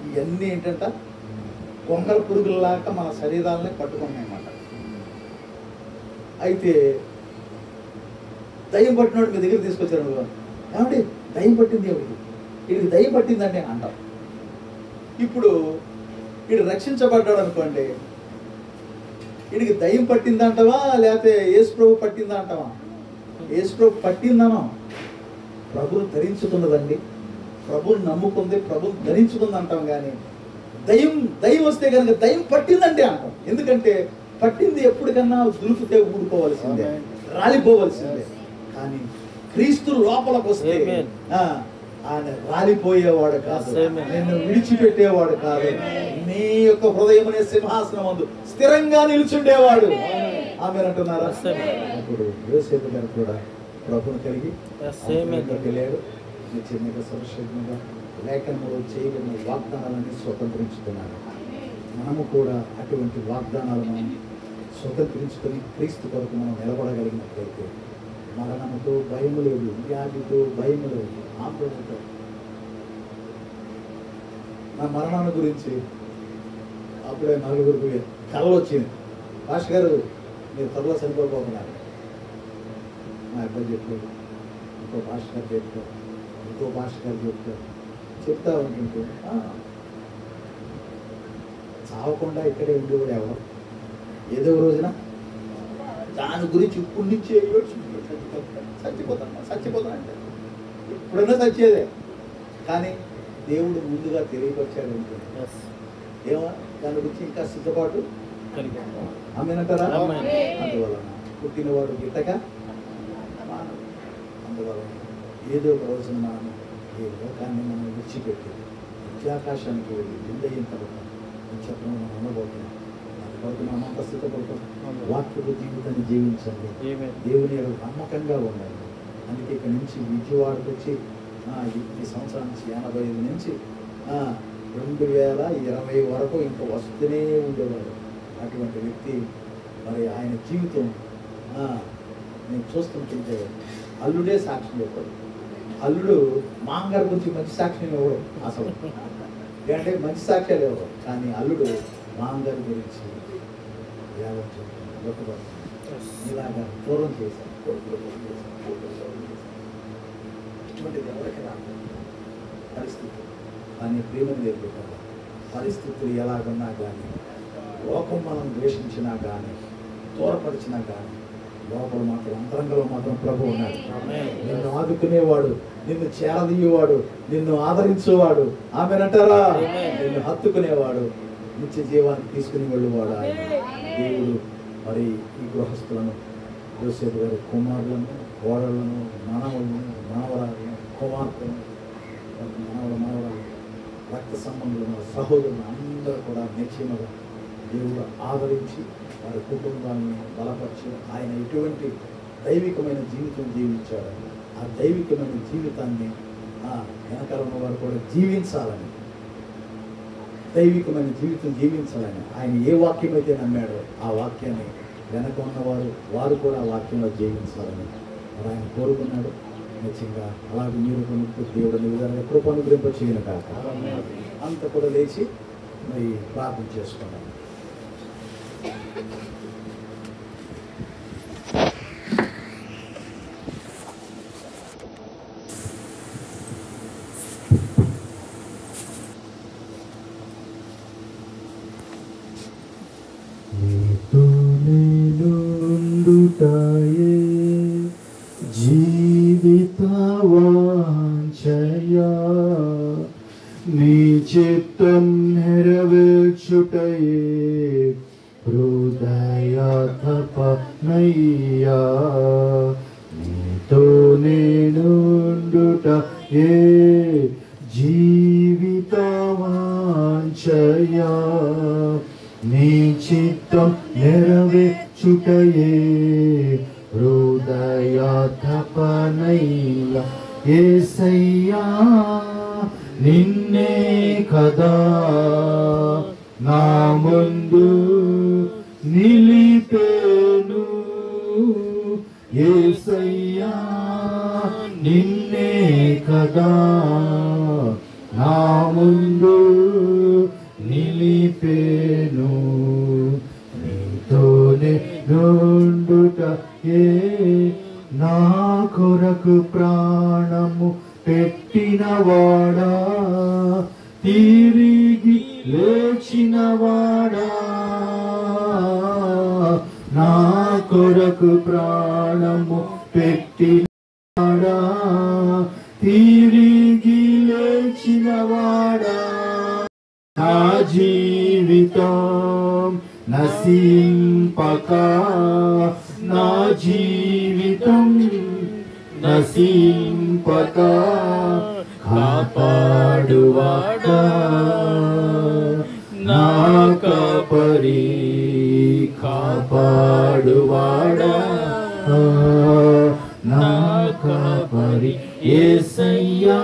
ఇవన్నీ ఏంటంట గొంగళ పురుగులలాగా మన శరీరాలని పట్టుకున్నాయన్నమాట. అయితే దయ్యం పట్టినోడు మీ దగ్గర తీసుకొచ్చారు, ఏమంటే దయ్యం పట్టింది ఎవరికి, వీడికి దయ్యం పట్టిందండి అని అంటాం. ఇప్పుడు వీడు రక్షించబడ్డాడు అనుకోండి, వీడికి దయ్యం పట్టిందంటావా లేకపోతే యేసు ప్రభు పట్టిందా అంటావా? యేసు ప్రభు పట్టిందనో, ప్రభుని ధరించుకున్నదండి, ప్రభుని నమ్ముకుంది, ప్రభుని ధరించుకుంది అంటాం. కానీ దయ్యం వస్తే కనుక దయ్యం పట్టిందంటే అంటాం. ఎందుకంటే పట్టింది ఎప్పటికన్నా దులుపుతే ఊడుకోవాల్సిందే, రాలిపోవలసిందే. కానీ క్రీస్తు లోపలికి వస్తే ఆయన రాలిపోయేవాడు కాదు, నిన్ను విడిచిపెట్టేవాడు కాదు, నీ యొక్క హృదయం అనే సింహాసనం అందు స్థిరంగా నిలుచుండేవాడు. ఆమె అంటున్నారా? ఇప్పుడు యోసేపు గారు కూడా ప్రభుని కలిగి వెళ్ళాడు. చిన్నగా సంక్షేమంగా లేఖనంలో చేయబడిన వాగ్దానాలన్నీ స్వతంత్రించుకున్నాడు. మనము కూడా అటువంటి వాగ్దానాలు మనం స్వతంత్రించుకొని క్రీస్తు కొరకు మనం నిలబడగలిగినట్లయితే మరణముతో భయము లేదు, వ్యాధితో భయము లేదు, ఆందోళనతో. నా మరణాన్ని గురించి అప్పుడే నలుగురికి కళలు వచ్చింది. భాష గారు మీరు త్వరలో చనిపోబోతున్నారు. మా అబ్బాయి చెప్పాడు, ఇంకో భాష గారు చెప్పారు, ఇంకో భాష గారు చెప్తారు, చెప్తా ఉంటుంటే చావకుండా ఇక్కడే ఉండేవాడు ఎవరు. ఏదో రోజున దాని గురించి ఇప్పుడు నుంచే చచ్చిపోతాను అంటే ఇప్పుడన్నా చచ్చేదే. కానీ దేవుడు ముందుగా తెలియపరిచాడు అనుకుంటే ఏమో దాని గురించి ఇంకా సిద్ధపాటు ఆమెనంటారా? అందువలన పుట్టినవాడు గిట్టగా అందువలన ఏదో ఒక రోజున మనం ఈ లోకాన్ని మనం విడిచిపెట్టి విద్యాకాశానికి వెళ్ళి నిందయిన తర్వాత చెప్పడం మనం ఉండబోతున్నాం. దాని మనం అంత సిద్ధపడతాం. వాక్యపు జీవితాన్ని జీవించండి, దేవుని నమ్మకంగా ఉండాలి. అందుకే ఇక్కడి నుంచి విజయవాడకు వచ్చి ఈ సంవత్సరం నుంచి 85 నుంచి 2020 వరకు ఇంకా వస్తూనే ఉండేవాడు. అటువంటి వ్యక్తి మరి ఆయన జీవితం నేను చూస్తుంటే అల్లుడే సాక్ష్యం చెప్పాడు. అల్లుడు మాంగారు గురించి మంచి సాక్ష్యం ఇవ్వడు అసలు, అంటే మంచి సాక్ష్యాలు ఇవ్వడు. కానీ అల్లుడు మాంగారు గురించి ఇలాగా పూర్వం చేశాను. ఇటువంటిది ఎవరికి రాదు పరిస్థితి. కానీ ప్రేమను నేర్పుతారు. పరిస్థితులు ఎలాగున్నా కానీ, లోకం మనం ద్వేషించినా కానీ, దూరపరిచినా కానీ, లోపల మాత్రం అంతరంగంలో మాత్రం ప్రభు ఉన్నాడు. నిన్ను ఆదుకునేవాడు, నిన్ను చేరదీయవాడు, నిన్ను ఆదరించేవాడు, ఆమెనంటారా, నిన్ను హత్తుకునేవాడు, నిత్య జీవానికి తీసుకుని వెళ్ళేవాడు ఆయన దేవుడు. మరి ఈ గృహస్థులను, యోసేపు గారి కుమారులను, కోడళ్లను, మనవలను, మనవరాలను, కుమార్తెలను, మనవరాలు, రక్త సంబంధులను, సహోదరులను అందరూ కూడా నిశ్చయముగా దేవుడు ఆదరించి వారి కుటుంబాన్ని బలపరిచి ఆయన ఎటువంటి దైవికమైన జీవితం జీవించాడు, ఆ దైవికమైన జీవితాన్ని వెనకాల ఉన్నవారు కూడా జీవించాలని, దైవికమైన జీవితం జీవించాలని ఆయన ఏ వాక్యం అయితే నమ్మాడో ఆ వాక్యాన్ని వెనక ఉన్నవారు వారు కూడా ఆ వాక్యంలో జీవించాలని మరి ఆయన కోరుకున్నాడు. నిశ్చయంగా అలాగే మీరు కొనుక్కు దేవుడు విధానంగా కృప అనుగ్రహింప చేయను కాక అంత కూడా లేచి మరి ప్రార్థన చేసుకున్నాను. జీవితవాంఛయా నీ చిత్తం నెరవేర్చుటయే హృదయ తపనయ్యా నీతో నేనుండుటయే జీవితవాంఛయా నీ చిత్తం నెరవేర్చుటయే హృదయ తపనయ్యా యేసయ్యా నిన్నే కదా నా ముందు నిలిపేను యేసయ్యా నిన్నే కదా నా ముందు నిలిపేను నీతోనే నుండుటయే నా కొరకు ప్రాణము పెట్టినవాడా తిరిగి లేచినవాడా నా కొరకు ప్రాణము పెట్టినవాడా తిరిగి లేచినవాడా నా జీవితం నశింపక నా జీవితం నశింపక కాపాడువాడా నా కాపరి కాపాడువాడా నా కాపరి యేసయ్యా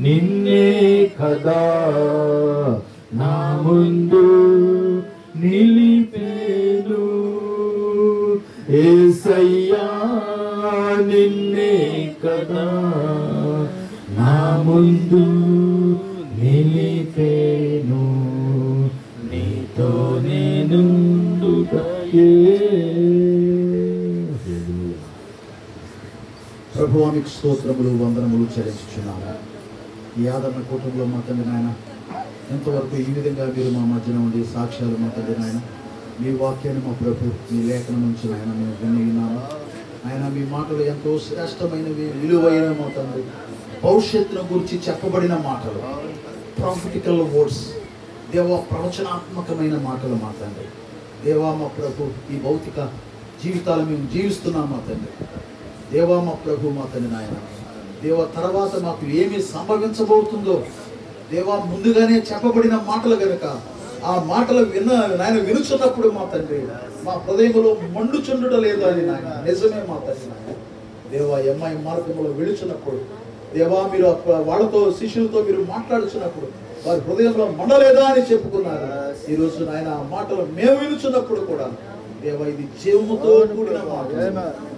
నిన్నే కదా నా ముందు నిలిపేను యేసయ్యా నిన్నే కదా నా ముందు నిలిపేను నీతో నేనుండుటయే. ప్రభువానికి స్తోత్రములు వందనములు చెల్లించుచున్నాము. ఈ ఆదరణ కూటంలో మా తండ్రి నాయన ఎంతవరకు ఈ విధంగా మీరు మా మధ్యన ఉండి సాక్ష్యాలు మా తండ్రి నాయన మీ వాక్యాన్ని మా ప్రభు మీ లేఖనం నుంచి నాయన మేము విన్నాము. ఆయన మీ మాటలు ఎంతో శ్రేష్టమైనవి, విలువైన మా తండ్రి భవిష్యత్తును గురించి చెప్పబడిన మాటలు, ప్రాఫిటికల్ వర్డ్స్, దేవా ప్రవచనాత్మకమైన మాటలు మా తండ్రి. దేవా మా ప్రభు ఈ భౌతిక జీవితాలు మేము జీవిస్తున్నాం మా తండ్రి. దేవా మా ప్రభు మా తండ్రి నాయన దేవ తర్వాత మాకు ఏమి సంభవించబోతుందో దేవా ముందుగానే చెప్పబడిన మాటలు కనుక ఆ మాటలు నాయన వినుచున్నప్పుడు మా తండ్రి మా హృదయంలో మండుచుండుట లేదు అని నాయన నిజమే మా తండ్రి నాయన. దేవా ఎంఐ మార్గంలో విడుచున్నప్పుడు దేవా మీరు వాళ్ళతో శిష్యులతో మీరు మాట్లాడుచున్నప్పుడు వారి హృదయంలో మండలేదా అని చెప్పుకున్నారు. ఈరోజు నాయన ఆ మాటలు మేము వినుచున్నప్పుడు కూడా దేవా ఇది జీవముతో కూడిన మాట,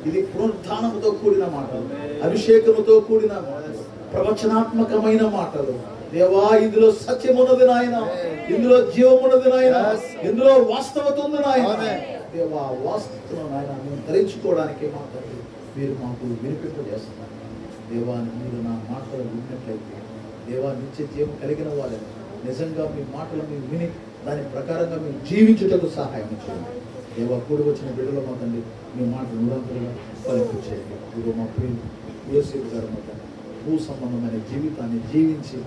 ఇది పునరుద్ధానముతో కూడిన మాటలు, అభిషేకముతో కూడిన మాటలు, ప్రవచనాత్మకమైన మాటలు. దేవా ఇందులో సత్యమున్నది నాయన, ఇందులో జీవమున్నది నాయన, ఇందులో వాస్తవత ఉంది నాయన. దేవా వాస్తవం నాయన మేము ధరించుకోవడానికి మాట్లాడి మీరు మాకు వినిపింపజేస్తున్నారు. దేవా మీరు నా మాటలు విన్నట్లయితే దేవా నిత్య జీవం కలిగిన వాళ్ళని నిజంగా మీ మాటలు మేము విని దాని ప్రకారంగా మేము జీవించుటకు సహాయం చేయండి. దేవా కూడి వచ్చిన బిడ్డలో మా తండ్రి మీ మాట నిరంతరంగా ఫలించేయండి. ఇదిగో మా ప్రియులు యోసేపు గారు మా తండ్రి భూ సంబంధమైన జీవితాన్ని జీవించి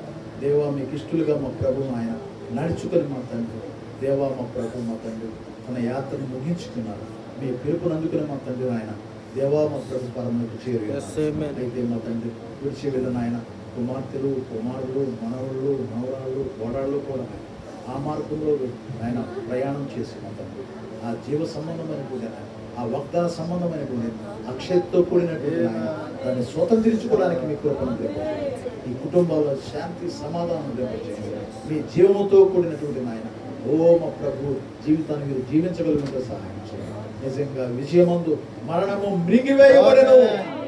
దేవా మీకు ఇష్టలుగా మా ప్రభు ఆయన నడుచుకొని మా తండ్రి దేవా మా ప్రభు మా తండ్రి తన యాత్రను ముగించుకున్నారు. మీ పిలుపుని అందుకుని మా తండ్రి ఆయన దేవా మా ప్రభు పరమకు చేరు. అయితే మా తండ్రి విడిచి వెళ్ళిన ఆయన కుమార్తెలు కుమారులు మనవళ్ళు మనవరాళ్ళు కోడాళ్ళు కూడా ఆ మార్గంలో ఆయన ప్రయాణం చేసి మా తండ్రి ఆ జీవ సంబంధమైనటువంటి ఆ వాగ్దాన సంబంధమైనటువంటి అక్షయతో కూడినటువంటి ఆయన దాన్ని స్వతంత్రించుకోవడానికి మీ కృపను తెప్పించండి. ఈ కుటుంబాల్లో శాంతి సమాధానం తెప్పించండి. మీ జీవనంతో కూడినటువంటి ఆయన ఓ మా ప్రభు జీవితాన్ని మీరు జీవించగలిగినంత సహాయం చేయండి. నిజంగా విజయమందు మరణము మృంగివేయబడెను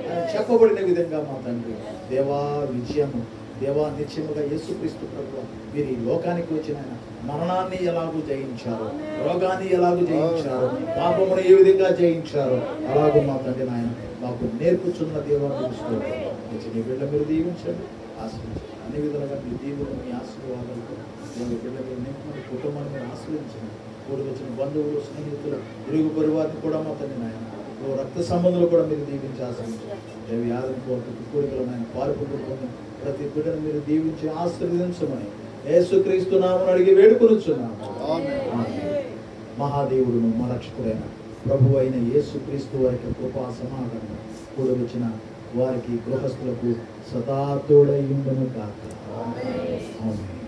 అని చెప్పబడిన విధంగా మా తండ్రి దేవా విజయము దేవా నిత్యముగా యేసుక్రీస్తు ప్రభువు మీరు ఈ లోకానికి వచ్చిన ఆయన మరణాన్ని ఎలాగూ జయించారో, రోగాన్ని ఎలాగూ జయించారో, పాపమును ఏ విధంగా జయించారో అలాగూ మా తండ్రి నాయన మాకు నేర్పుచున్న దేవాన్ని మీ బిడ్డ మీరు దీవించండి, ఆశ్రయించండి. అన్ని విధాలుగా మీ దీవులు మీ ఆశీర్వాదాలతో మీ బిడ్డ మీరు నింపమని కుటుంబాన్ని మీరు ఆశ్రయించండి. కూడి వచ్చిన బంధువులు స్నేహితులు ఇరుగు పరివారిని కూడా మా తండ్రి నాయన రక్త సంబంధులు కూడా మీరు దీవించి ఆశ్రయించండి. దేవి ఆదరణ కూడికలు నాయన పాల్పొందుకొని ప్రతి బిడ్డను మీరు దీవించి ఆశీర్వదించమని యేసుక్రీస్తు నామమున అడిగి వేడుకొనుచున్నాము. మహాదేవుడును మా రక్షకుడైన ప్రభువు అయిన యేసుక్రీస్తు వారికి కృపా సమాధానం కూడి వచ్చిన వారికి గృహస్థులకు సదా తోడై ఉండును గాక. ఆమేన్.